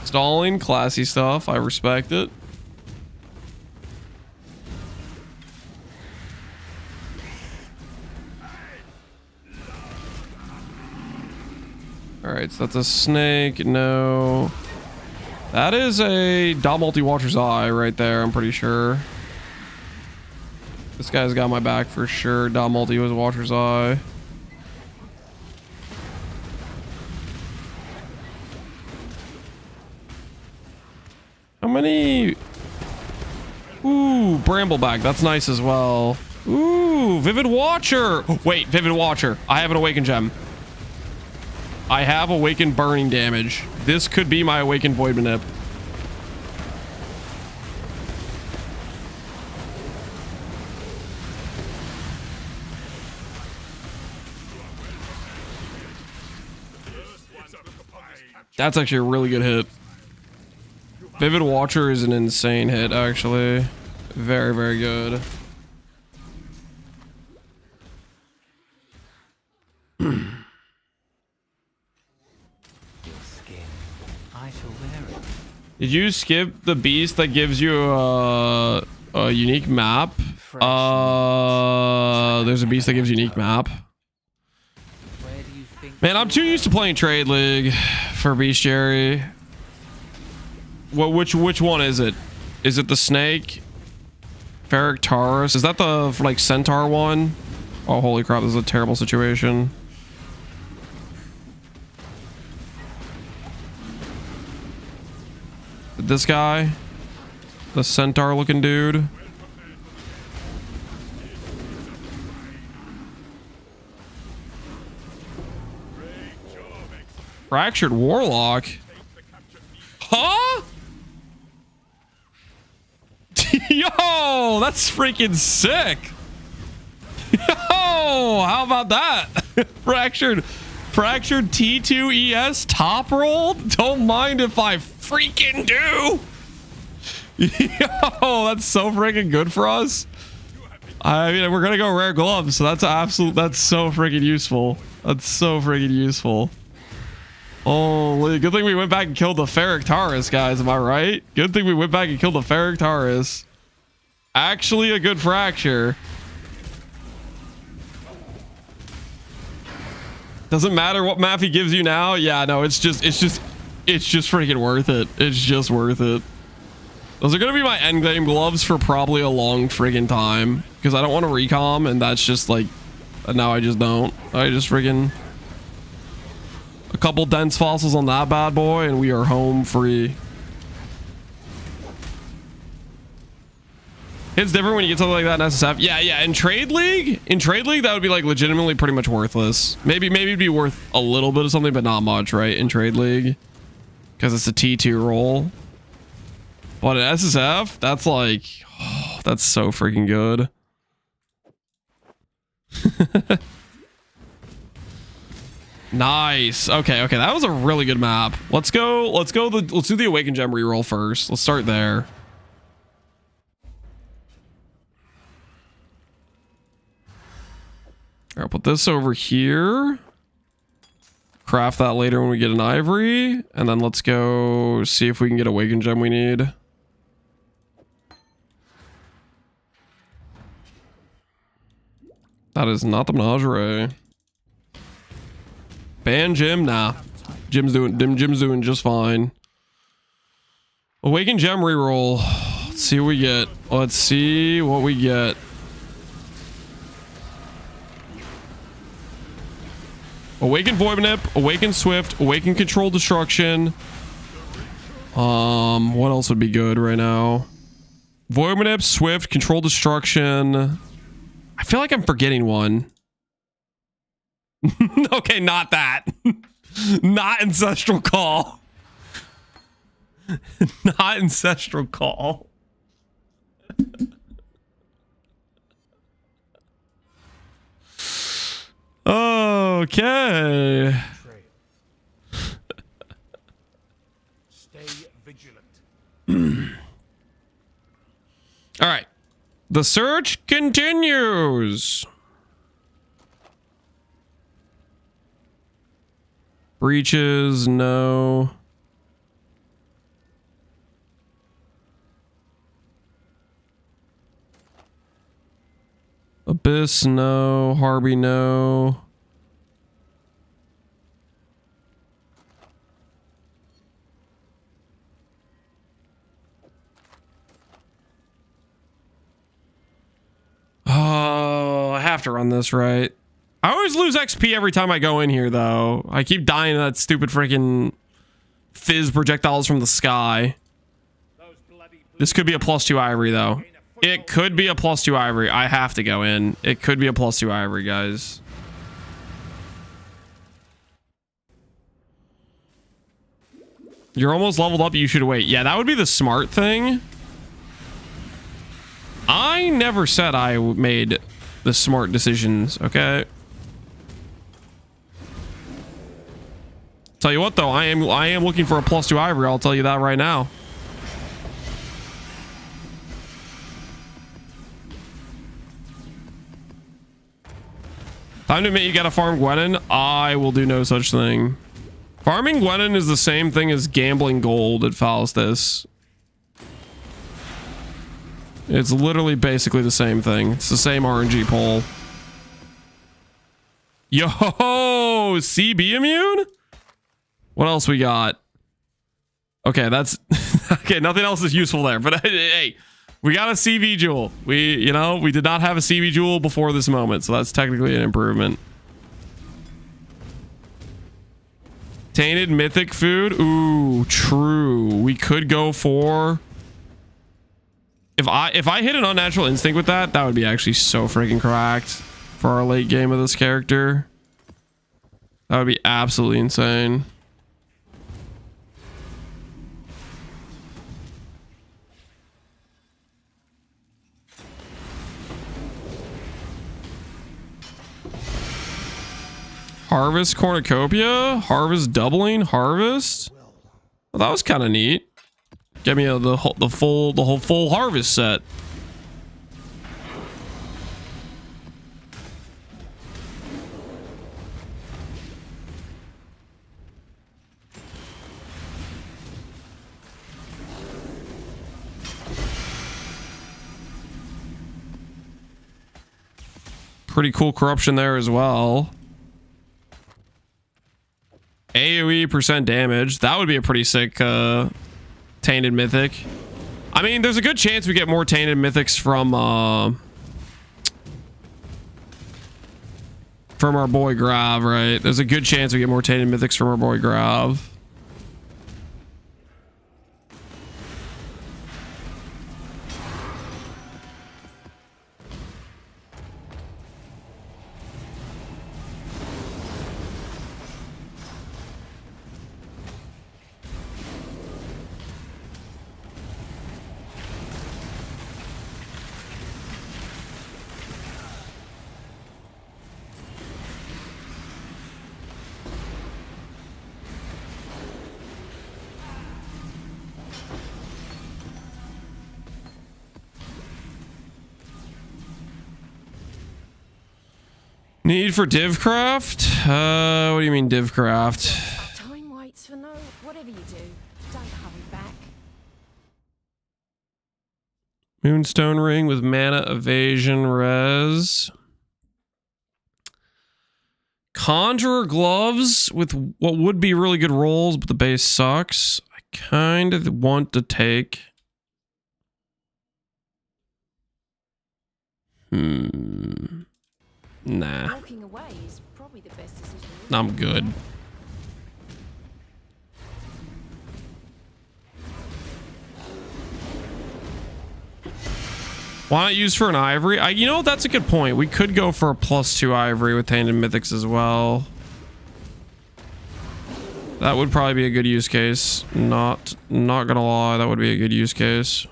Stalling, classy stuff. I respect it. Alright, so that's a snake. No. That is a dot multi-watcher's eye right there, I'm pretty sure. This guy's got my back for sure. Dot multi was a watcher's eye. How many? Ooh, Brambleback. That's nice as well. Ooh, Vivid Watcher. Oh, wait, Vivid Watcher. I have an Awakened Gem. I have Awakened Burning damage. This could be my Awakened Void Manip. That's actually a really good hit. Vivid Watcher is an insane hit, actually. Very, very good. Did you skip the beast that gives you a unique map? There's a beast that gives unique map. Man, I'm too used to playing Trade League for Bestiary. Which one is it? Is it the snake? Ferric Taurus? Is that the like centaur one? Oh, holy crap! This is a terrible situation. This guy, the centaur looking dude. Fractured Warlock? Huh? Yo, that's freaking sick. Yo, how about that? Fractured T2 ES top roll? Don't mind if I freaking do. Yo, that's so freaking good for us. I mean, we're gonna go rare gloves, so that's so freaking useful. That's so freaking useful. Holy, good thing we went back and killed the Ferric Taurus, guys. Am I right? Good thing we went back and killed the Ferric Taurus. Actually a good fracture. Doesn't matter what map he gives you now. Yeah, no, it's just freaking worth it. It's just worth it. Those are gonna be my endgame gloves for probably a long friggin' time because I don't want to recom, and that's just like, now I just don't. I just friggin' a couple dense fossils on that bad boy, and we are home free. It's different when you get something like that in SSF. Yeah. In Trade League, that would be like legitimately pretty much worthless. Maybe it'd be worth a little bit of something, but not much, right? In Trade League, because it's a T2 roll. But in SSF, that's like, oh, that's so freaking good. Nice. Okay. That was a really good map. Let's do the Awakened Gem reroll first. Let's start there. I'll put this over here. Craft that later when we get an Ivory. And then let's go see if we can get Awakened Gem we need. That is not the Menagerie. Ban Jim? Nah. Jim's doing just fine. Awakened Gem reroll. Let's see what we get. Let's see what we get. Awakened Void Manip, Awakened Swift, Awakened Control Destruction. What else would be good right now? Void Manip, Swift, Control Destruction. I feel like I'm forgetting one. Okay, not that. Not Ancestral Call. Not Ancestral Call. Okay. Stay vigilant. All right. The search continues. Breaches, no. Abyss, no. Harby, no. Oh, I have to run this right. I always lose XP every time I go in here, though. I keep dying to that stupid freaking fizz projectiles from the sky. This could be a +2 Ivory, though. It could be a +2 Ivory. I have to go in. It could be a +2 Ivory, guys. You're almost leveled up. You should wait. Yeah, that would be the smart thing. I never said I made the smart decisions, okay? Tell you what, though, I am looking for a +2 Ivory. I'll tell you that right now. Time to admit you gotta farm Gwenin. I will do no such thing. Farming Gwenin is the same thing as gambling gold at Faustus. It's literally basically the same thing. It's the same RNG poll. Yo, CB immune? What else we got? Okay, that's okay. Nothing else is useful there, but hey, we got a CV jewel. We did not have a CV jewel before this moment, so that's technically an improvement. Tainted mythic food. Ooh, true. We could go for. If I hit an unnatural instinct with that, that would be actually so freaking cracked for our late game of this character. That would be absolutely insane. Harvest cornucopia, harvest doubling, harvest. Well, that was kind of neat. Get me the whole full harvest set. Pretty cool corruption there as well. AoE % damage. That would be a pretty sick tainted mythic. I mean, there's a good chance we get more tainted mythics from our boy Grav, right? There's a good chance we get more tainted mythics from our boy Grav. Need for divcraft? What do you mean divcraft? Time waits for no. Whatever you do, don't hurry back. Moonstone ring with mana evasion res. Conjurer gloves with what would be really good rolls, but the base sucks. I kind of want to take. Nah. Walking away is probably the best decision. I'm good. Why not use for an Ivory? You know, that's a good point. We could go for a +2 Ivory with Tainted Mythics as well. That would probably be a good use case. Not gonna lie, that would be a good use case.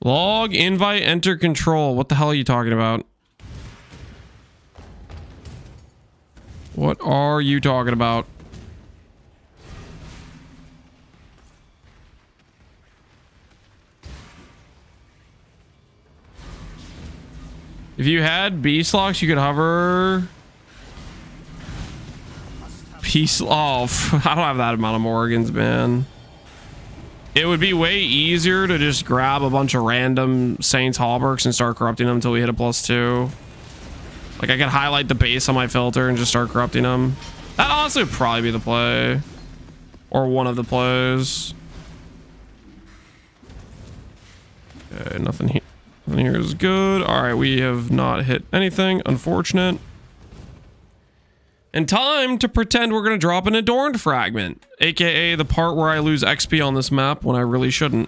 Log, invite, enter, control. What the hell are you talking about? What are you talking about? If you had beast locks, you could hover. Peace. Oh, I don't have that amount of Morgans, man. It would be way easier to just grab a bunch of random Saints Hallbergs and start corrupting them until we hit a +2. Like, I could highlight the base on my filter and just start corrupting them. That honestly would probably be the play. Or one of the plays. Okay, nothing here. Nothing here is good. Alright, we have not hit anything. Unfortunate. And time to pretend we're going to drop an Adorned Fragment, aka the part where I lose XP on this map when I really shouldn't.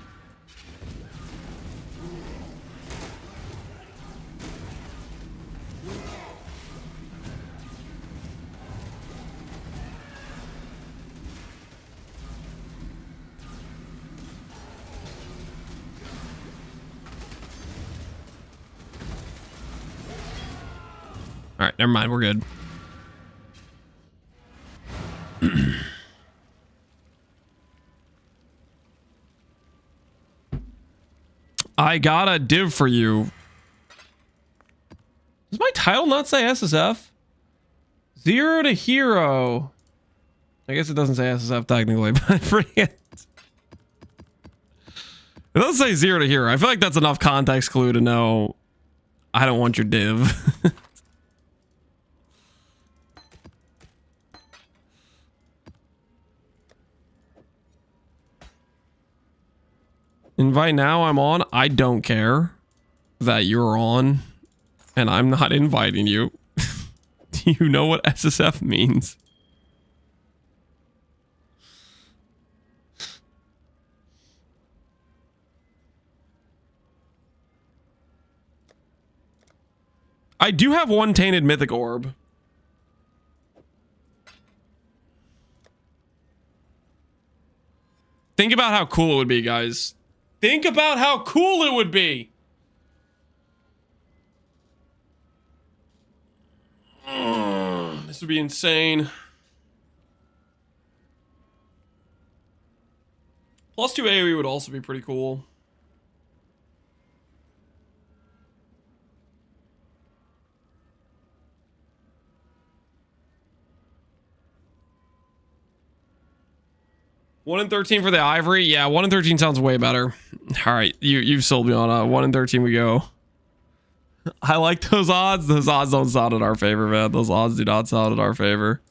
Alright, never mind, we're good. I got a div for you. Does my title not say SSF? 0 to Hiero. I guess it doesn't say SSF technically, but I forget. It doesn't say 0 to Hiero. I feel like that's enough context clue to know I don't want your div. Invite now, I'm on. I don't care that you're on and I'm not inviting you. Do you know what SSF means? I do have one tainted mythic orb. Think about how cool it would be, guys. Think about how cool it would be. This would be insane. +2 AoE would also be pretty cool. One in 13 for the Ivory. Yeah, 1 in 13 sounds way better. All right, you've sold me on 1 in 13 we go. I like those odds. Those odds don't sound in our favor, man. Those odds do not sound in our favor.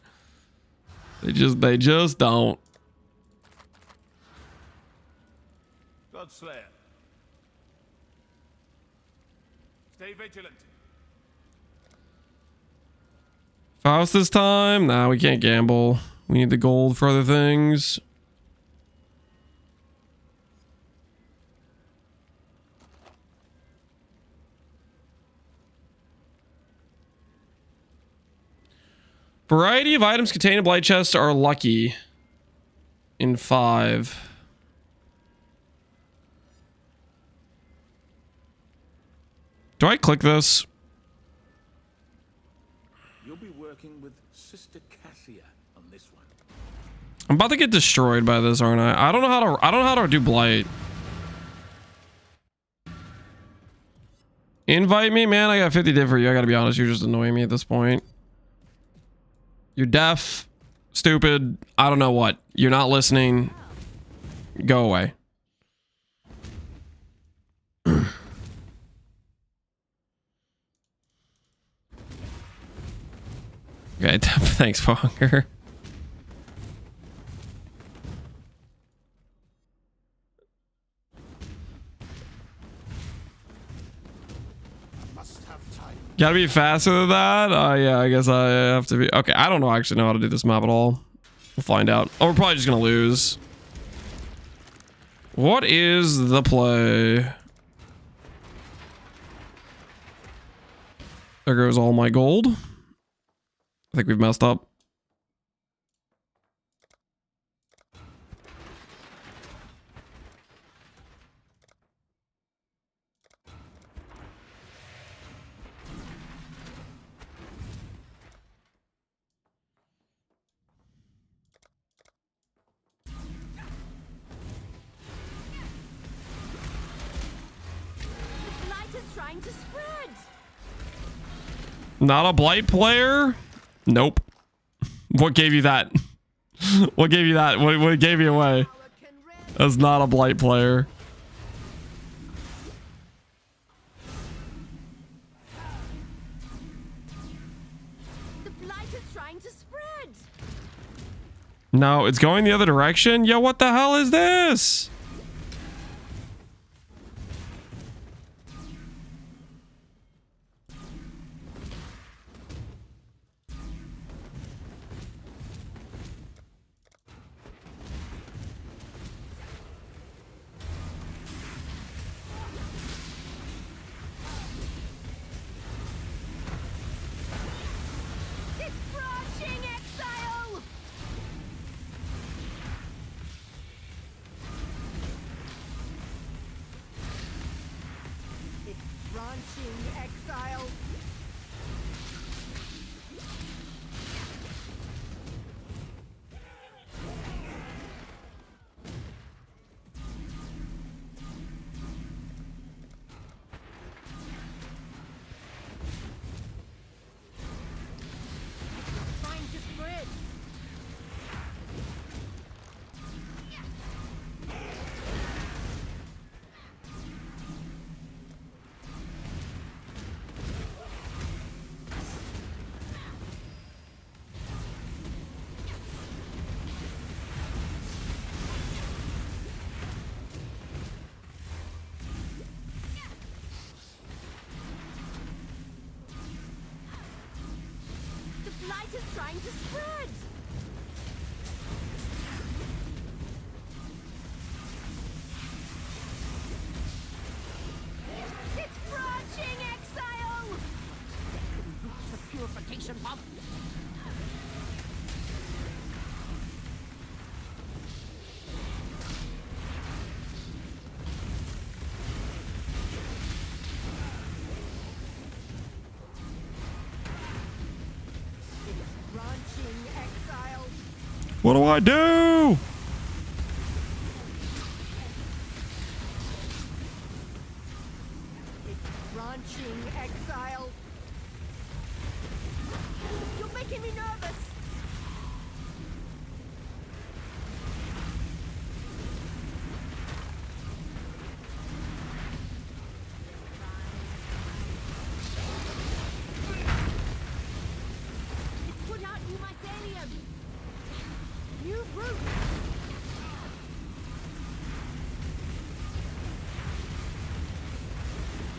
They just don't. Godslayer. Stay vigilant. Faust this time? Nah, we can't gamble. We need the gold for other things. Variety of items contained in blight chests are lucky in 5. Do I click this? You'll be working with Sister Cassia on this one. I'm about to get destroyed by this, aren't I? I don't know how to do blight. Invite me, man. I got 50 div for you. I gotta be honest, you're just annoying me at this point. You're deaf, stupid, I don't know what. You're not listening. Go away. Okay, thanks, Fonger. Gotta be faster than that? Yeah, I guess I have to be. Okay, I don't actually know how to do this map at all. We'll find out. Oh, we're probably just gonna lose. What is the play? There goes all my gold. I think we've messed up. Not a blight player? Nope. What gave you that? What gave you that? What gave you away? That's not a blight player. The blight is trying to spread. No, it's going the other direction. Yo, what the hell is this? It's branching exile. It's branching exile. Trying to spread. The blight is trying to spread. It's branching exile. The purification pump. Branching exile. What do I do? It's branching exile. You're making me nervous. Put out new mycelium. New roots.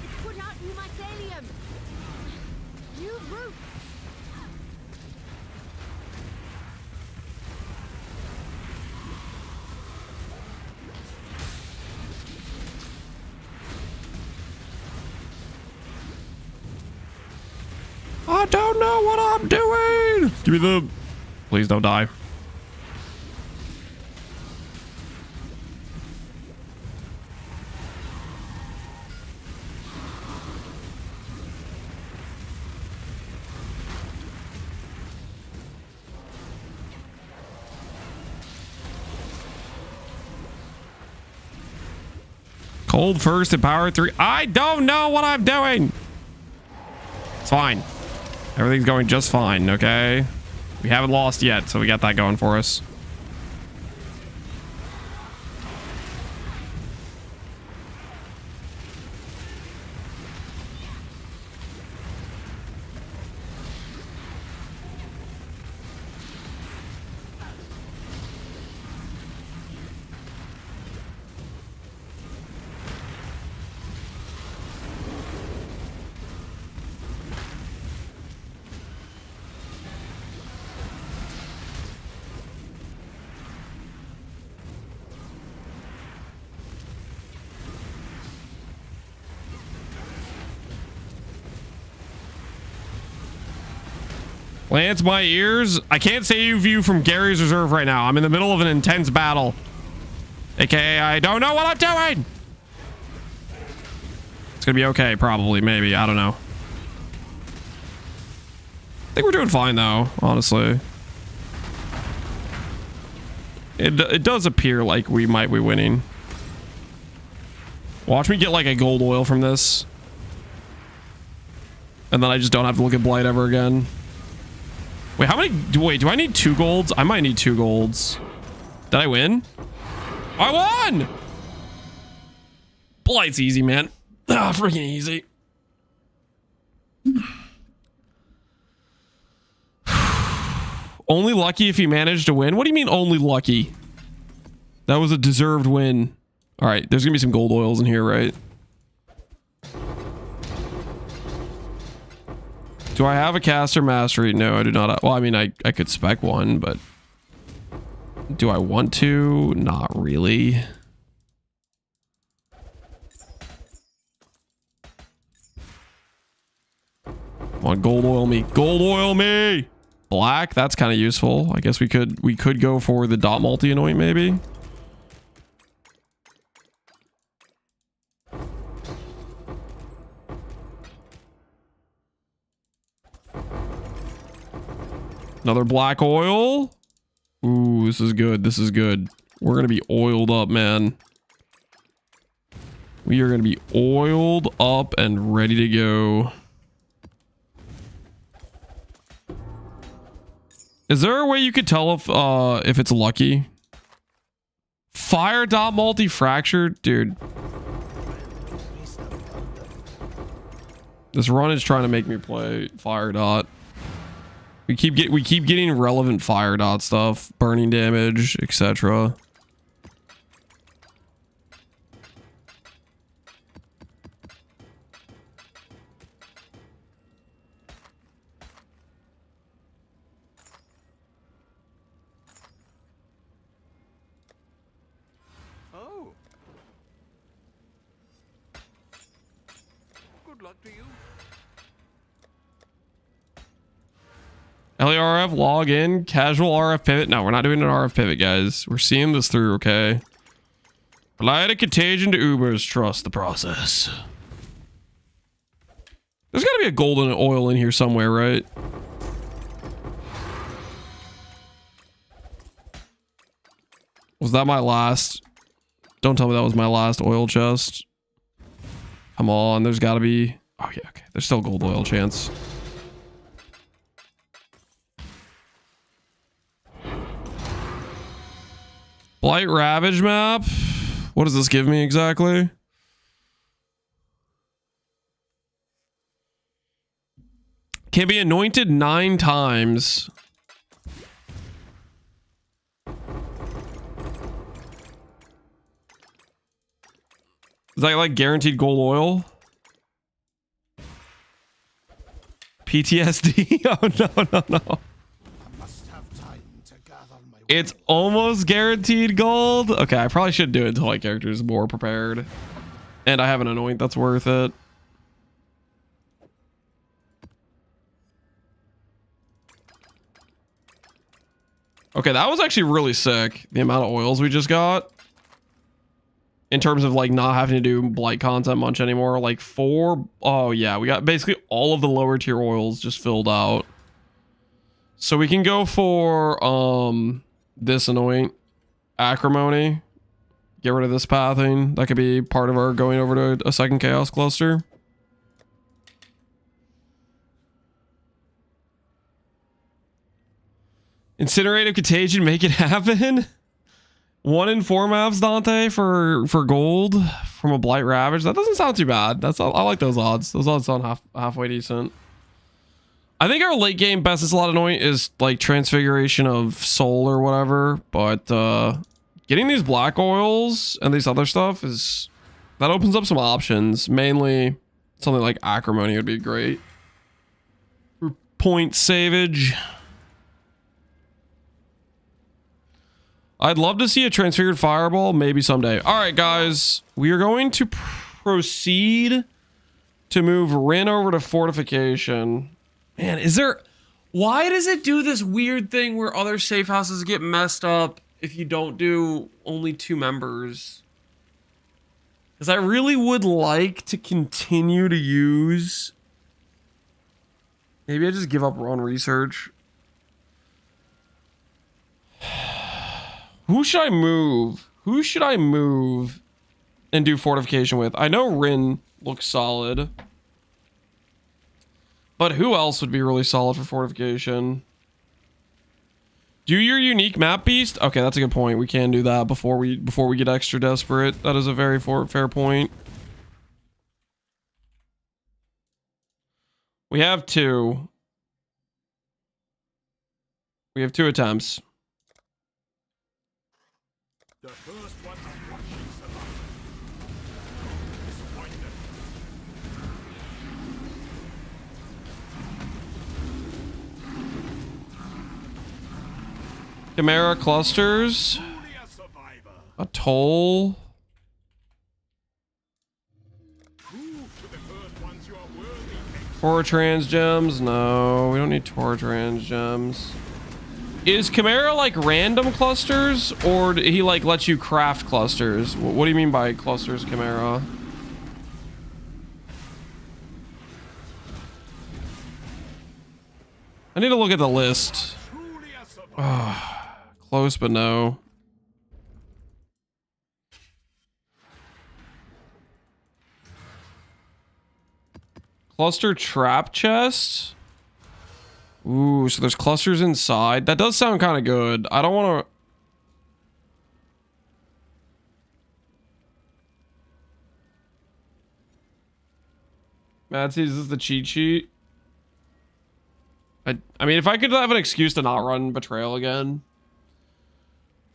It's put out new mycelium. New roots. I don't know what I'm doing. Give me the... Please don't die. Cold first and power 3. I don't know what I'm doing. It's fine. Everything's going just fine, okay? We haven't lost yet, so we got that going for us. Lance, my ears. I can't save you from Gary's Reserve right now. I'm in the middle of an intense battle. AKA, I don't know what I'm doing. It's gonna be okay, probably, maybe. I don't know. I think we're doing fine, though, honestly. It does appear like we might be winning. Watch me get, like, a gold oil from this. And then I just don't have to look at blight ever again. Wait, how many? Wait, do I need 2 golds? I might need 2 golds. Did I win? I won! Blight's easy, man. Ah, freaking easy. Only lucky if you managed to win? What do you mean only lucky? That was a deserved win. All right, there's gonna be some gold oils in here, right? Do I have a caster mastery? No, I do not. Well, I mean, I could spec one, but do I want to? Not really. Come on, gold oil me. Gold oil me! Black, that's kind of useful. I guess we could go for the dot multi anoint maybe. Another black oil. Ooh, this is good. This is good. We're going to be oiled up, man. We are going to be oiled up and ready to go. Is there a way you could tell if it's lucky? Fire dot multi fractured? Dude. This run is trying to make me play fire dot. We keep getting relevant fire dot stuff, burning damage, etc. Oh. Good luck to you. LERF, log in, casual RF pivot. No, we're not doing an RF pivot, guys. We're seeing this through, okay? Apply a contagion to Ubers. Trust the process. There's got to be a golden oil in here somewhere, right? Was that my last? Don't tell me that was my last oil chest. Come on, there's got to be... Oh, yeah, okay. There's still gold oil chance. Blight Ravage map. What does this give me exactly? Can be anointed 9 times. Is that like guaranteed gold oil? PTSD? Oh, no. It's almost guaranteed gold. Okay, I probably should do it until my character is more prepared. And I have an anoint that's worth it. Okay, that was actually really sick. The amount of oils we just got. In terms of like not having to do blight content much anymore. Like 4. Oh yeah, we got basically all of the lower tier oils just filled out. So we can go for this anoint, acrimony, get rid of this pathing. That could be part of our going over to a second chaos cluster. Incinerative contagion, make it happen. 1 in 4 maps, Dante, for gold from a blight ravage. That doesn't sound too bad. I like those odds. Those odds sound halfway decent. I think our late game best slot anoint is like transfiguration of soul or whatever, but getting these black oils and these other stuff that opens up some options. Mainly something like acrimony would be great. Point savage. I'd love to see a transfigured fireball, maybe someday. All right, guys, we are going to proceed to move Rin over to fortification. Man, why does it do this weird thing where other safe houses get messed up if you don't do only 2 members? Because I really would like to continue to use... Maybe I just give up on research. Who should I move? Who should I move and do fortification with? I know Rin looks solid. But who else would be really solid for fortification? Do your unique map beast? Okay, that's a good point. We can do that before we get extra desperate. That is a very fair point. We have two. We have 2 attempts. The first one survive. Disappointed. Chimera clusters. Truly a survivor. A toll. Prove to the first ones you are worthy. Tortrans gems? No, we don't need Tortrans gems. Is Chimera like random clusters, or did he like let you craft clusters? What do you mean by clusters, Chimera? I need to look at the list. Truly a survivor. Close, but no. Cluster trap chest? Ooh, so there's clusters inside. That does sound kind of good. I don't want to... Madsy, is this the cheat sheet? I mean, if I could have an excuse to not run Betrayal again.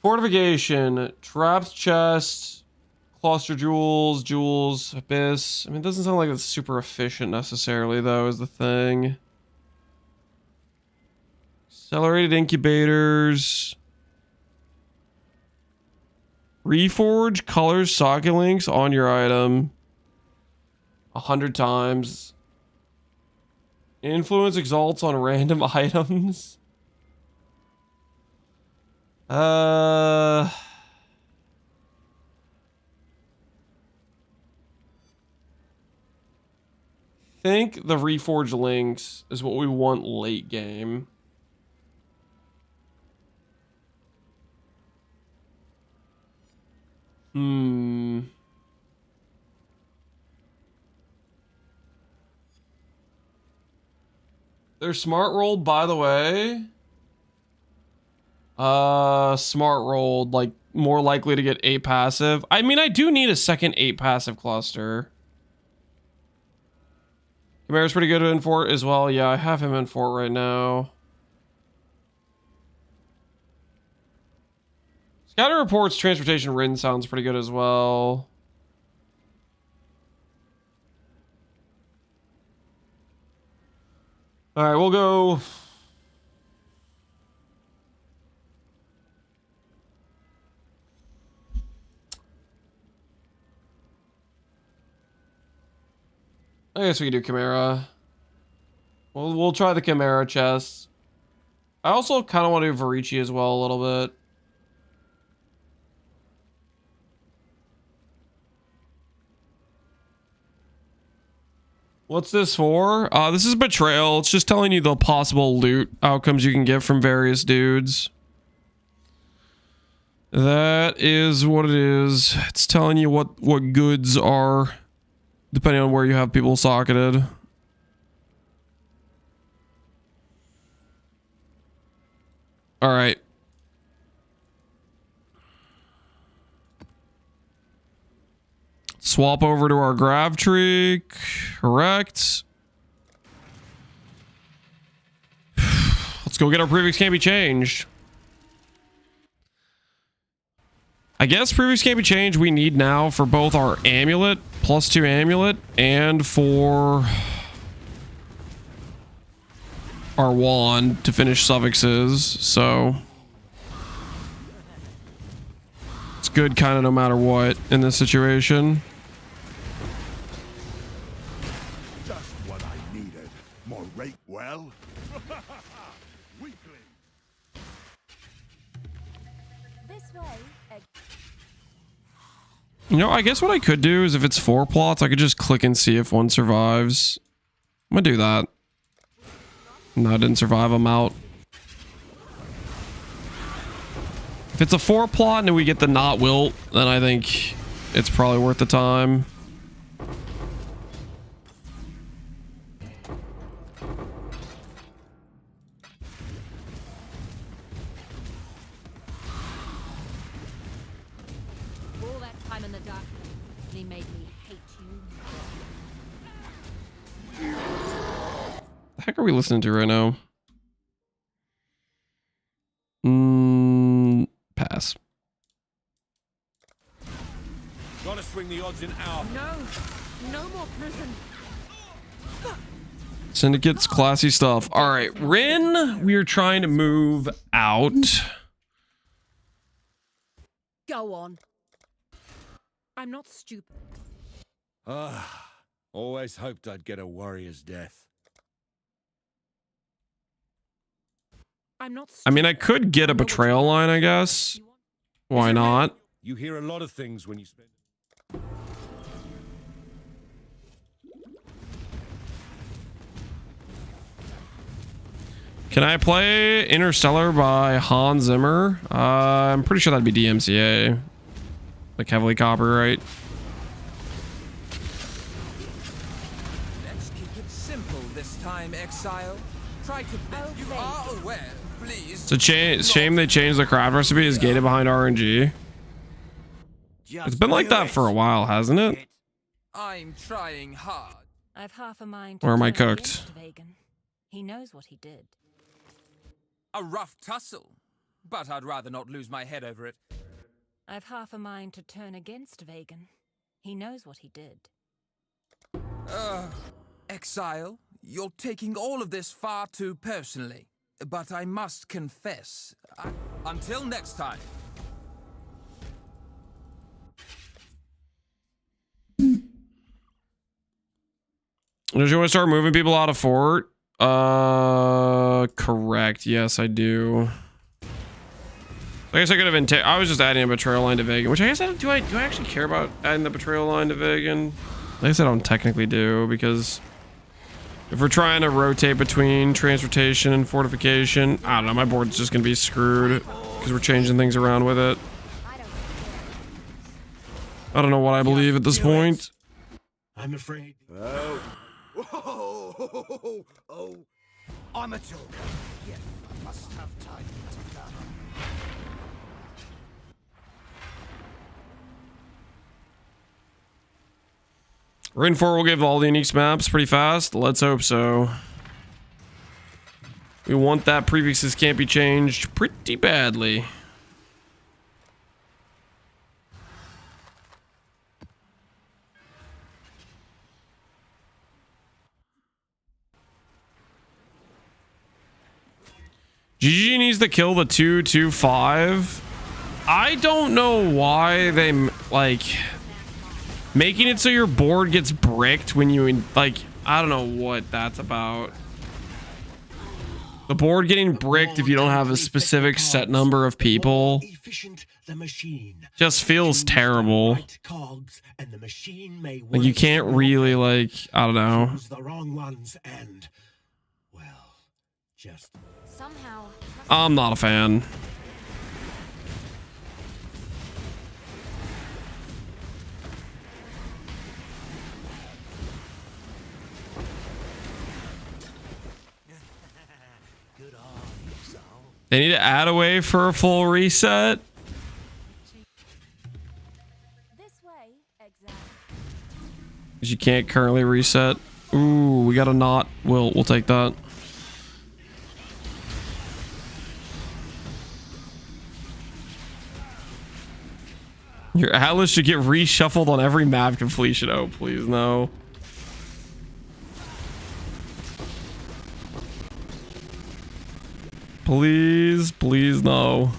Fortification, trapped chest, cluster jewels, abyss. I mean, it doesn't sound like it's super efficient necessarily, though, is the thing. Accelerated incubators. Reforge colors socket links on your item 100 times. Influence exalts on random items. Think the Reforge links is what we want late game. They're smart rolled, by the way. Smart rolled, like more likely to get 8 passive. I mean, I do need a second 8 passive cluster. Chimera's pretty good in fort as well. Yeah, I have him in fort right now. Scouter reports transportation Rin sounds pretty good as well. All right, we'll go. I guess we can do Chimera. We'll try the Chimera chest. I also kind of want to do Varici as well a little bit. What's this for? This is Betrayal. It's just telling you the possible loot outcomes you can get from various dudes. That is what it is. It's telling you what goods are, depending on where you have people socketed. All right. Swap over to our grav tree. Correct. Let's go get our prefix can't be changed. I guess prefix can't be changed we need now for both our amulet, +2 amulet, and for our wand to finish suffixes, so it's good kind of no matter what in this situation. Just what I needed. More rate well. Weakling. This way. You know, I guess what I could do is if it's 4 plots, I could just click and see if one survives. I'm gonna do that. No, I didn't survive. I'm out. If it's a 4 plot and we get the not wilt, then I think it's probably worth the time. time in the dark, and he made me hate you. The heck are we listening to right now? Pass. Gotta swing the odds in our. No more prison. Syndicate's classy stuff. All right, Rin, we are trying to move out. Go on. I'm not stupid. Always hoped I'd get a warrior's death. I'm not I mean, I could get a betrayal line, I guess. Why not? You hear a lot of things when you spend. Can I play Interstellar by Hans Zimmer? I'm pretty sure that'd be DMCA. Like heavily copyright. Let's keep it simple this time, Exile. Try to bet you are aware, please. It's a shame they changed the craft recipe. Is gated behind RNG. It's been like that for a while, hasn't it? I'm trying hard. I've half a mind. Or am I turn cooked? against Vegan. He knows what he did. A rough tussle, but I'd rather not lose my head over it. I've half a mind to turn against Vegan. He knows what he did. Exile, you're taking all of this far too personally. But I must confess, until next time. Don't you want to start moving people out of fort? Correct. Yes, I do. I guess I could have I was just adding a betrayal line to Vegan, which I guess do I actually care about adding the betrayal line to Vegan? I guess I don't technically do, because if we're trying to rotate between transportation and fortification, I don't know, my board's just gonna be screwed because we're changing things around with it. I don't know what I believe at this point. I'm afraid. Oh. Oh. I'm a joker. Yes, I must have time to gather. Rin 4 will give all the unique maps pretty fast. Let's hope so. We want that prefixes can't be changed pretty badly. GG needs to kill the 225. I don't know why they like making it so your board gets bricked when you like. I don't know what that's about. The board getting bricked if you don't have a specific set number of people just feels terrible. Like you can't really like. I don't know. I'm not a fan. They need to add a way for a full reset. This way, Exile. Because you can't currently reset. Ooh, we got a knot. We'll take that. Your Atlas should get reshuffled on every map completion. Oh, please, no. Please, please, no.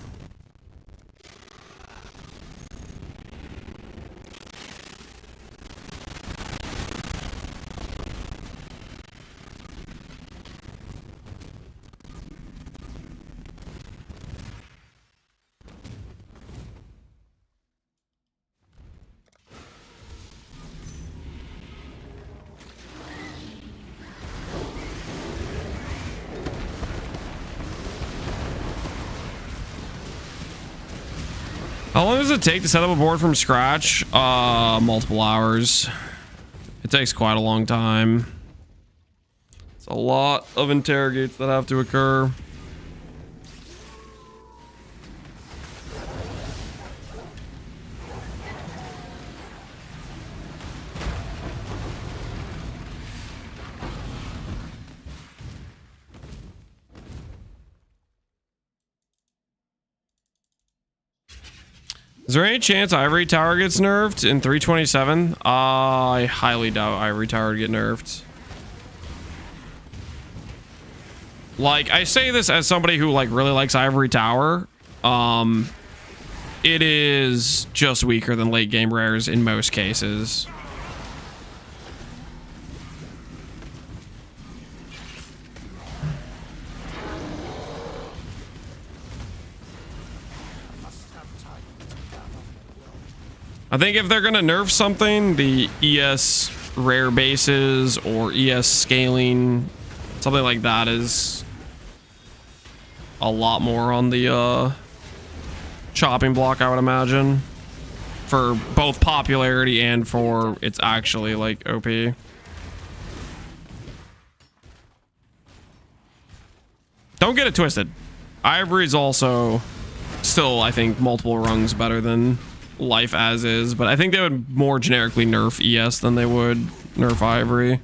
How long does it take to set up a board from scratch? Multiple hours. It takes quite a long time. It's a lot of interrogates that have to occur. Is there any chance Ivory Tower gets nerfed in 327? I highly doubt Ivory Tower would get nerfed. Like, I say this as somebody who like really likes Ivory Tower. It is just weaker than late game rares in most cases. I think if they're gonna nerf something, the ES rare bases or ES scaling, something like that is a lot more on the chopping block, I would imagine, for both popularity and for it's actually like OP. Don't get it twisted. Ivory is also still, I think, multiple rungs better than life as is, but I think they would more generically nerf ES than they would nerf Ivory.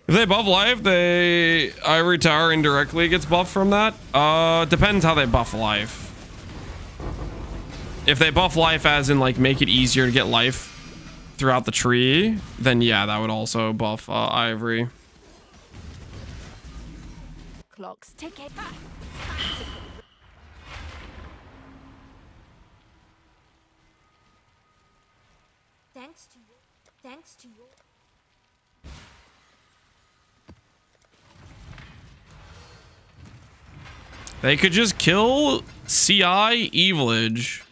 If they buff life, they Ivory Tower indirectly gets buffed from that. Depends how they buff life. If they buff life as in like make it easier to get life throughout the tree, then yeah, that would also buff Ivory. Clocks ticking. Thanks to you. Thanks to you. They could just kill CI Evilage.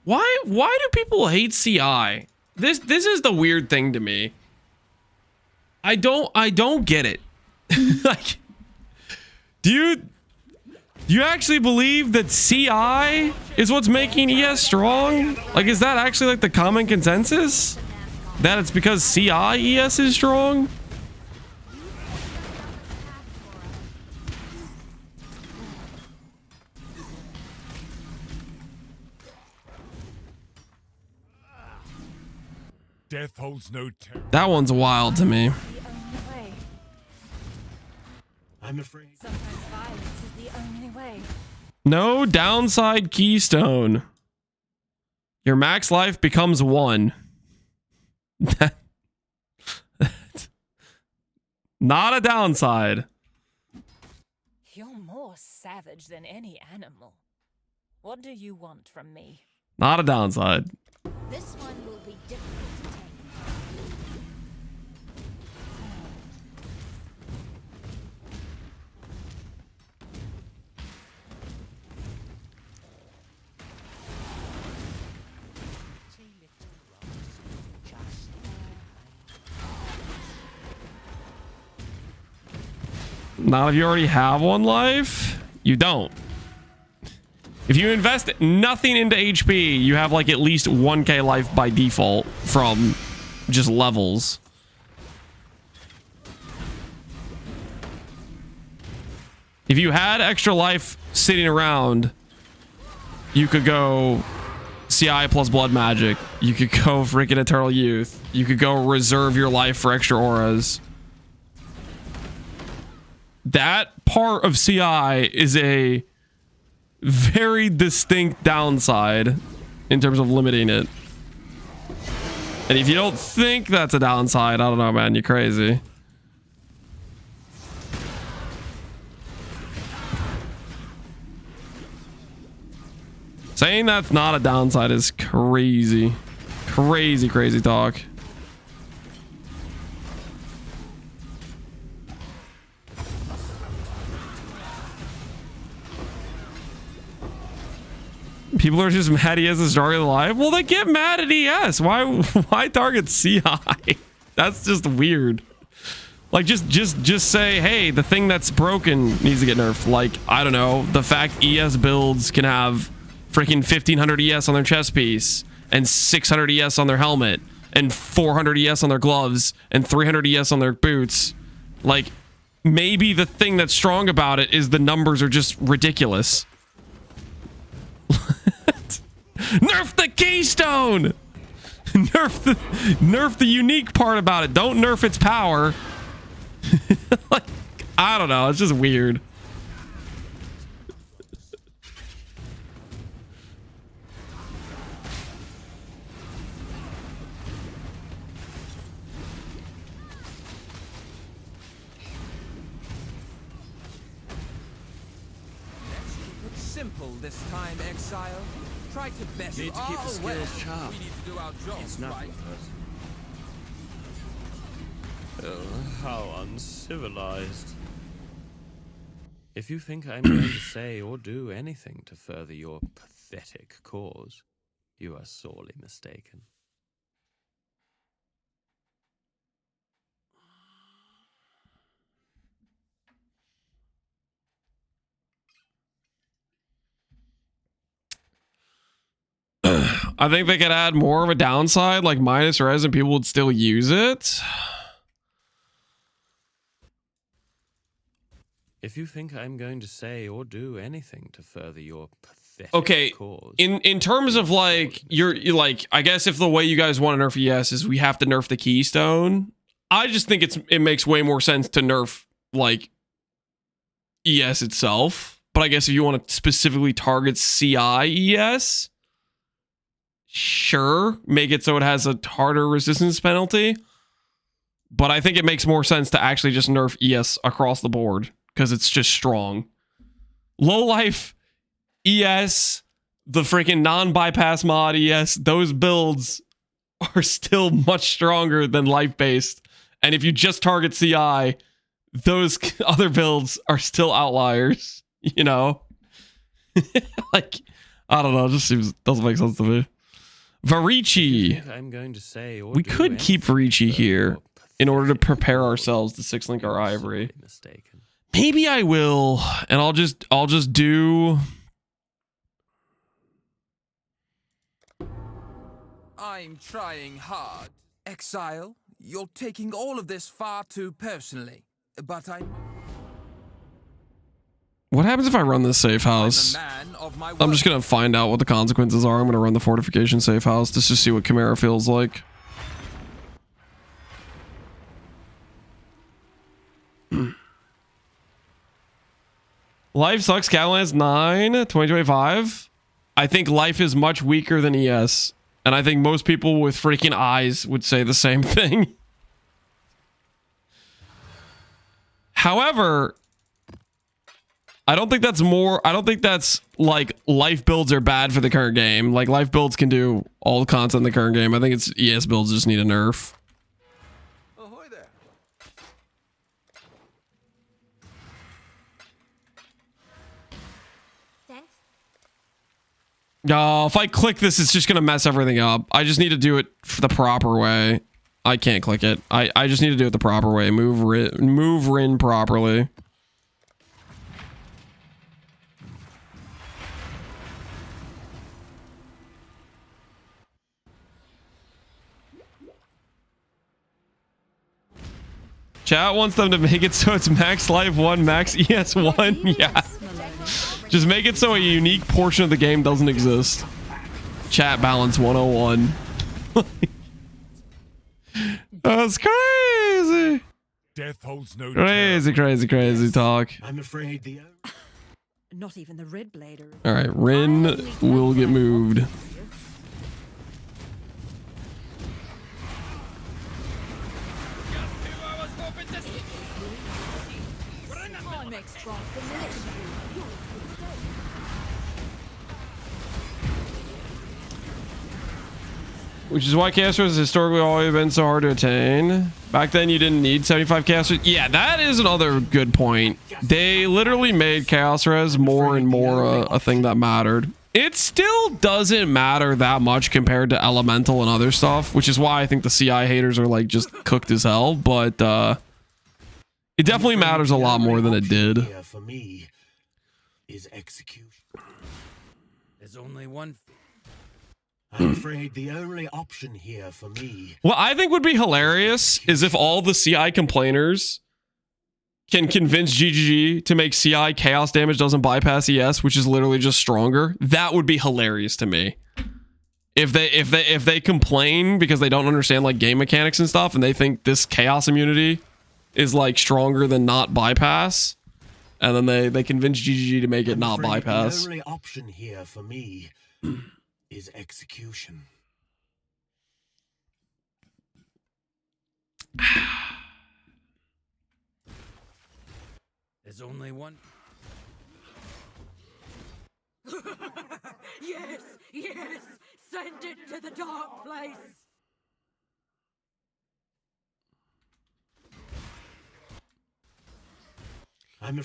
Why do people hate CI? This is the weird thing to me. I don't get it. Like, do you actually believe that CI is what's making ES strong? Like, is that actually like the common consensus? That it's because CI ES is strong? Death holds no terror. That one's wild to me. I'm afraid. Sometimes violence is the only way. No downside keystone. Your max life becomes 1. That's not a downside. You're more savage than any animal. What do you want from me? Not a downside. This one will be difficult to take. Not if you already have 1 life. You don't. If you invest nothing into HP, you have like at least 1k life by default from just levels. If you had extra life sitting around, you could go CI plus blood magic. You could go freaking eternal youth. You could go reserve your life for extra auras. That part of CI is a very distinct downside in terms of limiting it. And if you don't think that's a downside, I don't know, man, you're crazy. Saying that's not a downside is crazy. Crazy talk. People are just mad ES is stronger than live. Well, they get mad at ES. Why target CI? That's just weird. Like, just say, hey, the thing that's broken needs to get nerfed. Like, I don't know, the fact ES builds can have freaking 1500 ES on their chest piece and 600 ES on their helmet and 400 ES on their gloves and 300 ES on their boots. Like, maybe the thing that's strong about it is the numbers are just ridiculous. Nerf the keystone. Nerf the unique part about it. Don't nerf its power. Like, I don't know. It's just weird. Simple this time, Exile. Try to best. Need to keep the skills sharp. We need to do our jobs, It's not right? How uncivilized. If you think I'm going to say or do anything to further your pathetic cause, you are sorely mistaken. I think they could add more of a downside, like minus res, and people would still use it. If you think I'm going to say or do anything to further your pathetic cause, in terms of like you're like, I guess if the way you guys want to nerf ES is we have to nerf the keystone, I just think it makes way more sense to nerf like ES itself. But I guess if you want to specifically target CI ES, sure, make it so it has a harder resistance penalty. But I think it makes more sense to actually just nerf ES across the board because it's just strong. Low life ES, the freaking non-bypass mod ES, those builds are still much stronger than life-based. And if you just target CI, those other builds are still outliers, you know? Like, I don't know, it just doesn't make sense to me. Varici. I'm going to say or We do could keep anything Varici to further here your in order to pathetic prepare cause, ourselves to 6-link our you are Ivory. sorely mistaken. Maybe I will, and I'll just do. I'm trying hard. Exile, you're taking all of this far too personally. But What happens if I run this safe house? man of my I'm just gonna find out what the consequences are. I'm gonna run the fortification safe house just to see what Chimera feels like. Life sucks. Catalan's 9, 2025. I think life is much weaker than ES. And I think most people with freaking eyes would say the same thing. However, I don't think that's like life builds are bad for the current game. Like life builds can do all the content in the current game. I think it's ES builds just need a nerf. Ahoy there. Thanks. Oh, if I click this, it's just gonna mess everything up. I just need to do it the proper way. I can't click it. I just need to do it the proper way. Move Rin properly. Chat wants them to make it so it's max life 1, max ES 1. Yeah. Just make it so a unique portion of the game doesn't exist. Chat balance 101. That's crazy. Death holds no Crazy talk. I'm afraid the Not even the red blader. All right, Rin will get moved. Which is why Chaos has historically always been so hard to attain. Back then, you didn't need 75 Chaos. Yeah, that is another good point. They literally made Chaos Res more and more a thing that mattered. It still doesn't matter that much compared to Elemental and other stuff, which is why I think the CI haters are like just cooked as hell. But it definitely matters a lot more than it did. for me is execution. There's only one. I'm afraid the only option here for me. What I think would be hilarious is if all the CI complainers can convince GGG to make CI chaos damage doesn't bypass ES, which is literally just stronger. That would be hilarious to me. if they complain because they don't understand like game mechanics and stuff, and they think this chaos immunity is like stronger than not bypass, and then they convince GGG to make it not bypass. The only option here for me is execution. There's only one. Yes, yes! Send it to the dark place!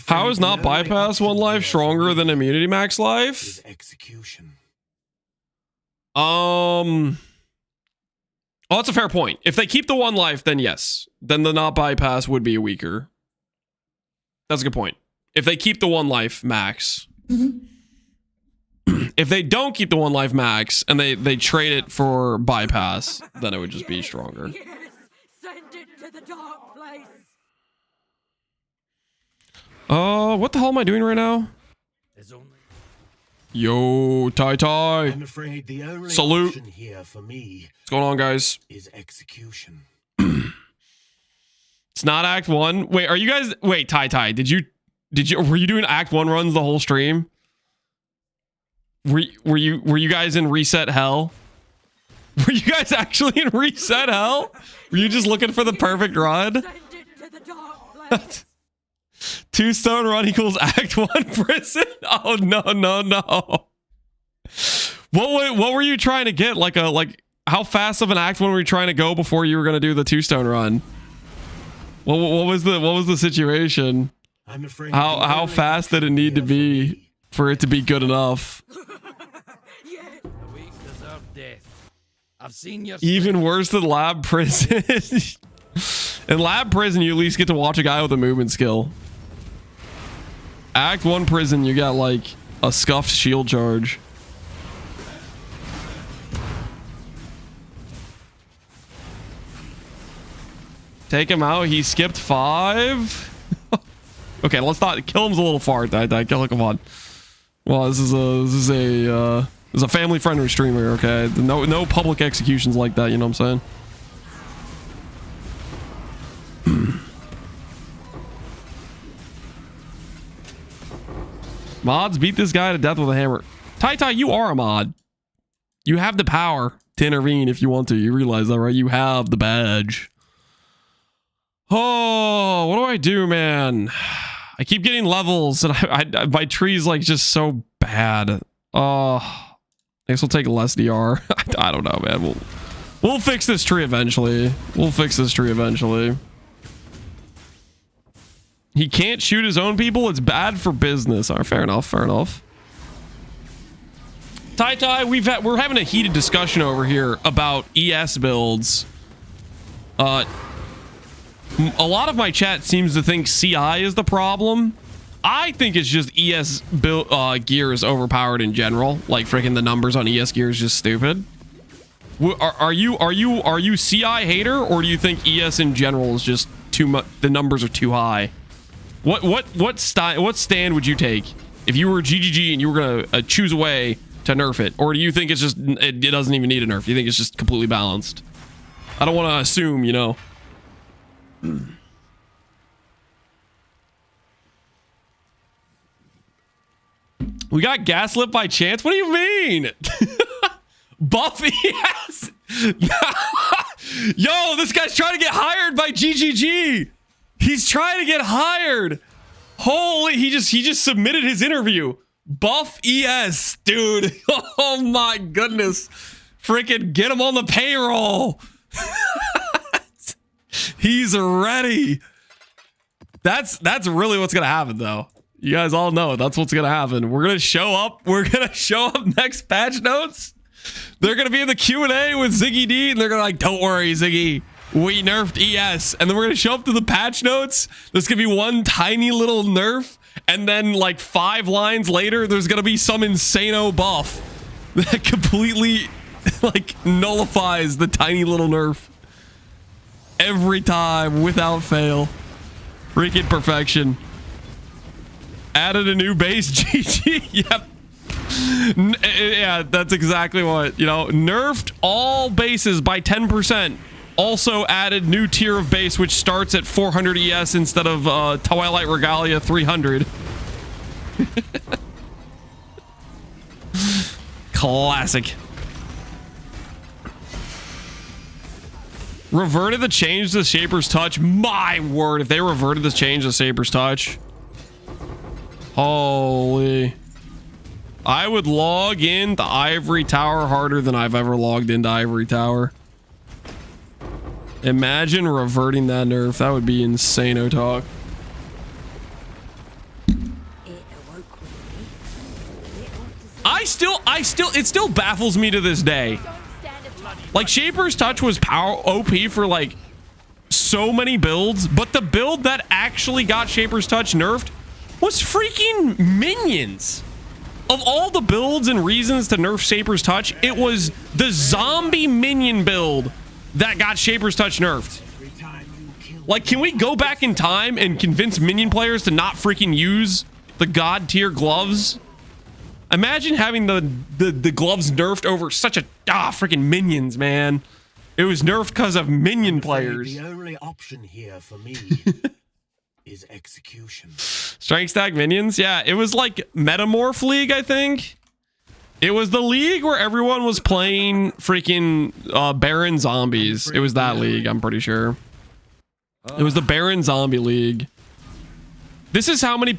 How is not bypass one life stronger than immunity max life? Is execution. Oh, that's a fair point. If they keep the one life, then yes. Then the not bypass would be weaker. That's a good point. If they keep the one life max. If they don't keep the one life max and they trade it for bypass, then it would just be stronger. Yes! Send it to the dark place! What the hell am I doing right now? There's only. Yo, Tai. I'm afraid the only Salute. option here for me What's going on, guys? is execution. It's not Act 1. Wait, are you guys... Wait, Tai, were you doing Act 1 runs the whole stream? Were you guys in Reset Hell? Were you guys actually in Reset Hell? Were you just looking for the perfect run? Send it to the dark place! 2 stone run equals Act 1 prison? Oh, no. What were you trying to get? Like how fast of an Act 1 were you trying to go before you were going to do the 2 stone run? What was the situation? I'm afraid How fast did it need to be for it to be good enough? The weak deserve death. I've seen your. Even worse than lab prison. In lab prison, you at least get to watch a guy with a movement skill. Act 1 prison, you got like a scuffed shield charge. Take him out. He skipped 5. Okay, let's not kill him's a little far. Come on. Well, this is a family friendly streamer. Okay, no public executions like that. You know what I'm saying? Mods, beat this guy to death with a hammer. Tai, you are a mod. You have the power to intervene if you want to. You realize that, right? You have the badge. Oh, what do I do, man? I keep getting levels, and my tree's like just so bad. I guess we'll take less DR. I don't know, man. We'll fix this tree eventually. He can't shoot his own people. It's bad for business. All right, fair enough. Tai, we're having a heated discussion over here about ES builds. A lot of my chat seems to think CI is the problem. I think it's just ES gear is overpowered in general. Like freaking the numbers on ES gear is just stupid. Are you CI hater, or do you think ES in general is just too much? The numbers are too high. What stand would you take if you were GGG and you were gonna choose a way to nerf it, or do you think it's just it doesn't even need a nerf? You think it's just completely balanced? I don't want to assume, you know. We got gaslit by chance? What do you mean? Buffy, yes. Yo, this guy's trying to get hired by GGG. He's trying to get hired. Holy, he just submitted his interview. Buff ES, dude. Oh my goodness. Freaking get him on the payroll. He's ready. That's really what's gonna happen, though. You guys all know that's what's gonna happen. We're gonna show up next patch notes. They're gonna be in the Q&A with Ziggy D, and they're gonna like, don't worry, Ziggy, we nerfed ES. And then we're gonna show up to the patch notes. There's gonna be one tiny little nerf, and then like 5 lines later, there's gonna be some insano buff that completely like nullifies the tiny little nerf. Every time, without fail. Freaking perfection. Added a new base, GG. Yep. Yeah, that's exactly what, you know, nerfed all bases by 10%. Also added new tier of base, which starts at 400 ES instead of Twilight Regalia 300. Classic. Reverted the change to Shaper's Touch. My word, if they reverted this change to Shaper's Touch. Holy. I would log in the Ivory Tower harder than I've ever logged into Ivory Tower. Imagine reverting that nerf. That would be insane-o talk. It still baffles me to this day. Like, Shaper's Touch was power OP for like so many builds, but the build that actually got Shaper's Touch nerfed was freaking minions. Of all the builds and reasons to nerf Shaper's Touch, it was the zombie minion build that got Shaper's Touch nerfed. Like, can we go back in time and convince minion players to not freaking use the god tier gloves? Imagine having the gloves nerfed over such a freaking minions, man. It was nerfed because of minion players. The only option here for me is execution. Strength stack minions? Yeah, it was like Metamorph League, I think. It was the league where everyone was playing freaking Baron Zombies. It was that league, I'm pretty sure. It was the Baron Zombie League. This is how many...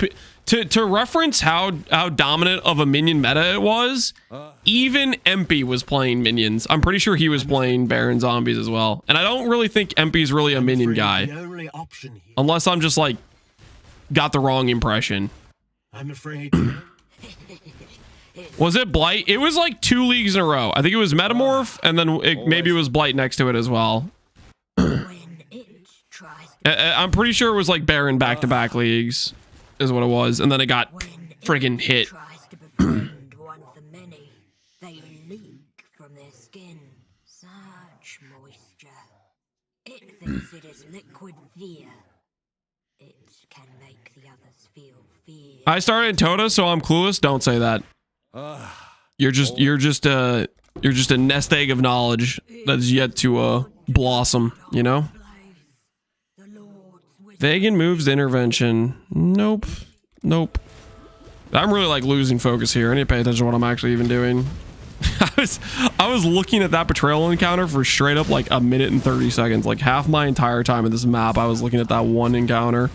To reference how dominant of a minion meta it was, even Empy was playing minions. I'm pretty sure he was playing Baron Zombies as well. And I don't really think Empy's really a minion guy. Unless I'm just like, got the wrong impression. I'm afraid. Was it Blight? It was like 2 leagues in a row. I think it was Metamorph, and then maybe it was Blight next to it as well. I'm pretty sure it was like Baron back-to-back leagues. Is what it was, and then it got friggin' hit. They leak from their skin. Such moisture. It thinks it is liquid fear. It can make the others feel fear. I started in Tota, so I'm clueless. Don't say that. You're just a nest egg of knowledge that's yet to blossom, you know? Vegan moves intervention. Nope. I'm really like losing focus here. I need to pay attention to what I'm actually even doing. I was looking at that betrayal encounter for straight up like 1 minute and 30 seconds. Like half my entire time in this map, I was looking at that one encounter.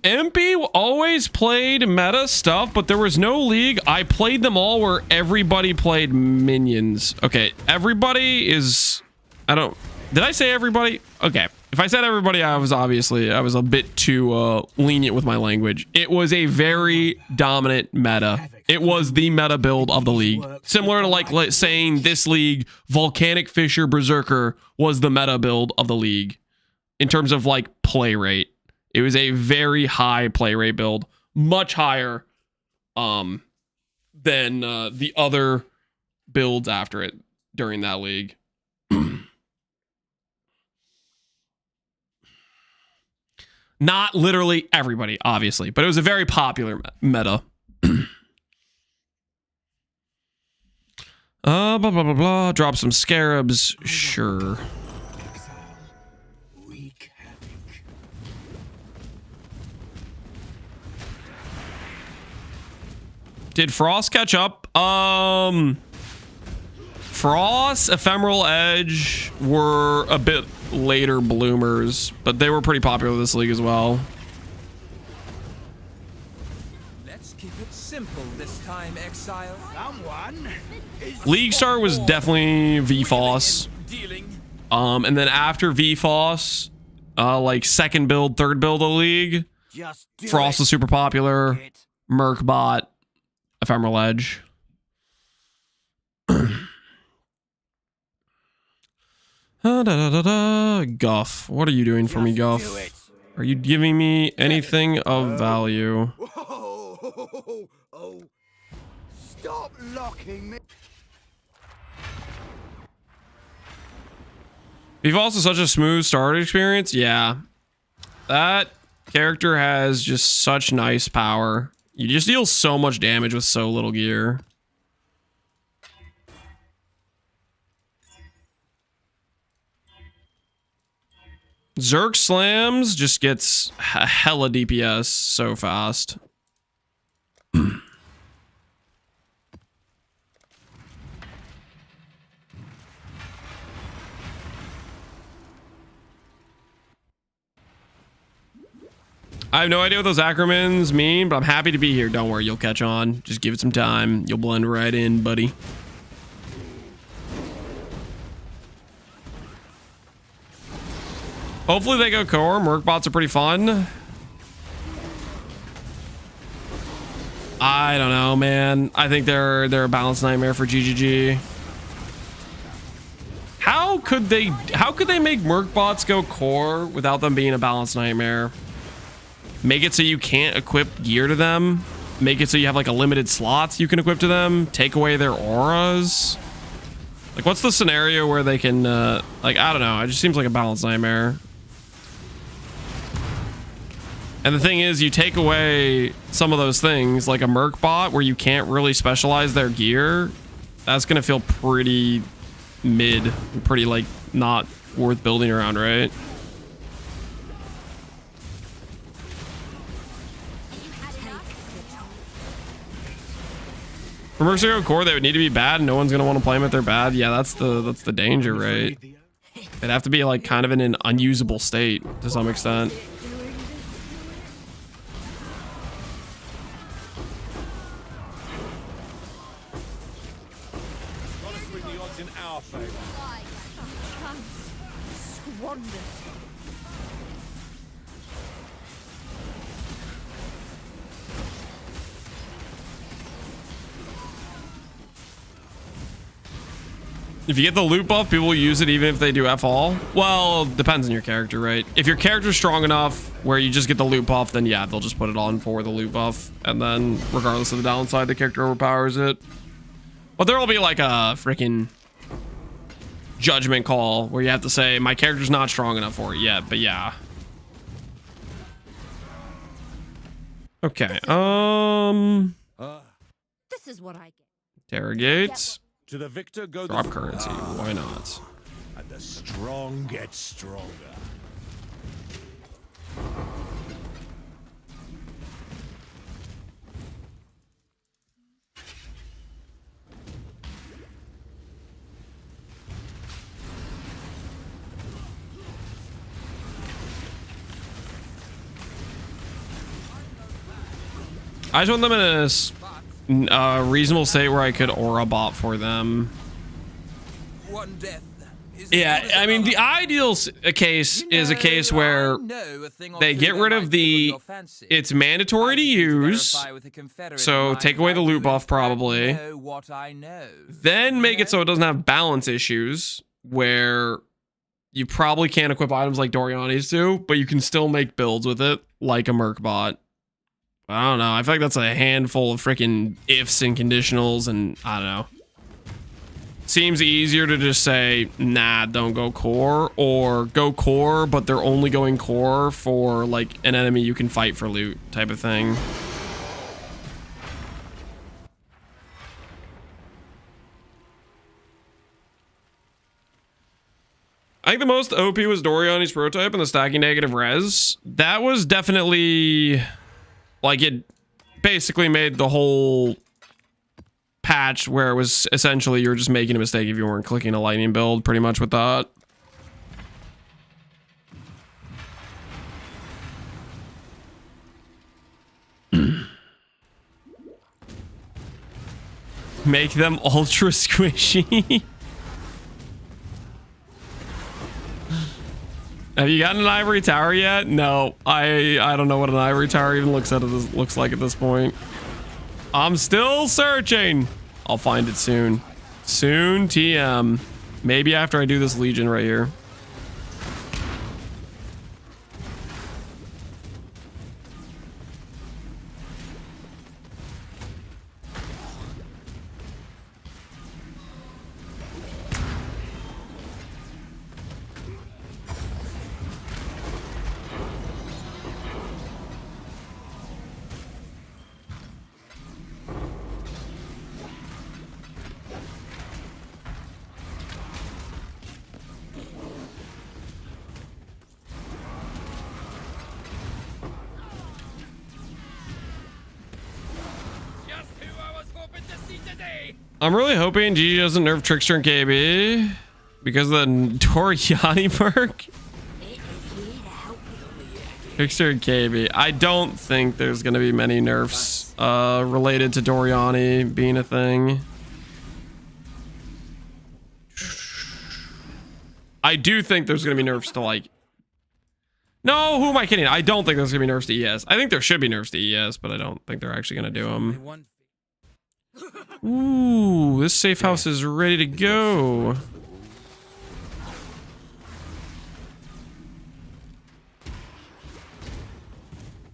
MP always played meta stuff, but there was no league. I played them all where everybody played minions. Okay, everybody is... Did I say everybody? Okay, if I said everybody, I was a bit too lenient with my language. It was a very dominant meta. It was the meta build of the league. Similar to like saying this league, Volcanic Fisher Berserker was the meta build of the league in terms of like play rate. It was a very high play rate build, much higher than the other builds after it during that league. Not literally everybody, obviously, but it was a very popular meta. Blah, blah, blah, blah. Drop some scarabs. Sure. Did Frost catch up? Frost, Ephemeral Edge were a bit later bloomers, but they were pretty popular this league as well. Let's keep it simple this time, Exile. League Star was definitely VFOS. And then after VFOS, like second build, third build of the league, Frost was super popular. Merkbot, Ephemeral Edge. Guff, what are you doing for me, Guff? Are you giving me anything of value? Stop locking me. We've also such a smooth start experience. Yeah. That character has just such nice power. You just deal so much damage with so little gear. Zerk slams just gets hella DPS so fast. I have no idea what those acronyms mean, but I'm happy to be here. Don't worry, you'll catch on. Just give it some time. You'll blend right in, buddy. Hopefully they go core. Merc bots are pretty fun. I don't know, man. I think they're a balance nightmare for GGG. How could they make Merc bots go core without them being a balance nightmare? Make it so you can't equip gear to them. Make it so you have like a limited slots you can equip to them. Take away their auras. Like, what's the scenario where they can, like, I don't know. It just seems like a balance nightmare. And the thing is, you take away some of those things, like a Merc bot where you can't really specialize their gear. That's going to feel pretty mid. Pretty, like, not worth building around, right? For Mercs to go core, they would need to be bad. No one's gonna want to play them if they're bad. Yeah, that's the danger, right? They'd have to be like kind of in an unusable state to some extent. If you get the loot buff, people will use it even if they do F all. Well, depends on your character, right? If your character's strong enough where you just get the loot buff, then yeah, they'll just put it on for the loot buff. And then regardless of the downside, the character overpowers it. But there'll be like a freaking judgment call where you have to say, my character's not strong enough for it yet, but yeah. Okay, This is what I get. interrogate. To the victor go Drop the... currency, why not? And the strong get stronger. I just want them in a reasonable state where I could aura bot for them. One death. Yeah, I mean, the ideal case is a case where they get rid of the... It's mandatory to use, so take away the loot buff probably. Then make it so it doesn't have balance issues, where you probably can't equip items like Doriani's do, but you can still make builds with it, like a Merc bot. I don't know. I feel like that's a handful of freaking ifs and conditionals, and I don't know. Seems easier to just say, nah, don't go core, or go core, but they're only going core for like an enemy you can fight for loot type of thing. I think the most OP was Doriani's prototype and the stacking negative res. That was definitely... Like, it basically made the whole patch where it was essentially you were just making a mistake if you weren't clicking a lightning build, pretty much with that. Make them ultra squishy. Have you gotten an ivory tower yet? No, I don't know what an ivory tower even looks like at this point. I'm still searching. I'll find it soon. Soon, TM. Maybe after I do this Legion right here. I'm really hoping GG doesn't nerf Trickster and KB because of the Toriani perk. Trickster and KB. I don't think there's going to be many nerfs related to Doriani being a thing. I do think there's going to be nerfs to like... No, who am I kidding? I don't think there's going to be nerfs to ES. I think there should be nerfs to ES, but I don't think they're actually going to do them. Ooh, this safe house is ready to go.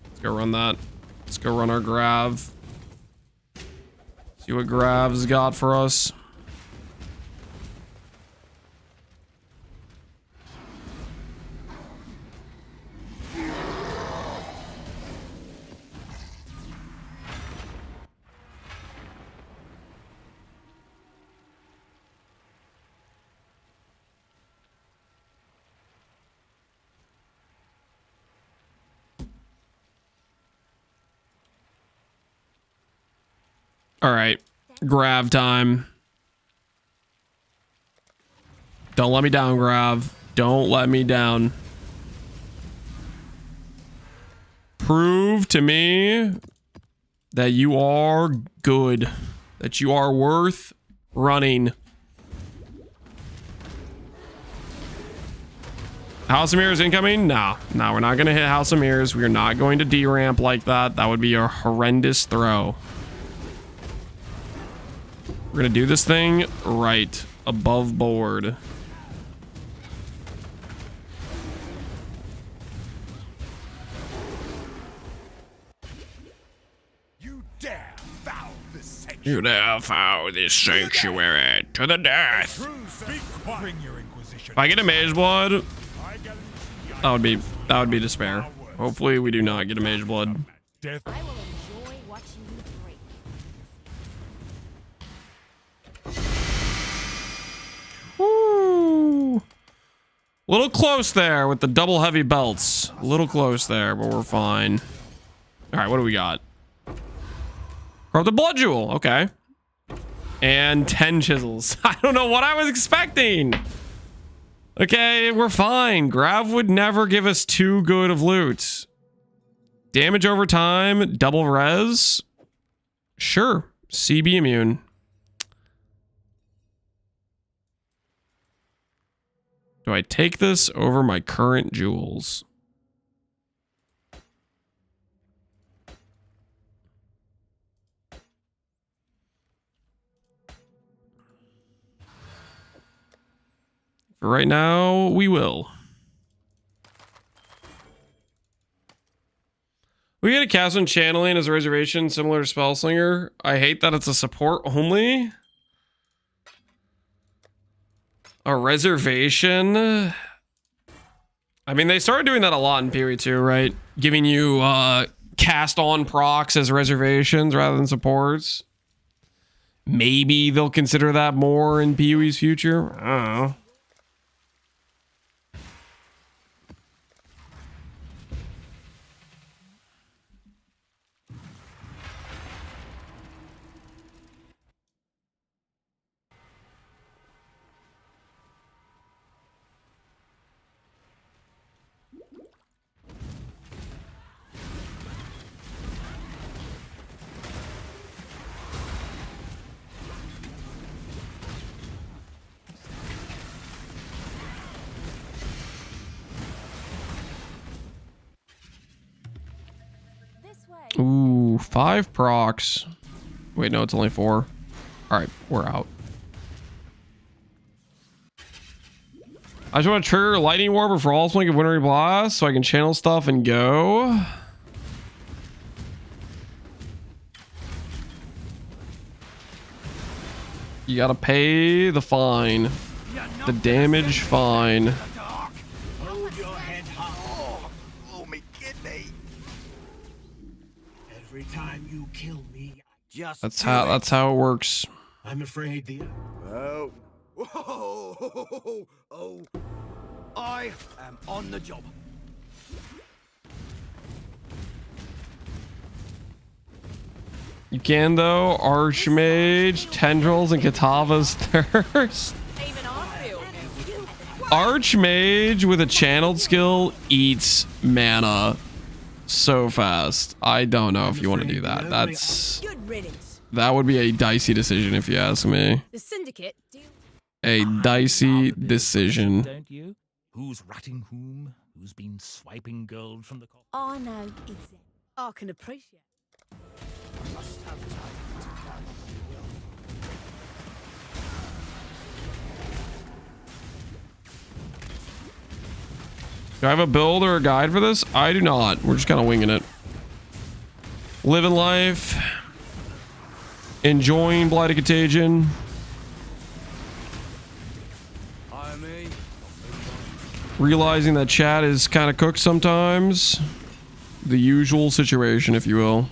Let's go run that. Let's go run our Grav. See what Grav's got for us. All right, Grav time. Don't let me down, Grav. Don't let me down. Prove to me that you are good, that you are worth running. House of Mirrors incoming? No, we're not going to hit House of Mirrors. We are not going to D-ramp like that. That would be a horrendous throw. We're gonna do this thing right above board. You dare foul this sanctuary. You dare foul this sanctuary to the death. If I get a Mage Blood, that would be despair. Hopefully we do not get a Mage Blood. I will enjoy watching you break. Woo! Little close there with the double heavy belts. A little close there, but we're fine. All right, what do we got? Carve the Blood Jewel. Okay. And 10 chisels. I don't know what I was expecting. Okay, we're fine. Grav would never give us too good of loot. Damage over time, double res. Sure. CB immune. Do I take this over my current jewels? For right now, we will. We get a cast on channeling as a reservation similar to Spellslinger. I hate that it's a support only. A reservation. I mean, they started doing that a lot in PoE 2, right? Giving you cast on procs as reservations rather than supports. Maybe they'll consider that more in PoE's future. I don't know. Ooh, 5 procs. Wait, no, it's only 4. All right, we're out. I just want to trigger Lightning War before all swing of Wintry Blast so I can channel stuff and go. You gotta pay the fine. The damage fine. Hold your head high. Oh, me kidney. Every time you kill me, just That's how it works. I'm afraid the Oh. Oh. I am on the job. You can though. Archmage, Tendrils, and Katava's Thirst. Archmage with a channeled skill eats mana so fast. I don't know if you want to do that. That would be a dicey decision if you ask me. The Syndicate. A dicey decision. Don't you? Who's ratting whom? Who's been swiping gold from the... I know exactly. I can appreciate. Must have time to carry the will. Do I have a build or a guide for this? I do not. We're just kind of winging it. Living life. Enjoying Blighted Contagion. Realizing that chat is kind of cooked sometimes. The usual situation, if you will.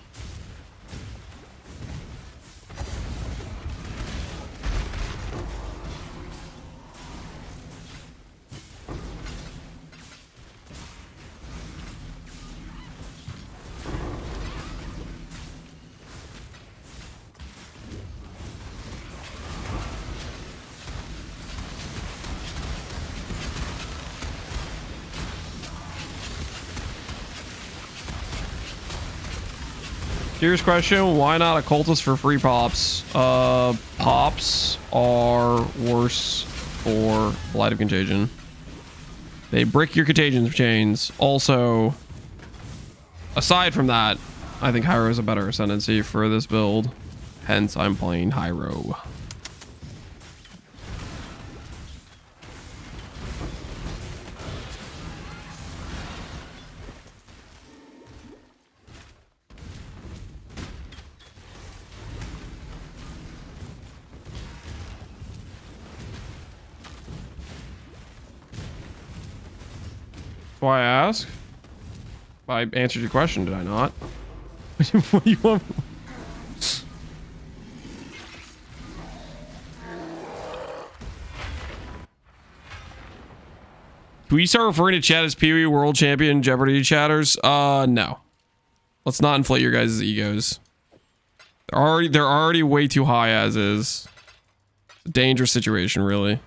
Serious question, why not a cultist for free pops? Pops are worse for Blighted Contagion. They brick your contagion chains. Also, aside from that, I think Hiero is a better ascendancy for this build. Hence, I'm playing Hiero. Why I ask? I answered your question, did I not? What do you want? Do we start referring to chat as Pee Wee World Champion Jeopardy chatters? No. Let's not inflate your guys' egos. They're already way too high as is. It's a dangerous situation, really.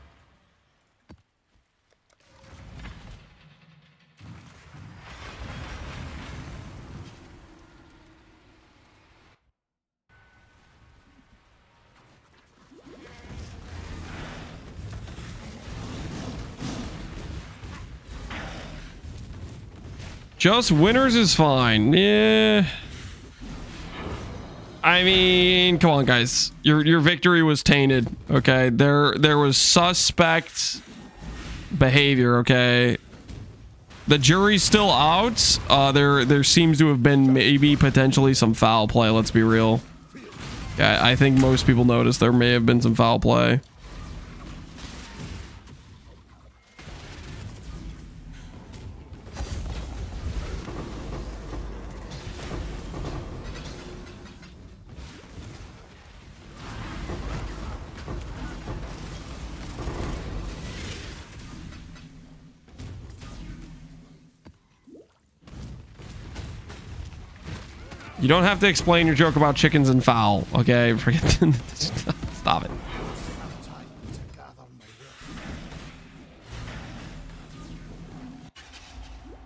Just winners is fine. Yeah. I mean, come on, guys. Your victory was tainted. Okay, there was suspect behavior. Okay, the jury's still out. There seems to have been maybe potentially some foul play. Let's be real. Yeah, I think most people noticed there may have been some foul play. You don't have to explain your joke about chickens and fowl, okay? Forget. Stop it.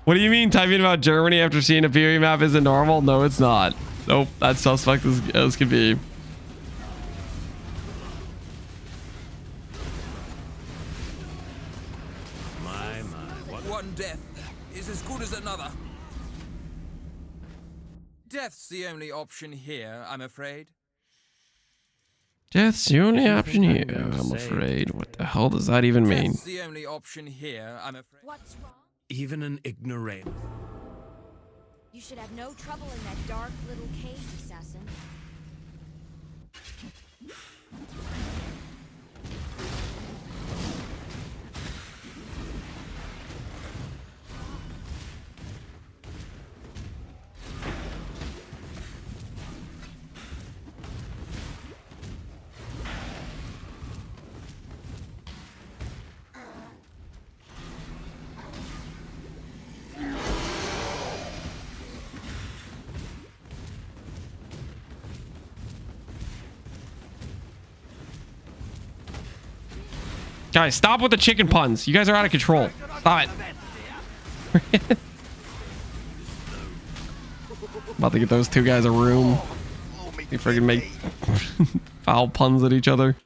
What do you mean typing about Germany after seeing a PoE map isn't normal? No, it's not. Nope, that's suspect as can be. One death is as good as another. Death's the only option here, I'm afraid. Death's the only option here, I'm afraid. What the hell does that even mean? Death's the only option here, I'm afraid. What's wrong? Even an ignorant. You should have no trouble in that dark little cage, assassin. Guys, stop with the chicken puns. You guys are out of control. Stop it. About to get those two guys a room. They freaking make foul puns at each other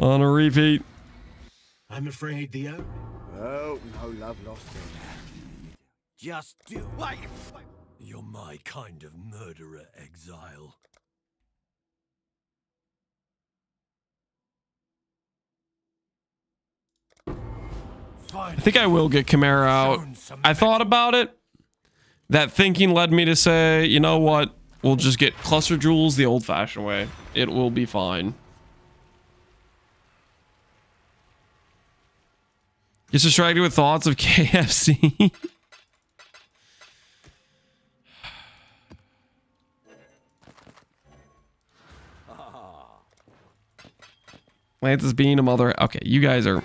on a repeat. I'm afraid the Oh, no love lost there. Just do. Wait. You're my kind of murderer, Exile. I think I will get Chimera out. I thought about it. That thinking led me to say, you know what? We'll just get cluster jewels the old-fashioned way. It will be fine. Gets distracted with thoughts of KFC. Lance is being a mother. Okay, you guys are...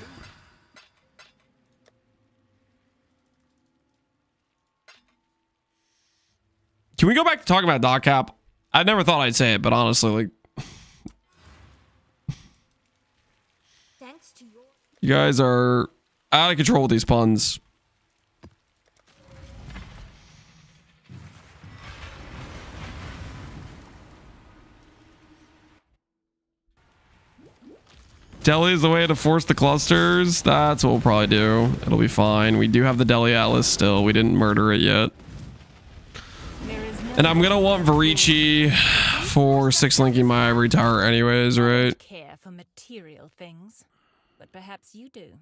Can we go back to talking about dot cap? I never thought I'd say it, but honestly, like... Thanks to your... You guys are out of control with these puns. Deli is the way to force the clusters. That's what we'll probably do. It'll be fine. We do have the Deli Atlas still. We didn't murder it yet. And I'm gonna want Varici for 6-linking my Ivory Tower anyways, right? Care for material things, but perhaps you do.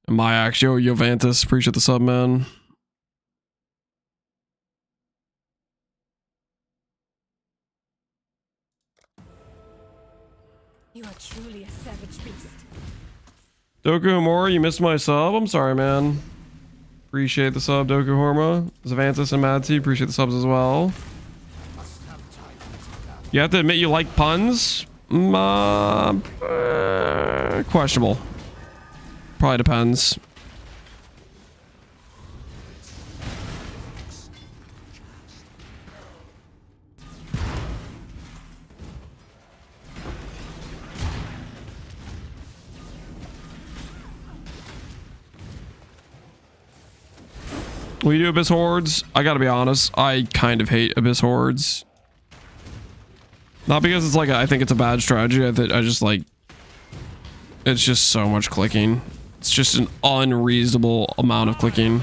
My Axio Jovantis, appreciate the sub, man. You are truly a savage beast. Doku Homura, you missed my sub. I'm sorry, man. Appreciate the sub, Doku Horma. Zavantis and Madty, appreciate the subs as well. You have to admit you like puns? Questionable. Probably depends. Will you do Abyss Hordes? I gotta be honest, I kind of hate Abyss Hordes. Not because it's like I think it's a bad strategy. I just like it's just so much clicking. It's just an unreasonable amount of clicking.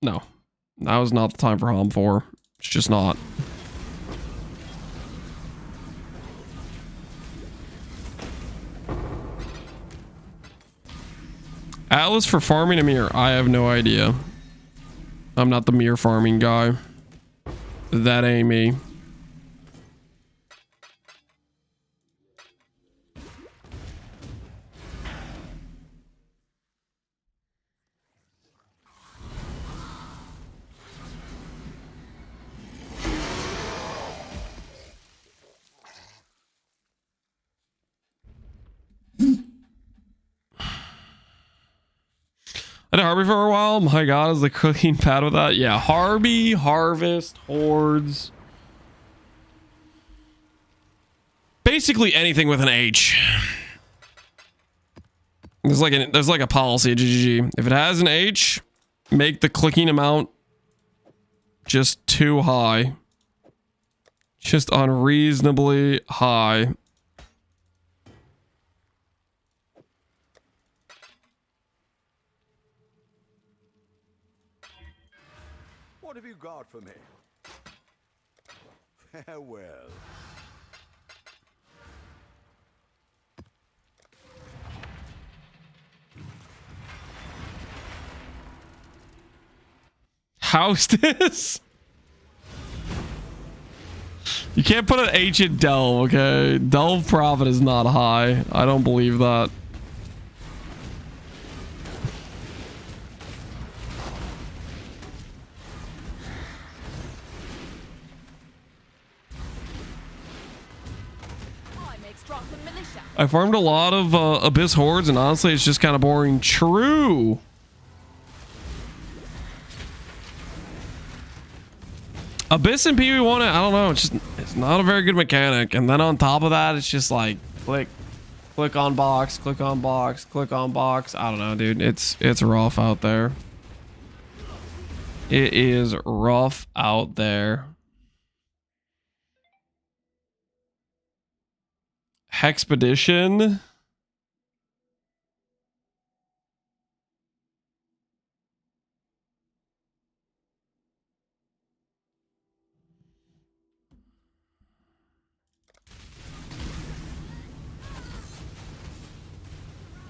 No. That was not the time for Hom 4. It's just not. Atlas for farming a mirror. I have no idea. I'm not the mirror farming guy. That ain't me. I did Harvey for a while. My god, is the cooking pad with that? Yeah, Harvey, Harvest, Hordes. Basically anything with an H. There's like a policy at GGG. If it has an H, make the clicking amount just too high. Just unreasonably high. What have you got for me? Farewell. Hostess? You can't put an H in Delve, okay? Delve profit is not high. I don't believe that. I farmed a lot of Abyss Hordes, and honestly, it's just kind of boring. True. Abyss and PV1, I don't know. It's not a very good mechanic. And then on top of that, it's just like click on box, click on box, click on box. I don't know, dude. It's rough out there. It is rough out there. Hexpedition.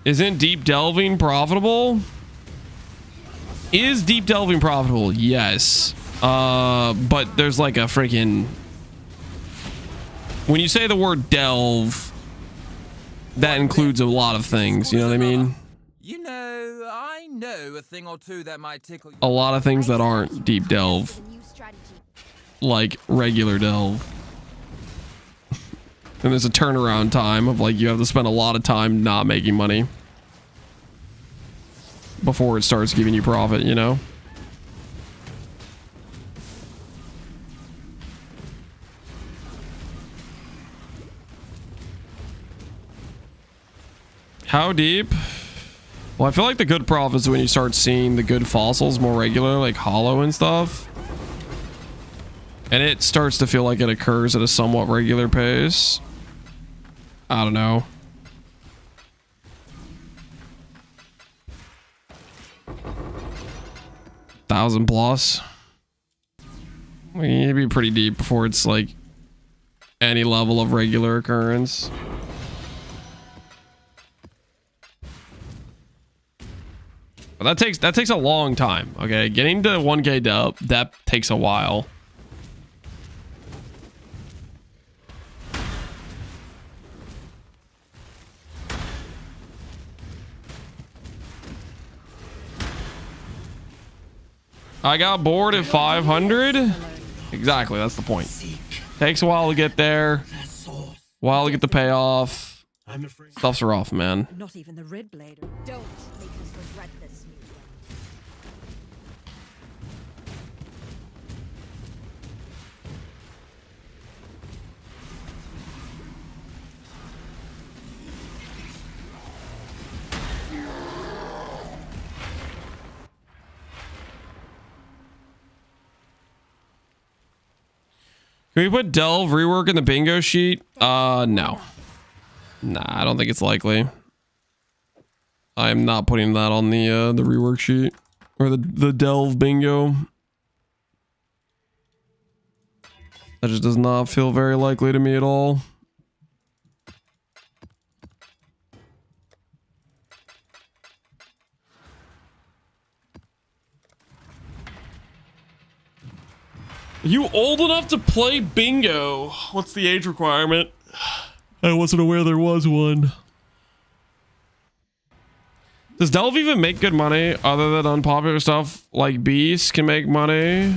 Isn't deep delving profitable? Is deep delving profitable? Yes. But there's like a freaking... When you say the word delve, that includes a lot of things. You know what I mean? You know, I know a thing or two that might tickle you. A lot of things that aren't deep delve. Like regular delve. And there's a turnaround time of like you have to spend a lot of time not making money before it starts giving you profit, you know? How deep? Well, I feel like the good profits when you start seeing the good fossils more regular, like hollow and stuff. And it starts to feel like it occurs at a somewhat regular pace. I don't know. $1,000 plus. We need to be pretty deep before it's like any level of regular occurrence. But that takes a long time. Okay, getting to 1K depth takes a while. I got bored at 500. Exactly, that's the point. Takes a while to get there. While to get the payoff. Stuff's rough, man. Not even the red blade. Don't make us regret this. Can we put delve rework in the bingo sheet? No. Nah, I don't think it's likely. I am not putting that on the rework sheet or the delve bingo. That just does not feel very likely to me at all. Are you old enough to play bingo? What's the age requirement? I wasn't aware there was one. Does Delve even make good money other than unpopular stuff like Beast can make money?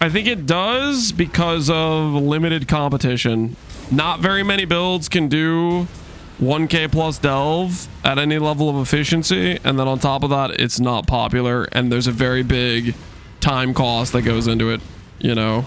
I think it does because of limited competition. Not very many builds can do 1K plus delve at any level of efficiency, and then on top of that, it's not popular, and there's a very big time cost that goes into it, you know.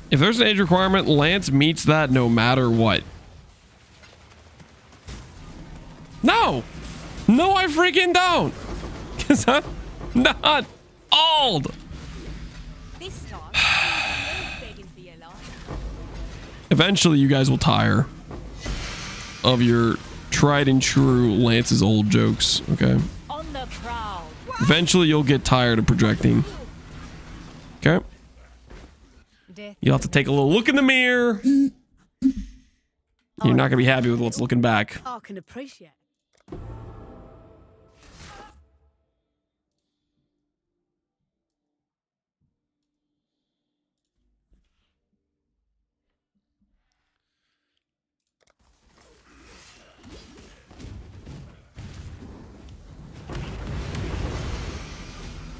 If there's an age requirement, Lance meets that no matter what. No! No, I freaking don't! Because I'm not old! Eventually, you guys will tire of your tried and true Lance's old jokes, okay? Eventually, you'll get tired of projecting. Okay? You'll have to take a little look in the mirror. You're not gonna be happy with what's looking back. I can appreciate.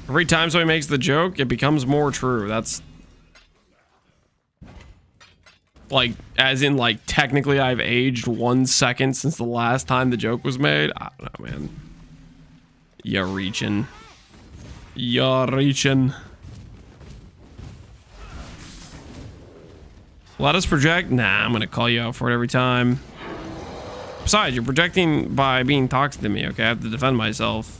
Every time somebody makes the joke, it becomes more true. That's like, as in, like, technically I've aged 1 second since the last time the joke was made. I don't know, man. You're reaching. You're reaching. Let us project? Nah, I'm gonna call you out for it every time. Besides, you're projecting by being toxic to me, okay? I have to defend myself.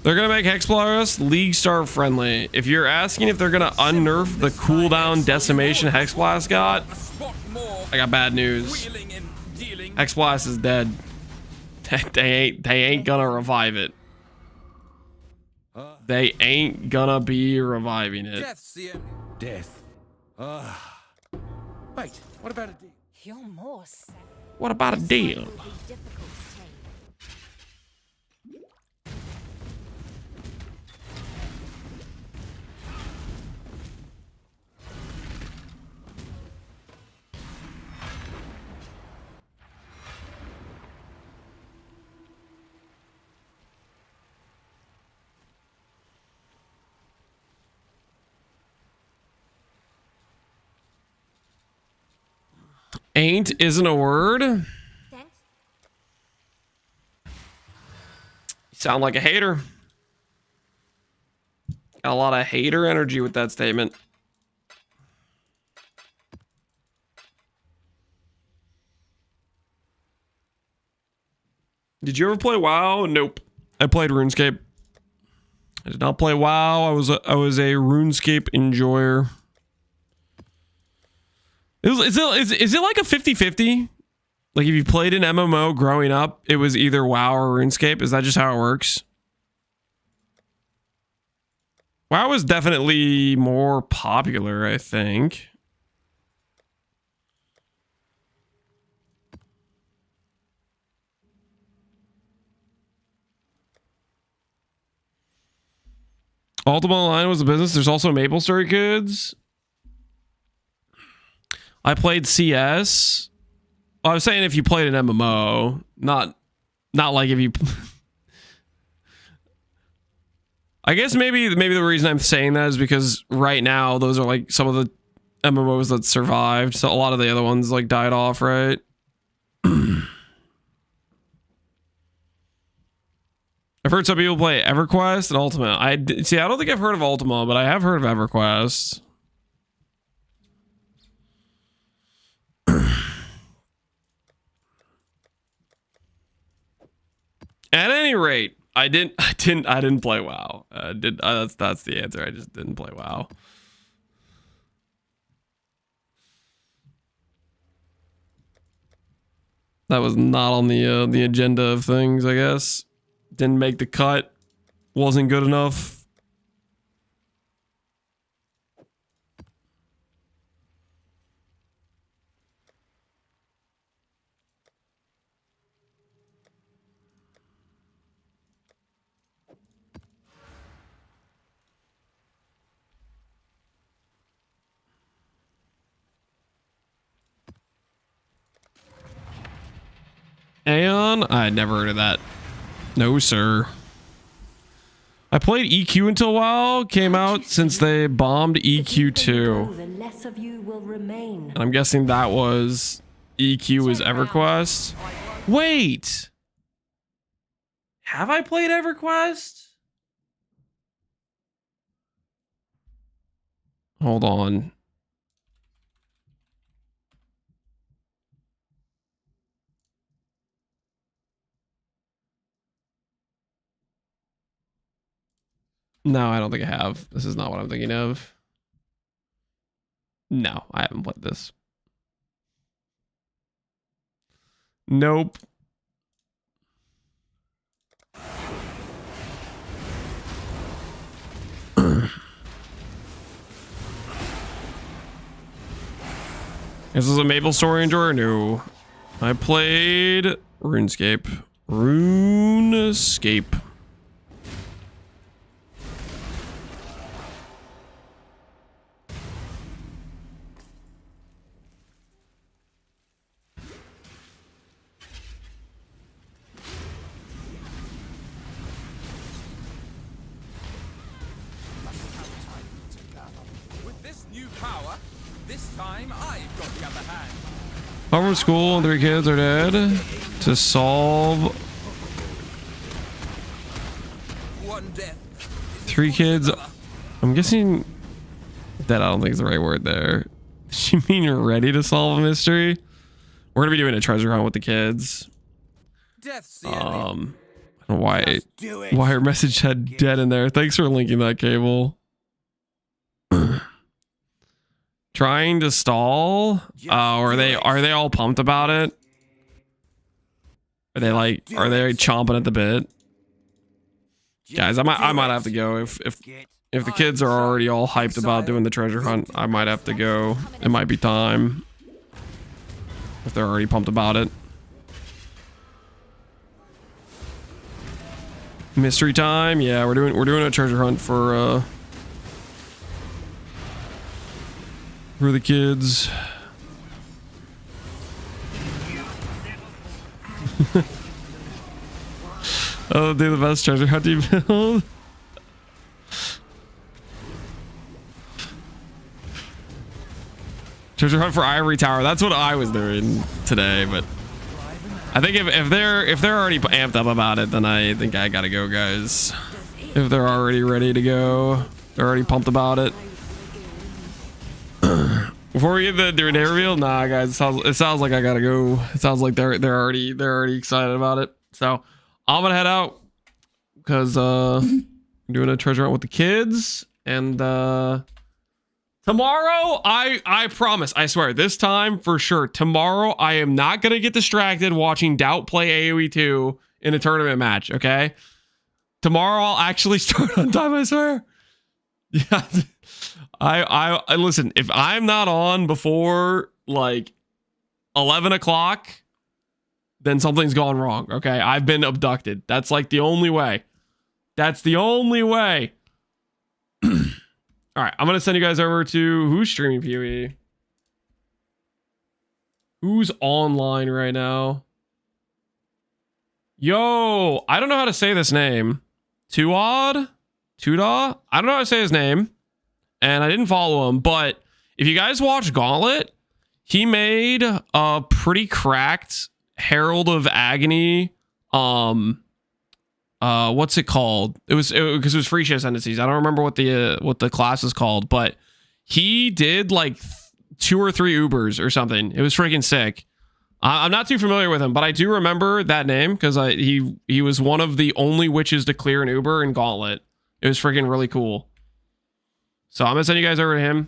They're gonna make Hexploris League Star friendly. If you're asking if they're gonna unnerf the cooldown decimation Hexblast got, I got bad news. Hexblast is dead. They ain't gonna revive it. They ain't gonna be reviving it. Death. Wait, what about a deal? You're more savage. What about a deal? Ain't isn't a word. Thanks. You sound like a hater. Got a lot of hater energy with that statement. Did you ever play WoW? Nope. I played RuneScape. I did not play WoW. I was a RuneScape enjoyer. Is it like a 50-50? Like if you played an MMO growing up, it was either WoW or RuneScape? Is that just how it works? WoW was definitely more popular, I think. Ultima Online was a business. There's also Maple Story Kids. I played CS. I was saying if you played an MMO, not like if you. I guess maybe the reason I'm saying that is because right now those are like some of the MMOs that survived. So a lot of the other ones like died off, right? I've heard some people play EverQuest and Ultima. I don't think I've heard of Ultima, but I have heard of EverQuest. At any rate, I didn't play WoW. That's the answer. I just didn't play WoW. That was not on the agenda of things, I guess. Didn't make the cut. Wasn't good enough. Aeon? I'd never heard of that. No, sir. I played EQ until WoW came out since they bombed EQ2. And I'm guessing that was EQ is EverQuest. Wait! Have I played EverQuest? Hold on. No, I don't think I have. This is not what I'm thinking of. No, I haven't played this. Nope. This is a Maple Story enjoyer? No. I played RuneScape. RuneScape. power. This time I've got the upper hand. Home from school and 3 kids are dead. To solve One death. 3 kids. I'm guessing that I don't think is the right word there. Does she mean you're ready to solve a mystery? We're gonna be doing a treasure hunt with the kids. Death's the I don't know why her message had dead in there. Thanks for linking that, Cable. Trying to stall? Oh, are they all pumped about it? Are they chomping at the bit? Guys, I might have to go if the kids are already all hyped about doing the treasure hunt. I might have to go. It might be time if they're already pumped about it. Mystery time. Yeah, we're doing a treasure hunt for the kids. Oh, they're the best treasure hunt you build. Treasure hunt for Ivory Tower. That's what I was doing today, but I think if they're already amped up about it, then I think I gotta go, guys. If they're already ready to go, they're already pumped about it. Before we get the day reveal, nah, guys, it sounds like I gotta go. It sounds like they're already excited about it. So I'm gonna head out because I'm doing a treasure hunt with the kids, and tomorrow I promise, I swear, this time for sure. Tomorrow I am not gonna get distracted watching Doubt play AoE 2 in a tournament match. Okay, tomorrow I'll actually start on time. I swear. Yeah. I listen, if I'm not on before like 11 o'clock, then something's gone wrong. Okay. I've been abducted. That's like the only way. That's the only way. All right. I'm going to send you guys over to who's streaming PoE. Who's online right now? Yo, I don't know how to say this name. Tuda? I don't know how to say his name. And I didn't follow him, but if you guys watch Gauntlet, he made a pretty cracked Herald of Agony. What's it called? Because it was free shit ascendancies. I don't remember what the class is called, but he did like 2 or 3 Ubers or something. It was freaking sick. I'm not too familiar with him, but I do remember that name because he was one of the only witches to clear an Uber in Gauntlet. It was freaking really cool. So I'm gonna send you guys over to him.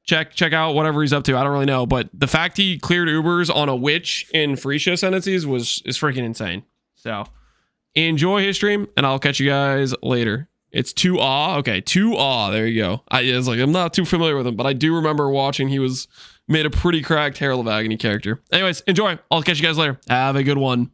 Check out whatever he's up to. I don't really know, but the fact he cleared Ubers on a witch in free show ascendancies is freaking insane. So enjoy his stream, and I'll catch you guys later. It's 2A. Okay, 2A. There you go. I'm not too familiar with him, but I do remember watching. He made a pretty cracked Herald of Agony character. Anyways, enjoy. I'll catch you guys later. Have a good one.